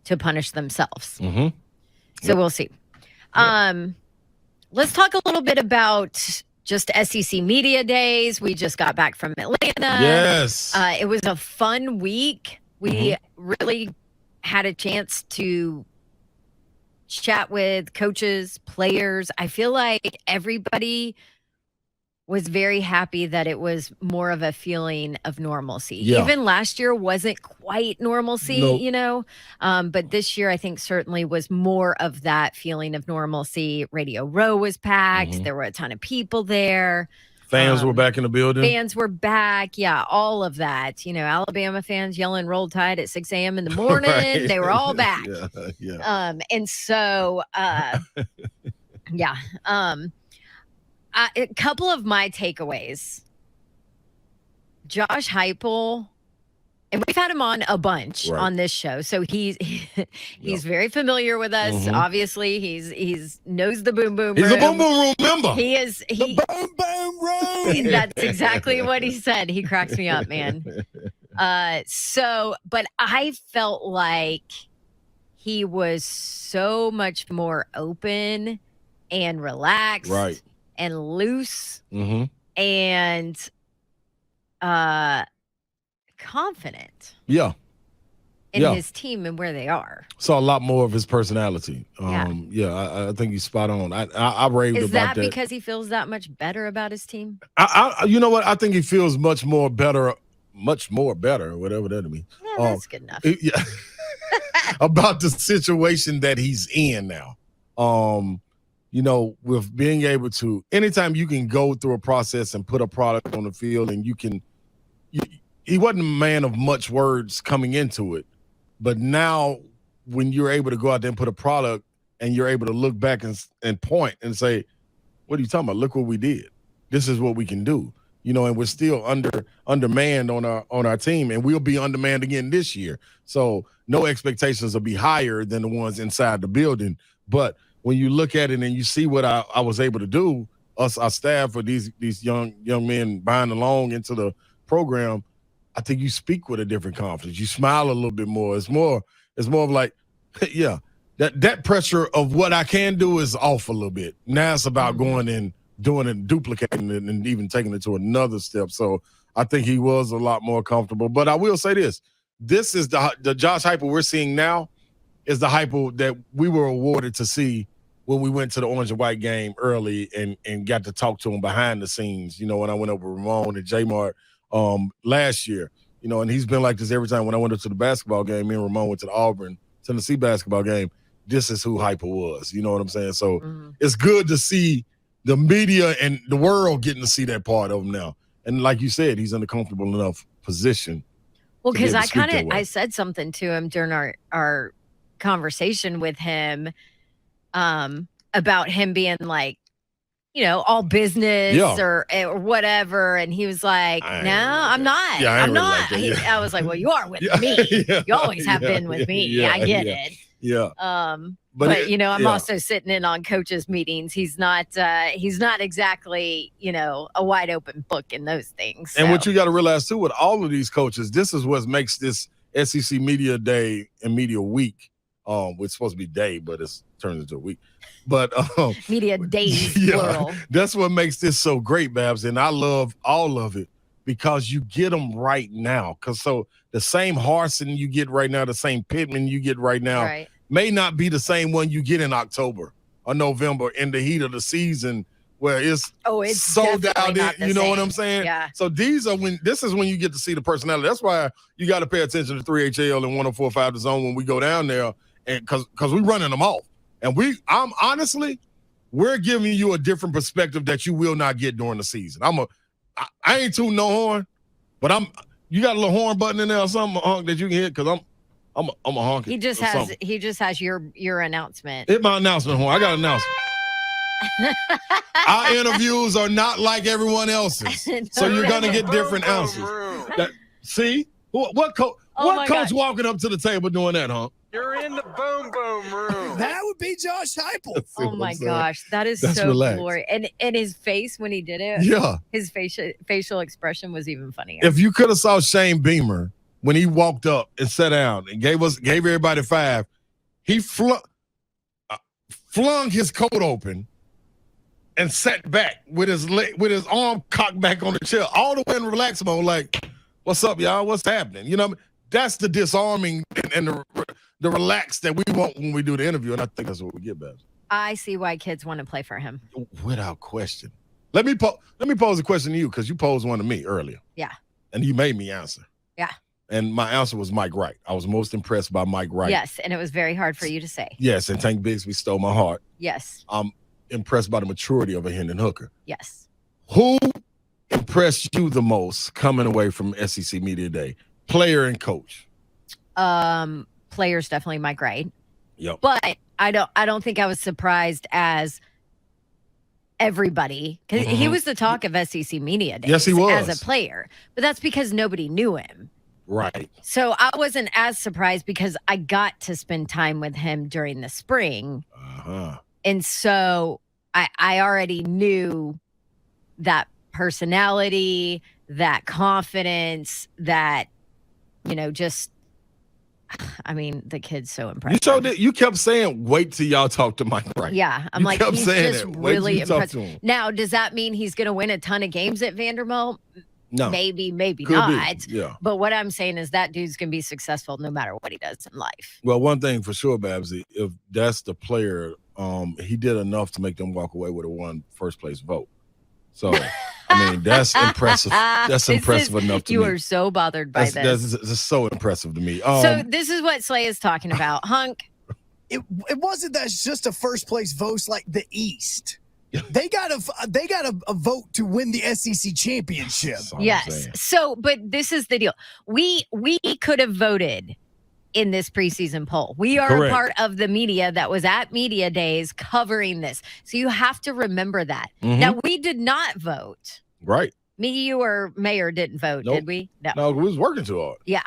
to punish themselves. So we'll see. Let's talk a little bit about just SEC Media Days. We just got back from Atlanta. Yes. It was a fun week. We really had a chance to chat with coaches, players. I feel like everybody was very happy that it was more of a feeling of normalcy. Yeah. Even last year wasn't quite normalcy, but this year I think certainly was more of that feeling of normalcy. Radio Row was packed. There were a ton of people there. Fans were back in the building. Fans were back. Yeah, all of that. Alabama fans yelling "Roll Tide" at 6 a.m. in the morning. Right. They were all back. Yeah. And so, yeah. A couple of my takeaways. Josh Heupel, and we've had him on a bunch on this show, so he's very familiar with us. Mhm. Obviously, he's knows the boom boom. He's room. a boom boom room member. He is. The boom boom room. That's exactly what he said. He cracks me up, man. But I felt like he was so much more open and relaxed, Right. and loose, Mm-hmm. and confident Yeah. in Yeah. his team and where they are. Saw a lot more of his personality. I think he's spot on. I raved Is about that because he feels that much better about his team? You know what? I think he feels much more better, whatever that means. Yeah, that's good enough. Yeah. About the situation that he's in now. With being able to, anytime you can go through a process and put a product on the field, and he wasn't a man of much words coming into it, but now when you're able to go out there and put a product, and you're able to look back and point and say, what are you talking about? Look what we did. This is what we can do. And we're still undermanned on our team, and we'll be undermanned again this year. So no expectations will be higher than the ones inside the building. But when you look at it and you see what I was able to do, our staff, or these young men buying along into the program, I think you speak with a different confidence. You smile a little bit more. It's more of like, yeah, that pressure of what I can do is off a little bit. Now it's about going and doing it, duplicating it, and even taking it to another step. So I think he was a lot more comfortable. But I will say this is the Josh Heupel we're seeing now is the Heupel that we were awarded to see when we went to the orange and white game early and got to talk to him behind the scenes, when I went over Ramon and J-Mart last year, and he's been like this every time when I went up to the basketball game. Me and Ramon went to the Auburn, Tennessee basketball game. This is who Heupel was. You know what I'm saying? So it's good to see the media and the world getting to see that part of him now. And like you said, he's in a comfortable enough position. Well, because I said something to him during our conversation with him about him being like, all business or whatever. And he was like, no, I'm not. Yeah, I'm not. I was like, well, you are with me. You always have been with me. I get it. Yeah. But I'm also sitting in on coaches' meetings. He's not exactly, a wide open book in those things. And what you got to realize too, with all of these coaches, this is what makes this SEC Media Day and Media Week. It's supposed to be day, but it's turned into a week. But media days, plural. That's what makes this so great, Babs. And I love all of it because you get them right now. So the same Harsin you get right now, the same Pittman you get right now, may not be the same one you get in October or November in the heat of the season where it's sold out. You know what I'm saying? Yeah. So this is when you get to see the personality. That's why you got to pay attention to 3HL and 104.5 The Zone when we go down there, and because we're running them off. And I'm honestly, we're giving you a different perspective that you will not get during the season. I ain't tooting no horn, but you got a little horn button in there or something that you can hit, because I'm a honky. He just has your announcement. Hit my announcement horn. I got an announcement. Our interviews are not like everyone else's, so you're gonna get different answers. See what coach walking up to the table doing that, huh? You're in the boom boom room. That would be Josh Heupel. Oh my gosh, that's so glorious. And his face when he did it, his facial expression was even funnier. If you could have saw Shane Beamer when he walked up and sat down and gave everybody 5, he flung his coat open and sat back with his arm cocked back on the chair, all the way in relax mode, like, "What's up, y'all? What's happening?" That's the disarming and the relax that we want when we do the interview, and I think that's what we get, Babs. I see why kids want to play for him. Without question. Let me pose a question to you, because you posed one to me earlier. Yeah. And you made me answer. Yeah. And my answer was Mike Wright. I was most impressed by Mike Wright. Yes, and it was very hard for you to say. Yes, and Tank Bigsby stole my heart. Yes. I'm impressed by the maturity of a Hendon Hooker. Yes. Who impressed you the most coming away from SEC Media Day? Player and coach. Players definitely my grade. Yep. But I don't think I was surprised as everybody, because he was the talk of SEC Media Days. Yes, he was. As a player. But that's because nobody knew him. Right. So I wasn't as surprised because I got to spend time with him during the spring. And so I already knew that personality, that confidence, that, just, I mean, the kid's so impressive. You kept saying, wait till y'all talk to Mike Wright. Yeah. I'm You like, kept he's saying just that. Wait till really you talk impressive. to him. Now, does that mean he's going to win a ton of games at Vanderbilt? No. Maybe Could not. be, yeah. But what I'm saying is that dude's going to be successful no matter what he does in life. Well, one thing for sure, Babsy, if that's the player, he did enough to make them walk away with a first place vote. So, I mean, that's impressive. That's impressive enough to me. You are so bothered by this. That's so impressive to me. So this is what Slay is talking about. Hunk. It wasn't that it's just a first place vote like the East. They got a vote to win the SEC championship. Yes. So, but this is the deal. We could have voted in this preseason poll. We are Correct. a part of the media that was at Media Days covering this. So you have to remember that. Mhm. Now, we did not vote. Right. Me, you, or Mayor didn't vote, Nope. did we? No, we was working too hard. Yeah.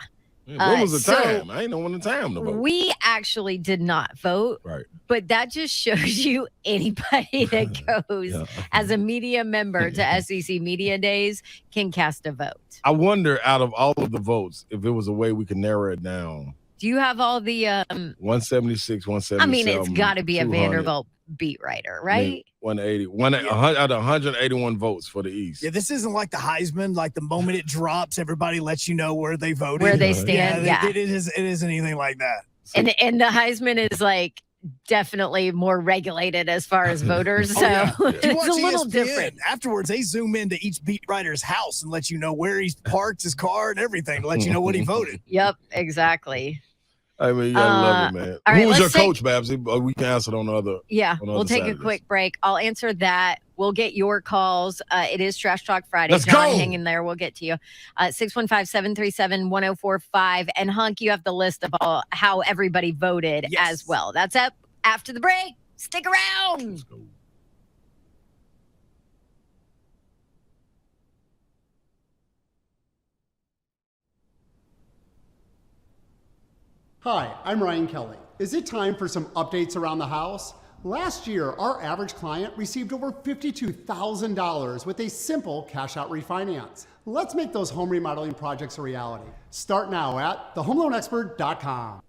When was the so time? I ain't know when the time to vote. We actually did not vote. Right. But that just shows you anybody that goes as a media member to SEC Media Days can cast a vote. I wonder, out of all of the votes, if there was a way we could narrow it down. Do you have all the 176, 177. I mean, it's got to be a 200, Vanderbilt beat writer, right? I mean, 180. Out of 181 votes for the East. Yeah, this isn't like the Heisman. Like the moment it drops, everybody lets you know where they voted, Where they stand, yeah. It isn't anything like that. And the Heisman is like definitely more regulated as far as voters. So If you watch it's a little ESPN, different. Afterwards, they zoom into each beat writer's house and let you know where he's parked his car and everything to let you know what he voted. Yep, exactly. I mean, you gotta love it, man. all right, Who was your let's take- coach, Babsy? We can answer it on the other. Yeah, on the we'll other take side a of this. quick break. I'll answer that. We'll get your calls. It is Trash Talk Friday. Let's John, go. hang in there. We'll get to you. 615-737-1045. And Hunk, you have the list of how everybody voted as well. That's up after the break. Stick around. Hi, I'm Ryan Kelly. Is it time for some updates around the house? Last year, our average client received over $52,000 with a simple cash-out refinance. Let's make those home remodeling projects a reality. Start now at thehomeloanexpert.com.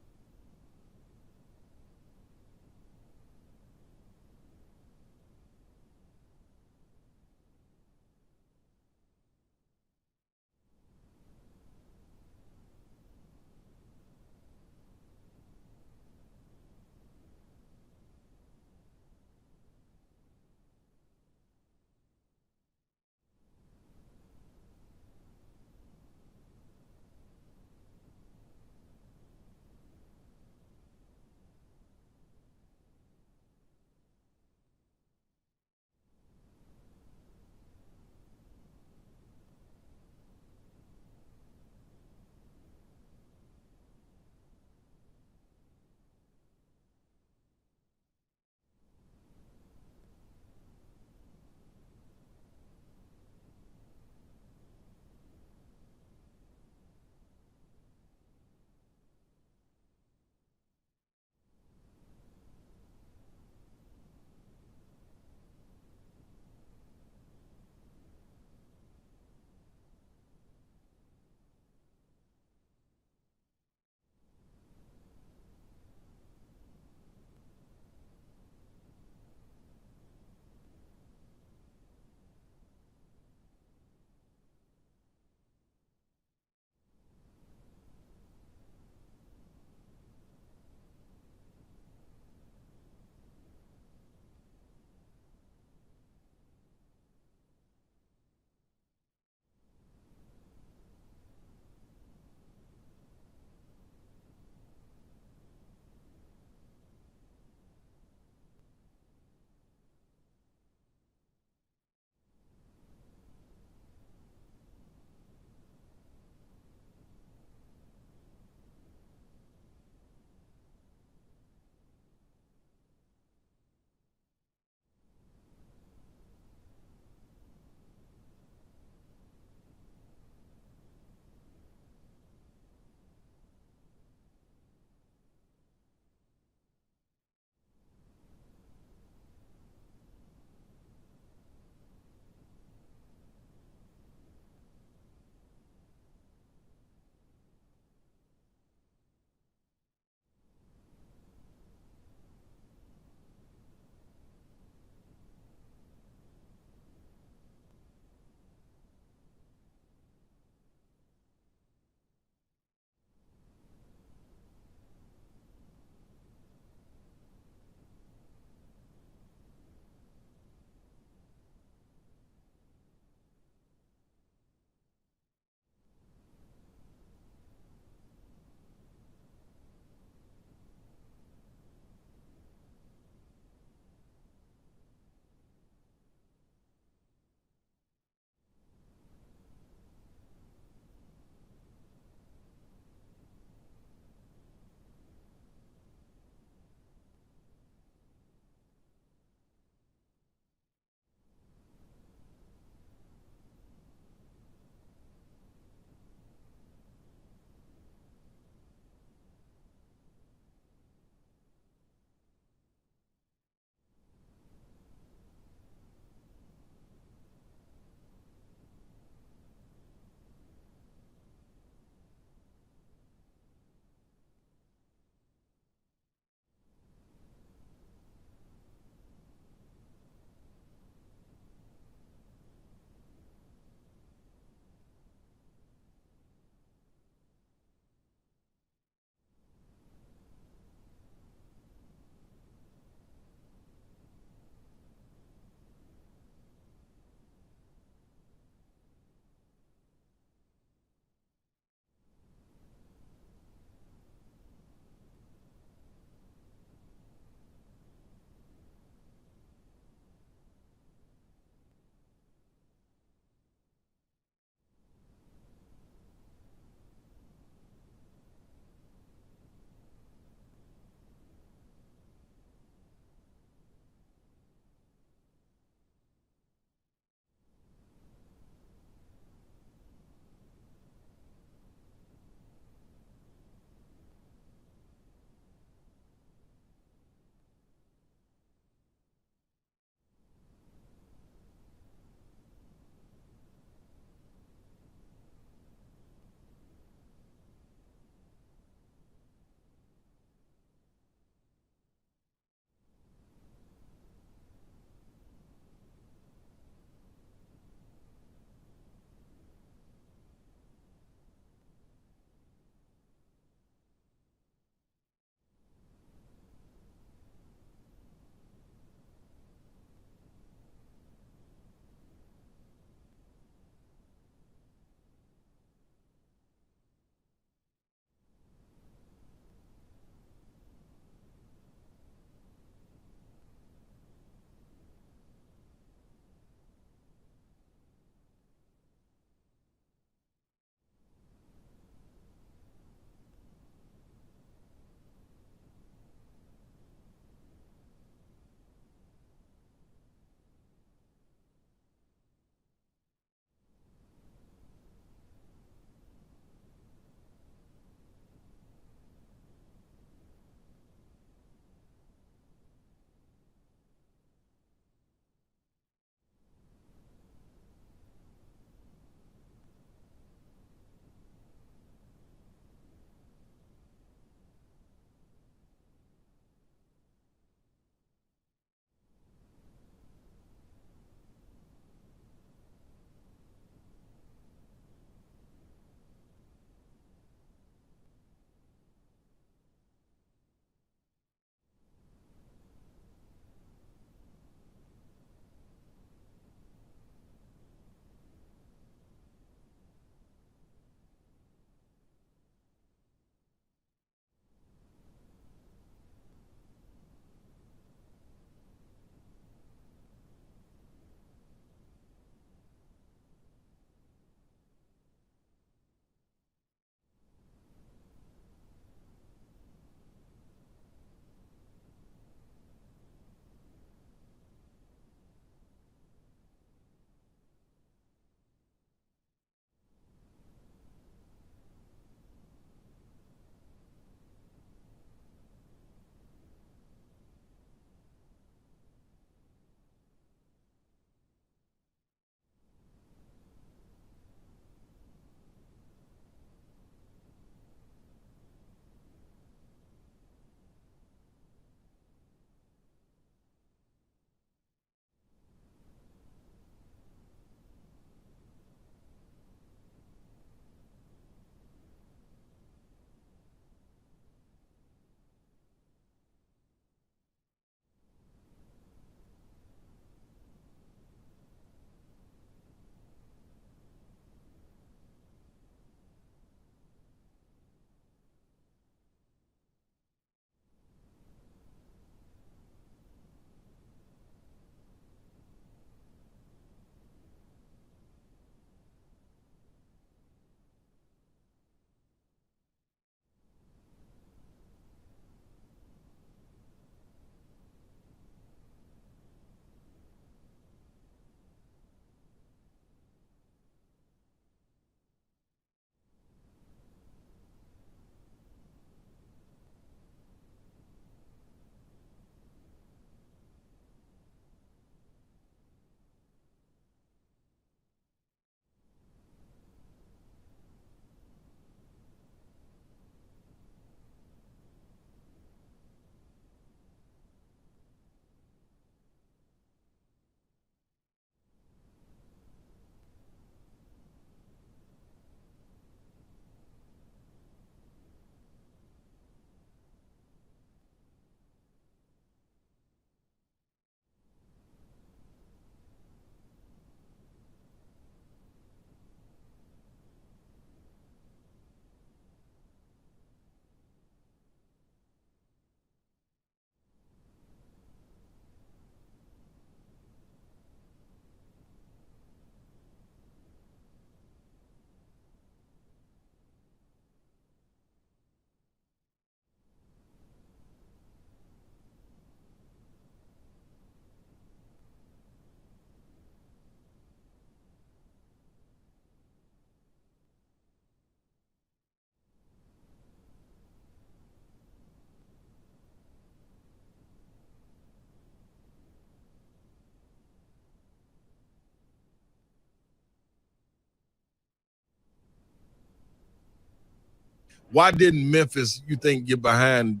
Why didn't Memphis, you think, get behind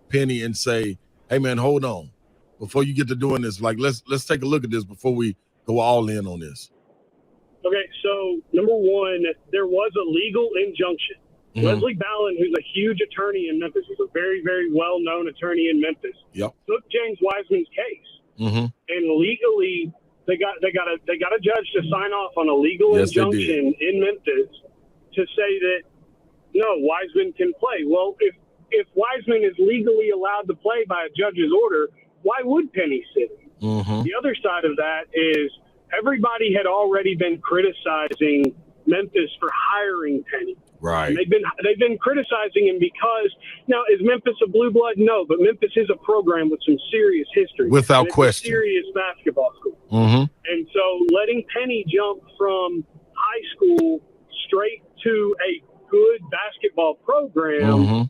Penny and say, hey, man, hold on. Before you get to doing this, like, let's take a look at this before we go all in on this. Okay, so number one, there was a legal injunction. Mm-hmm. Leslie Ballin, who's a huge attorney in Memphis, is a very, very well-known attorney in Memphis. Yep. Took James Wiseman's case, Mm-hmm. and legally they got a judge to sign off on a legal injunction in Memphis to say that no, Wiseman can play. Well, if Wiseman is legally allowed to play by a judge's order, why would Penny sit him? Mm-hmm. The other side of that is everybody had already been criticizing Memphis for hiring Penny. Right. And they've been criticizing him because now is Memphis a blue blood? No, but Memphis is a program with some serious history. Without it's question. A serious basketball school. Mm-hmm. And so letting Penny jump from high school straight to a good basketball program, Mm-hmm.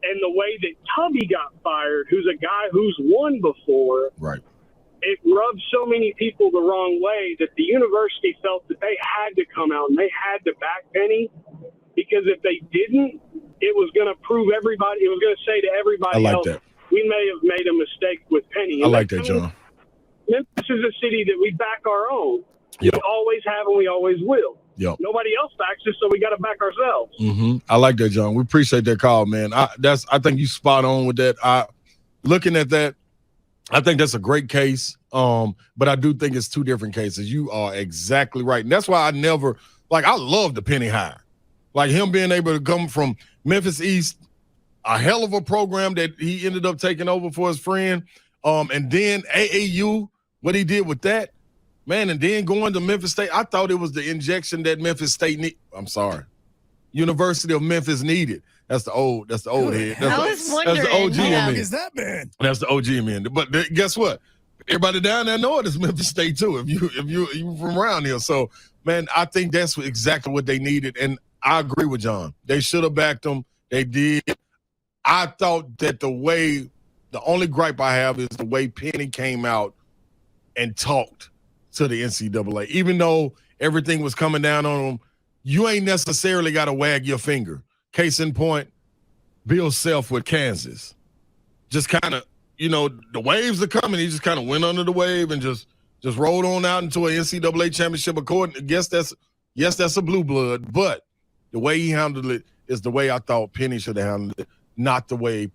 and the way that Tubby got fired, who's a guy who's won before, right? It rubbed so many people the wrong way that the university felt that they had to come out and they had to back Penny, because if they didn't, it was going to prove everybody. It was going to say to everybody else, we may have made a mistake with Penny. I like that, John. Memphis is a city that we back our own. Yep. We always have and we always will. Yep. Nobody else backs us, so we got to back ourselves. Mm-hmm. I like that, John. We appreciate that call, man. I think you spot on with that. Looking at that, I think that's a great case. But I do think it's two different cases. You are exactly right. And that's why I love the Penny hire. Like him being able to come from Memphis East, a hell of a program that he ended up taking over for his friend. And then AAU, what he did with that, man, and then going to Memphis State. I thought it was the injection that Memphis State University of Memphis needed. That's the old head. That's the OG in me. Is that man? That's the OG in me. But guess what? Everybody down there know it is Memphis State too. If you from around here, so man, I think that's exactly what they needed. And I agree with John. They should have backed them. They did. I thought that the only gripe I have is the way Penny came out and talked to the NCAA. Even though everything was coming down on them, you ain't necessarily got to wag your finger. Case in point, Bill Self with Kansas. Just kind of, the waves are coming. He just kind of went under the wave and just rolled on out into an NCAA championship. Yes, that's a blue blood, but the way he handled it is the way I thought Penny should have handled it, not the way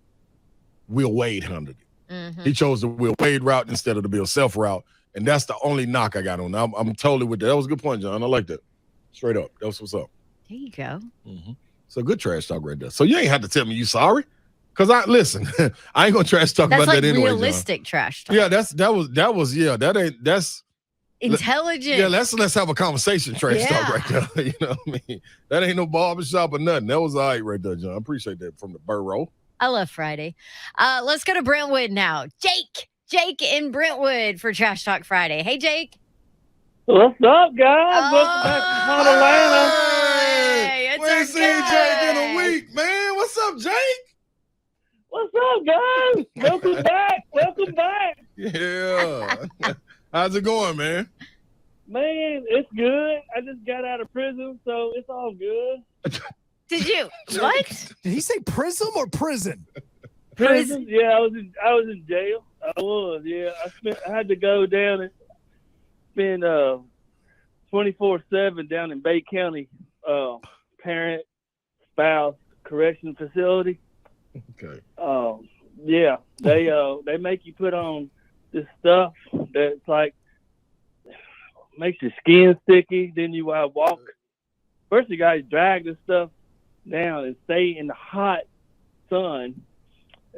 Will Wade handled it. Mm-hmm. He chose the Will Wade route instead of the Bill Self route, and that's the only knock I got on. I'm totally with that. That was a good point, John. I like that. Straight up. That's what's up. There you go. Mm-hmm. So good trash talk right there. So you ain't have to tell me you sorry, because I ain't gonna trash talk That's about like that anyway. realistic John. Trash talk. Yeah, that's Intelligent. Yeah, let's have a conversation trash talk right there. You know what I mean? That ain't no barbershop or nothing. That was all right right there, John. I appreciate that from the borough. I love Friday. Let's go to Brentwood now. Jake in Brentwood for Trash Talk Friday. Hey, Jake. What's up, guys? Welcome back to Hot Atlanta. Hey, we ain't seen Jake in a week, man. What's up, Jake? What's up, guys? Welcome back. Welcome back. Yeah. How's it going, man? Man, it's good. I just got out of prison, so it's all good. Did you? What? Did he say prism or prison? Prison? Yeah, I was in jail. I was. Yeah, I had to go down and spend 24/7 down in Bay County, parent, spouse, correction facility. Okay. Yeah, they make you put on this stuff that's like makes your skin sticky. Then you walk. First, you guys drag this stuff down and stay in the hot sun.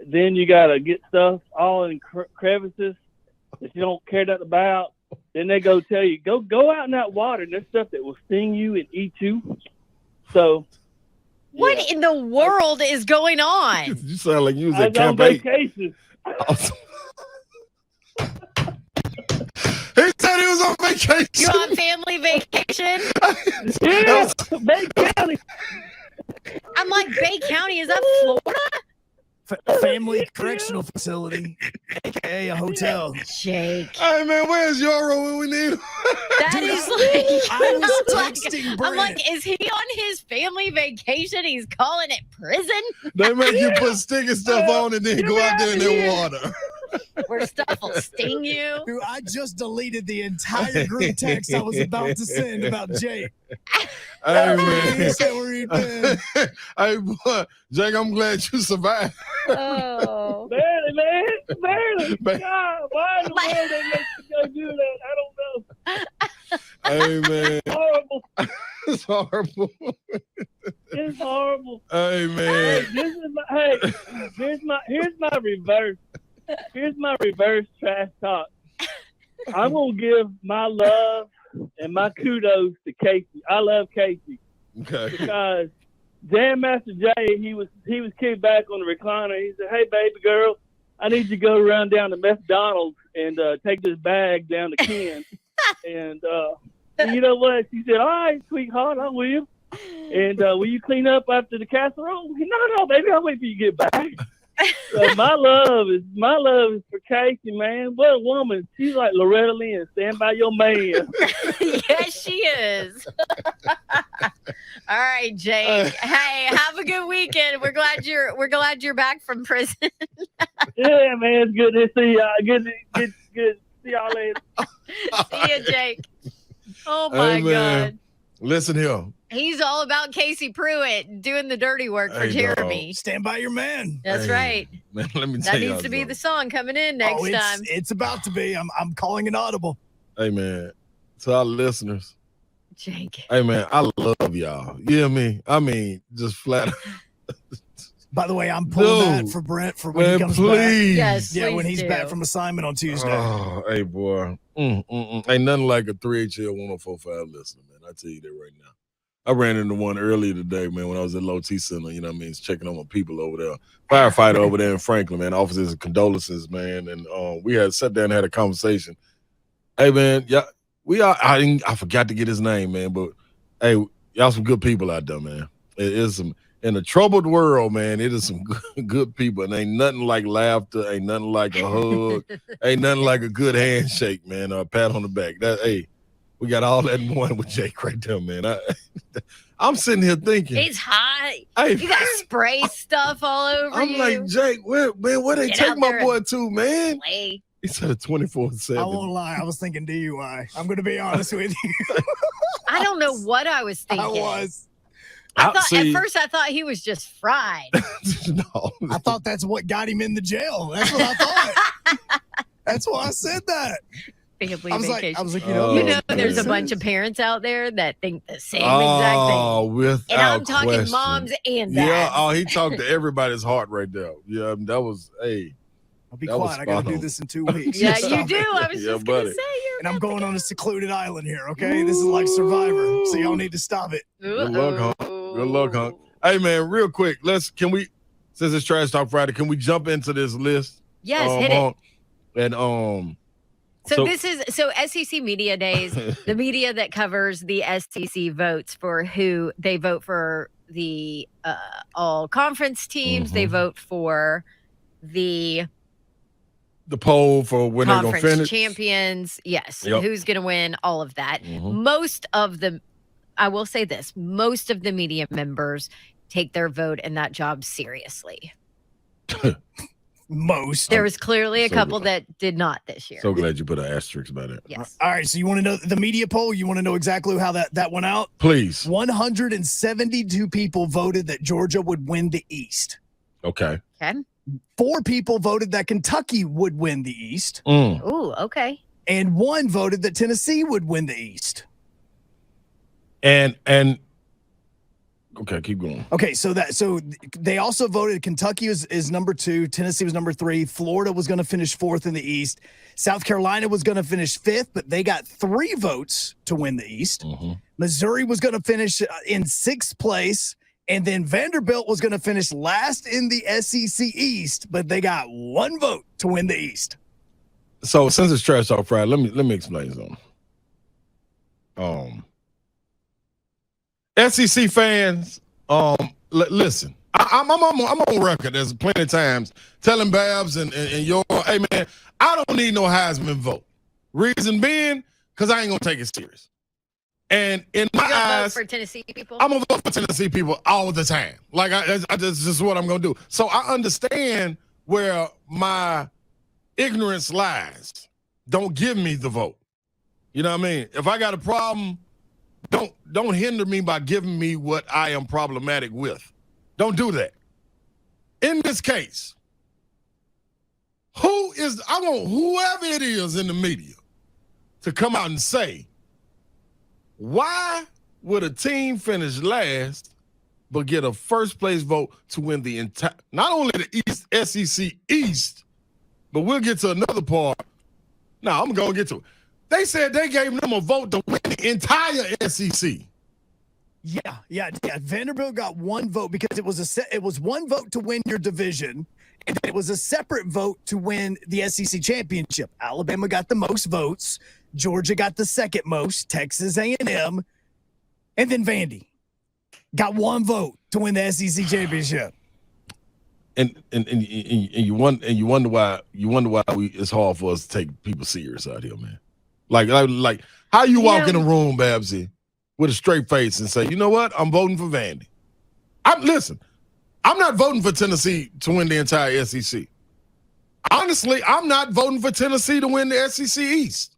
Then you gotta get stuff all in crevices that you don't care nothing about. Then they go tell you go out in that water. And there's stuff that will sting you and eat you. So. What in the world is going on? You sound like you was I at was on Camp 8. vacation. He said he was on vacation. You on family vacation? Yeah, Bay County. I'm like, Bay County, is that Florida? Family correctional facility, aka a hotel. Jake. Hey man, where's Yoro when we need him? That is like I was I'm like- texting I'm Brent. like, is he on his family vacation? He's calling it prison. They make you put sticky stuff on and then go out there in that water. Where stuff will sting you. Dude, I just deleted the entire group text I was about to send about Jake. Hey man. He said where he'd been. Hey boy, Jake, I'm glad you survived. Oh. Barely, man. Barely. Man. God, why in the world they make you go do that? I don't know. Hey man. Horrible. It's horrible. It's horrible. Hey man. Here's my reverse. Here's my reverse trash talk. I'm gonna give my love and my kudos to Casey. I love Casey Okay. because Jam Master Jay, he was kicked back on the recliner. He said, "Hey, baby girl, I need you to go around down to McDonald's and take this bag down to Ken." and you know what? She said, "All right, sweetheart, I will." And will you clean up after the casserole? No, baby, I'll wait till you get back. So my love is for Casey, man. What a woman. She's like Loretta Lynn. Stand by your man. Yes, she is. All right, Jake. Hey, have a good weekend. We're glad you're back from prison. Yeah, man. It's good to see y'all. Good. See y'all later. See you, Jake. Oh my Hey, man. God. Listen here. He's all about Casey Pruitt doing the dirty work for Hey, Jeremy. Stand by your man. That's Hey, right. Man, let me tell That you. needs to be the song coming in next time. It's about to be. I'm calling an audible. Hey man, to our listeners. Jake. Hey man, I love y'all. You hear me? I mean, just flat. By the way, I'm pulling that for Brent for when he comes please. back. Yes, Yeah, when please he's do. back from assignment on Tuesday. Oh, hey boy. Ain't nothing like a 3HL 1045 listener, man. I tell you that right now. I ran into one earlier today, man, when I was at Low T Center, you know what I mean, checking on my people over there. Firefighter over there in Franklin, man. Officers and condolences, man. And we had sat down and had a conversation. Hey man, yeah, I forgot to get his name, man, but hey, y'all some good people out there, man. It is some in a troubled world, man. It is some good people, and ain't nothing like laughter, ain't nothing like a hug, ain't nothing like a good handshake, man, or a pat on the back. We got all that in one with Jake right there, man. I'm sitting here thinking It's hot. Hey, You got spray stuff all over I'm you. like, Jake, where they Get take out my there boy and to, man? play. He said a 24/7. I won't lie. I was thinking DUI. I'm going to be honest with you. I don't know what I was thinking. I was. I thought see. at first I thought he was just fried. No. I thought that's what got him in the jail. That's what I thought. That's why I said that. Family I was vacation. like, there's a bunch of parents out there that think the same exact Oh, thing. without And I'm talking question. moms and dads. Yeah, oh, he talked to everybody's heart right there. Yeah, that was, I'll be that was quiet. I got to spot do on. this in 2 weeks. Yeah, you Stop do. it. I was Yeah, just going buddy. to say you're And I'm going on a secluded island here, okay? This is like Survivor, so y'all need to stop it. Good luck, Hunk. Good luck, Hunk. Hey, man, real quick, since it's Trash Talk Friday, can we jump into this list? Yes, hit it. Hunk? And So this is SEC Media Days, the media that covers the SEC votes for who they vote for the all conference teams. They vote for the poll for when they're gonna conference finish. champions. Yes, Yep. who's going to win? All of that. Mhm. Most of the, I will say this: most of the media members take their vote and that job seriously. Most. There was clearly a So couple glad. that did not this year. So glad you put an asterisk by it. Yes. All right, so you want to know the media poll? You want to know exactly how that went out? Please. 172 people voted that Georgia would win the East. Okay. Okay. 4 people voted that Kentucky would win the East. Ooh, okay. And 1 voted that Tennessee would win the East. And okay, keep going. Okay, so they also voted Kentucky is number 2, Tennessee was number 3, Florida was going to finish 4th in the East, South Carolina was going to finish 5th, but they got 3 votes to win the East. Missouri was going to finish in 6th place, and then Vanderbilt was going to finish last in the SEC East, but they got 1 vote to win the East. So since it's Trash Talk Friday, let me explain something. SEC fans, listen, I'm on record. There's plenty of times telling Babs and your, hey man, I don't need no Heisman vote. Reason being, because I ain't gonna take it serious. And in my eyes, vote for Tennessee people. I'm gonna vote for Tennessee people all the time. Like this is what I'm gonna do. So I understand where my ignorance lies. Don't give me the vote. You know what I mean? If I got a problem, don't hinder me by giving me what I am problematic with. Don't do that. In this case, I want whoever it is in the media to come out and say, why would a team finish last but get a first place vote to win the entire, not only the SEC East, but we'll get to another part. Now, I'm going to get to it. They said they gave them a vote to win the entire SEC. Yeah. Vanderbilt got one vote because it was one vote to win your division, and it was a separate vote to win the SEC championship. Alabama got the most votes, Georgia got the second most, Texas A&M, and then Vandy got one vote to win the SEC championship. And you wonder why it's hard for us to take people serious out here, man. Like how you walk in a room, Babsy, with a straight face and say, you know what? I'm voting for Vandy. I'm not voting for Tennessee to win the entire SEC. Honestly, I'm not voting for Tennessee to win the SEC East.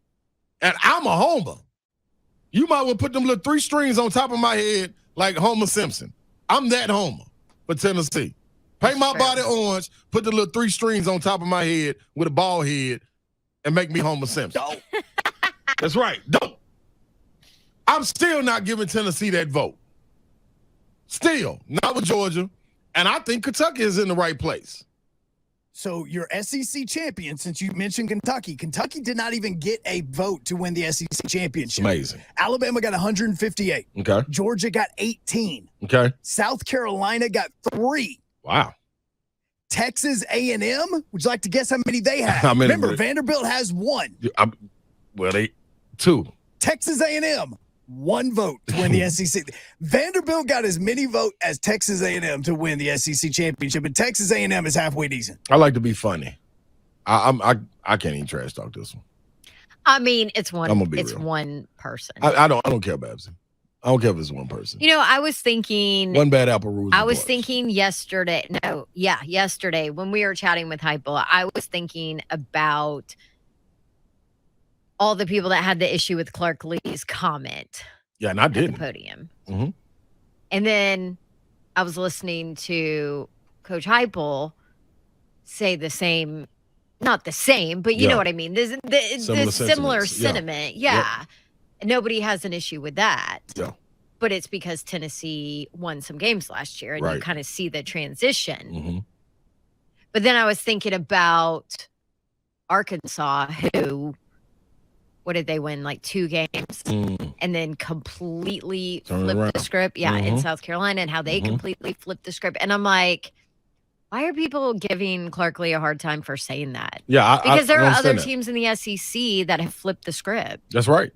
And I'm a homer. You might well put them little 3 strings on top of my head like Homer Simpson. I'm that homer for Tennessee. Paint my body orange, put the little 3 strings on top of my head with a bald head, and make me Homer Simpson. That's right. Don't. I'm still not giving Tennessee that vote. Still, not with Georgia. And I think Kentucky is in the right place. So your SEC champion, since you mentioned Kentucky did not even get a vote to win the SEC championship. Amazing. Alabama got 158. Okay. Georgia got 18. Okay. South Carolina got 3. Wow. Texas A&M, would you like to guess how many they have? Remember, Vanderbilt has 1. They 2. Texas A&M, 1 vote to win the SEC. Vanderbilt got as many votes as Texas A&M to win the SEC championship, and Texas A&M is halfway decent. I like to be funny. I can't even trash talk this one. I mean, it's one. I'm gonna be it's real. one person. I don't care, Babsy. I don't care if it's one person. You know, I was thinking. One bad apple rules. I was thinking yesterday. Yesterday when we were chatting with Hypo, I was thinking about all the people that had the issue with Clark Lee's comment. Yeah, and I did. The podium. Mm-hmm. And then I was listening to Coach Heupel say the same, not the same, but you know what I mean. There's the similar sentiment. Yeah. Yep. Nobody has an issue with that. Yeah. But it's because Tennessee won some games last year, and you kind of see the transition. Mm-hmm. But then I was thinking about Arkansas, who, what did they win? Like 2 games and then completely flipped the script. Yeah, in South Carolina, and how they completely flipped the script. And I'm like, why are people giving Clark Lee a hard time for saying that? Yeah, because there are other that. teams in the SEC that have flipped the script. That's right.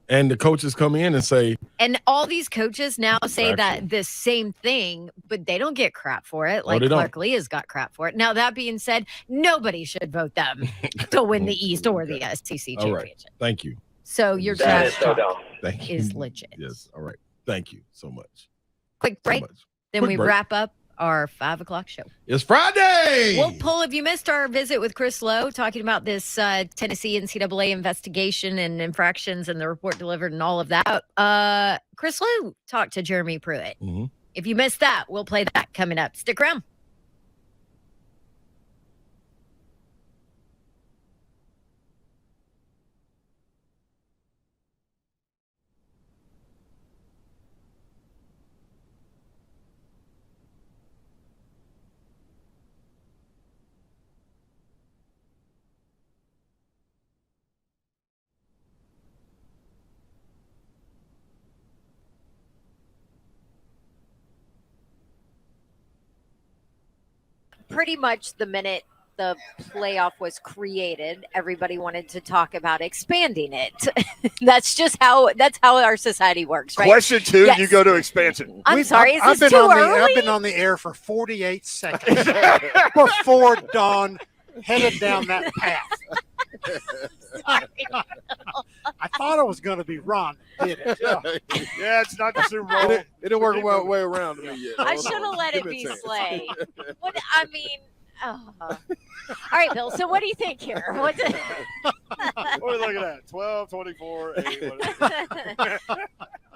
And the coaches come in and say, and all these coaches now say that the same thing, but they don't get crap for it. Like Clark Lee has got crap for it. Now, that being said, nobody should vote them to win the East or the SEC championship. All right. Thank you. So your That trash is so talk dumb. Thank you. is legit. Yes. All right. Thank you so much. Quick break. Then we wrap up our 5 o'clock show. It's Friday. We'll pull, if you missed our visit with Chris Lowe, talking about this Tennessee NCAA investigation and infractions and the report delivered and all of that. Chris Lowe talked to Jeremy Pruitt. Mm-hmm. If you missed that, we'll play that coming up. Stick around. Pretty much the minute the playoff was created, everybody wanted to talk about expanding it. That's how our society works, right? Question 2, Yes. you go to expansion. I'm sorry, is this been too on early? I've been on the air for 48 seconds before Dawn headed down that path. I thought it was going to be Ron that did it. Yeah, it's not the Super Bowl. It didn't work my way around to me yet. I should have let it be Slay. What I mean, all right, Bill. So what do you think here? What's it? What are we looking at? 12, 24, 8. Whatever.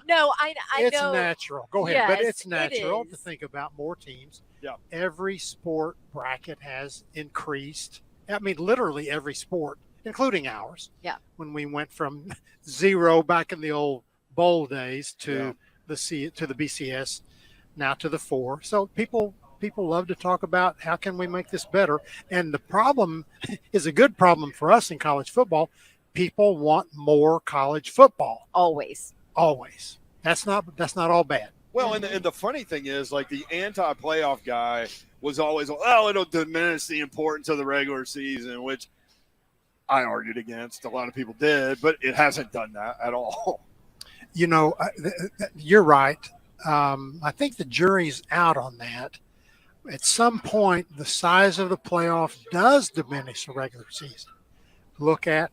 No, I It's know. natural. Go ahead. But Yes, it's natural it to is. think about more teams. Yeah. Every sport bracket has increased. I mean, literally every sport, including ours. Yeah. When we went from 0 back in the old bowl days to the BCS, now to the 4. So people love to talk about how can we make this better. And the problem is a good problem for us in college football. People want more college football. Always. That's not all bad. Well, and the funny thing is, like, the anti-playoff guy was always, oh, it'll diminish the importance of the regular season, which I argued against. A lot of people did, but it hasn't done that at all. You know, you're right. I think the jury's out on that. At some point, the size of the playoff does diminish the regular season. Look at,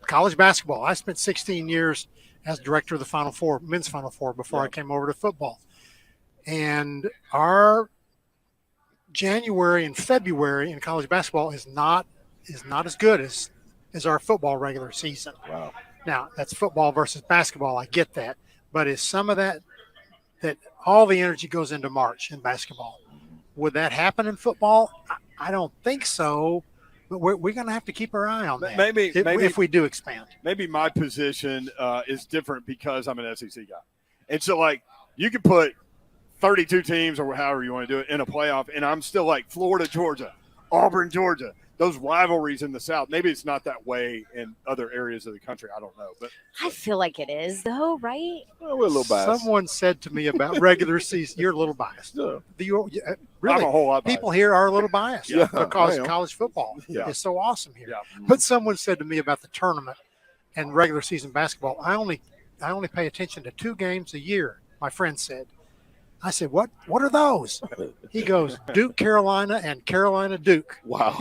college basketball. I spent 16 years as director of the Final Four, men's Final Four, before I came over to football. And our January and February in college basketball is not as good as our football regular season. Wow. Now, that's football versus basketball. I get that. But is some of that all the energy goes into March in basketball? Would that happen in football? I don't think so. But we're going to have to keep our eye on that. Maybe if we do expand. Maybe my position is different because I'm an SEC guy. And so, like, you can put 32 teams or however you want to do it in a playoff, and I'm still like Florida, Georgia, Auburn, Georgia, those rivalries in the South. Maybe it's not that way in other areas of the country. I don't know. But I feel like it is, though, right? We're a little biased. Someone said to me about regular season, you're a little biased. Yeah. Really, I'm a whole lot biased. people here are a little biased Yeah, because I am. college football is so awesome here. Yeah. But someone said to me about the tournament and regular season basketball, I only pay attention to 2 games a year, my friend said. I said, what are those? He goes, Duke, Carolina, and Carolina, Duke. Wow.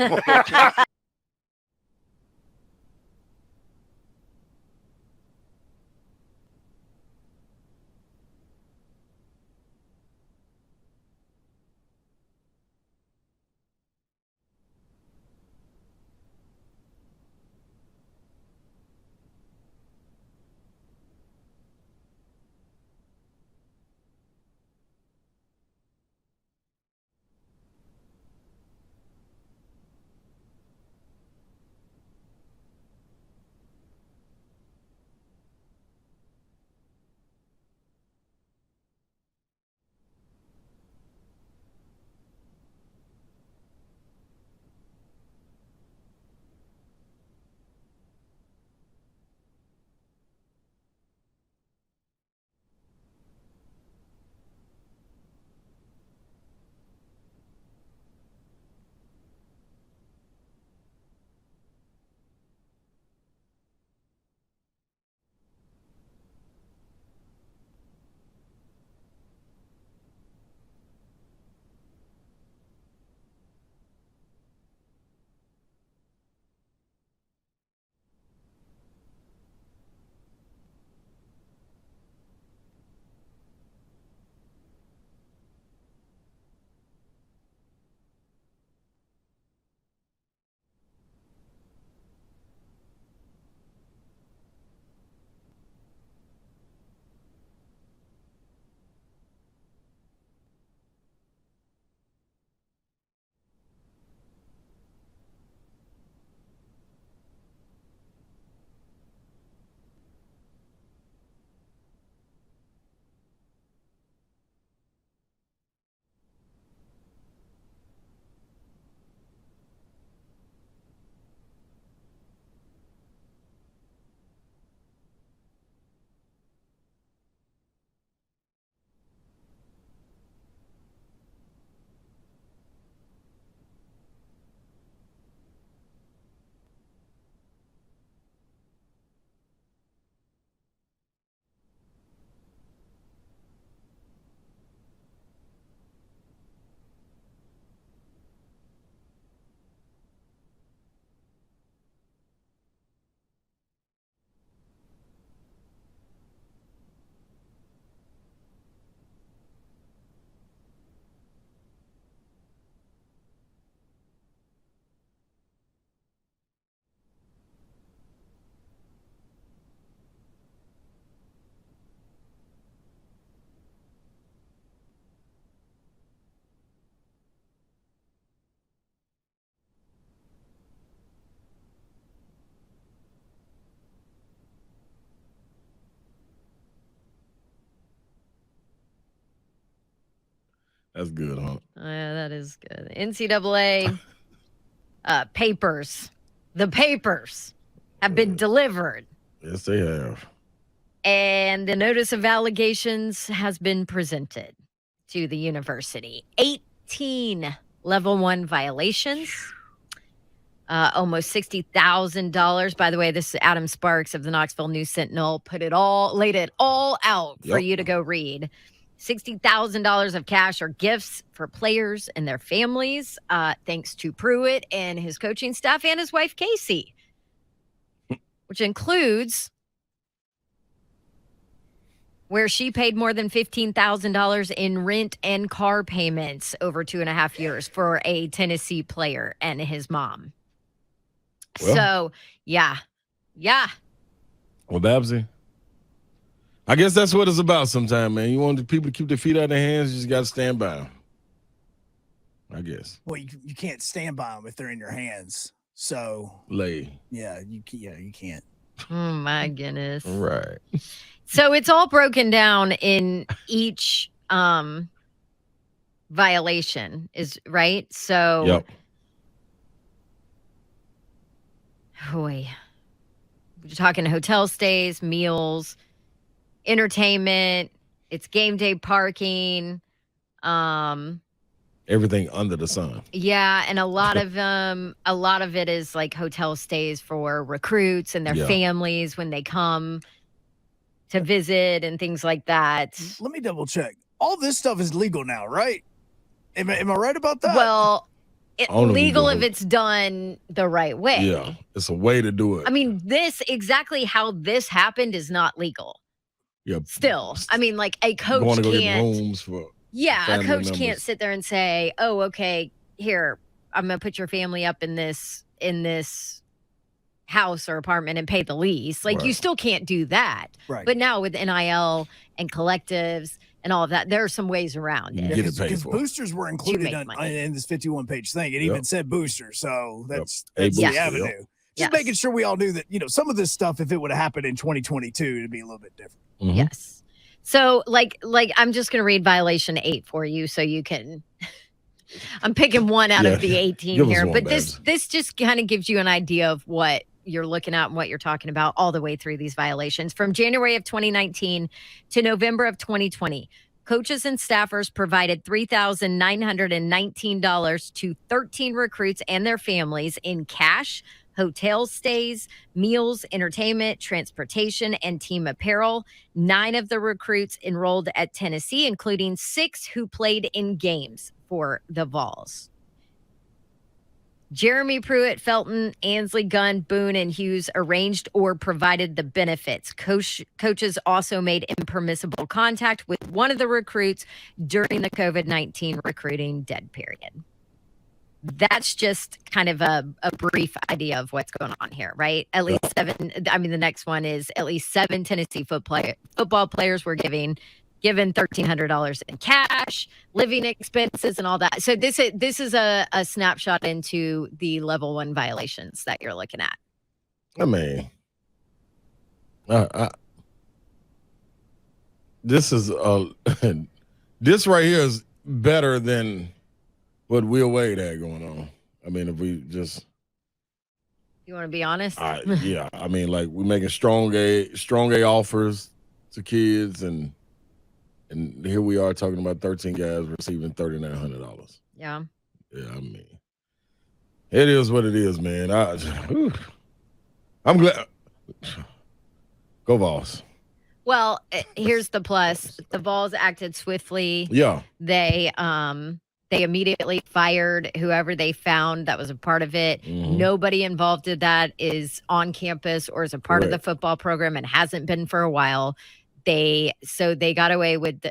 That's good, huh? Yeah, that is good. NCAA papers. The papers have been delivered. Yes, they have. And the notice of allegations has been presented to the university. 18 level 1 violations. Almost $60,000. By the way, this is Adam Sparks of the Knoxville News Sentinel laid it all out for you to go read. $60,000 of cash or gifts for players and their families, thanks to Pruitt and his coaching staff and his wife, Casey, which includes where she paid more than $15,000 in rent and car payments over 2.5 years for a Tennessee player and his mom. Well, So, yeah. Well, Babsy, I guess that's what it's about sometimes, man. You want the people to keep their feet out of their hands, you just got to stand by them. I guess. Well, you can't stand by them if they're in your hands. So, Lay. Yeah, you can't. Oh, my goodness. Right. So it's all broken down in each violation, is right? So, yep. Boy, you're talking hotel stays, meals, entertainment. It's game day parking. Everything under the sun. Yeah, and a lot of it is like hotel stays for recruits and their families when they come to visit and things like that. Let me double check. All this stuff is legal now, right? Am I right about that? Well, Only legal legal. if it's done the right way. Yeah, it's a way to do it. I mean, exactly how this happened is not legal. Yeah. Still, I mean, like a coach Going to go get can't. rooms for. Yeah, a family coach members. can't sit there and say, "Oh, okay, here, I'm gonna put your family up in this house or apartment and pay the lease." Like, you Right. still can't do that. Right. But now with NIL and collectives and all of that, there are some ways around it. Because boosters were included make money. in this 51-page thing. It even said boosters, so that's A the booster, avenue. yep. Just making sure we all knew that, some of this stuff, if it would have happened in 2022, it'd be a little bit different. Mm-hmm. Yes. So, like I'm just going to read violation 8 for you, so you can. I'm picking one out of the 18 Give us here, one, but Babs. this just kind of gives you an idea of what you're looking at and what you're talking about all the way through these violations. From January of 2019 to November of 2020, coaches and staffers provided $3,919 to 13 recruits and their families in cash, hotel stays, meals, entertainment, transportation, and team apparel. 9 of the recruits enrolled at Tennessee, including 6 who played in games for the Vols. Jeremy Pruitt, Felton, Ansley, Gunn, Boone, and Hughes arranged or provided the benefits. Coaches also made impermissible contact with one of the recruits during the COVID-19 recruiting dead period. That's just kind of a brief idea of what's going on here, right? At least 7. I mean, the next one is at least 7 Tennessee football players were given $1,300 in cash, living expenses, and all that. So this is a snapshot into the level 1 violations that you're looking at. I mean, this is this right here is better than what Will Wade had going on. I mean, if we just, You want to be honest? yeah, I mean, like we're making strong A offers to kids, and here we are talking about 13 guys receiving $3,900. Yeah. Yeah, I mean, it is what it is, man. I'm glad. Go Vols. Well, here's the plus. The Vols acted swiftly. Yeah. They immediately fired whoever they found that was a part of it. Mhm. Nobody involved in that is on campus or is a part of the Correct. football program and hasn't been for a while. They got away with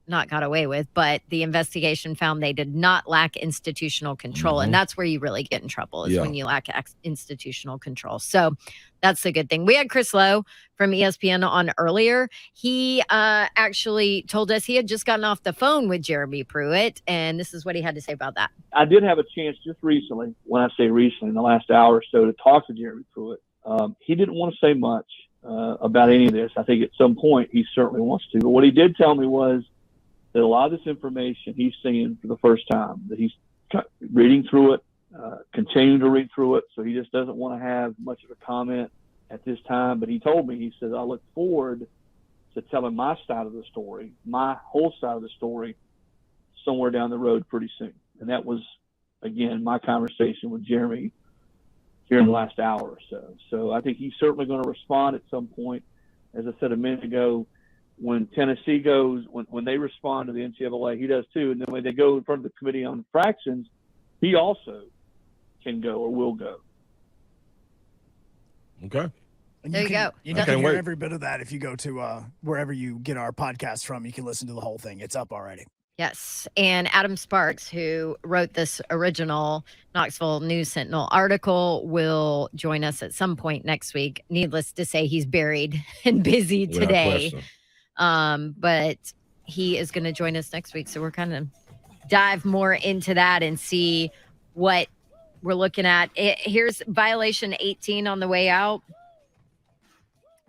not got away with, but the investigation found they did not lack institutional control. Mhm. And that's where you really get in trouble is Yeah. when you lack institutional control. So that's the good thing. We had Chris Lowe from ESPN on earlier. He actually told us he had just gotten off the phone with Jeremy Pruitt, and this is what he had to say about that. I did have a chance just recently, when I say recently, in the last hour or so, to talk to Jeremy Pruitt. He didn't want to say much about any of this. I think at some point he certainly wants to. But what he did tell me was that a lot of this information he's seeing for the first time, that he's reading through it, continuing to read through it, so he just doesn't want to have much of a comment at this time. But he told me, he said, I look forward to telling my side of the story, my whole side of the story, somewhere down the road pretty soon. And that was, again, my conversation with Jeremy here in the last hour or so. So I think he's certainly going to respond at some point. As I said a minute ago, when Tennessee goes, when they respond to the NCAA, he does too. And then when they go in front of the Committee on Infractions, he also can go or will go. Okay. And There you go. You can hear every bit of that if you go to wherever you get our podcast from. You can listen to the whole thing. It's up already. Yes. And Adam Sparks, who wrote this original Knoxville News Sentinel article, will join us at some point next week. Needless to say, he's buried and busy today. But he is going to join us next week. So we're kind of dive more into that and see what we're looking at. Here's violation 18 on the way out.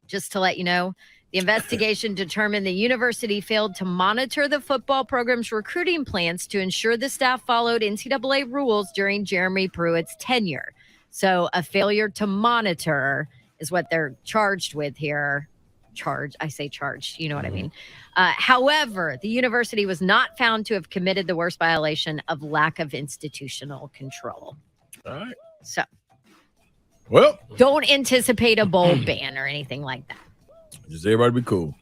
Just to let you know, the investigation determined the university failed to monitor the football program's recruiting plans to ensure the staff followed NCAA rules during Jeremy Pruitt's tenure. So a failure to monitor is what they're charged with here. I say charged, you know what I mean. However, the university was not found to have committed the worst violation of lack of institutional control. All right. So, well, don't anticipate a bowl ban or anything like that. Just everybody be cool.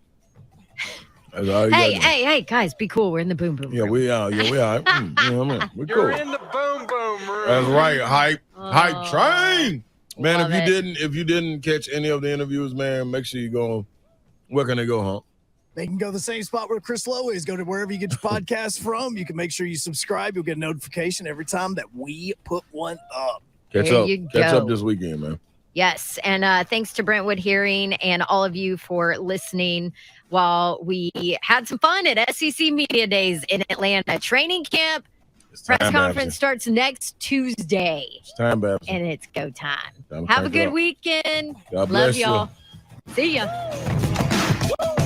That's all you gotta do. Hey, guys, be cool. We're in the boom boom. Yeah, we are. Yeah, we are. You know what I mean? We're cool. You're in the boom boom room. That's right. Hype train. Man, Love if you didn't catch any of the interviews, man, make sure you go. Where can they go, huh? They can go the same spot where Chris Lowe is. Go to wherever you get your podcast from. You can make sure you subscribe. You'll get a notification every time that we put one up. Catch up this weekend, man. Yes, and thanks to Brentwood Hearing and all of you for listening while we had some fun at SEC Media Days in Atlanta. Training camp, press conference starts next Tuesday. It's time, Babs. And it's go time. Time to Have a crank it good up. weekend. God Love bless you. y'all. See ya.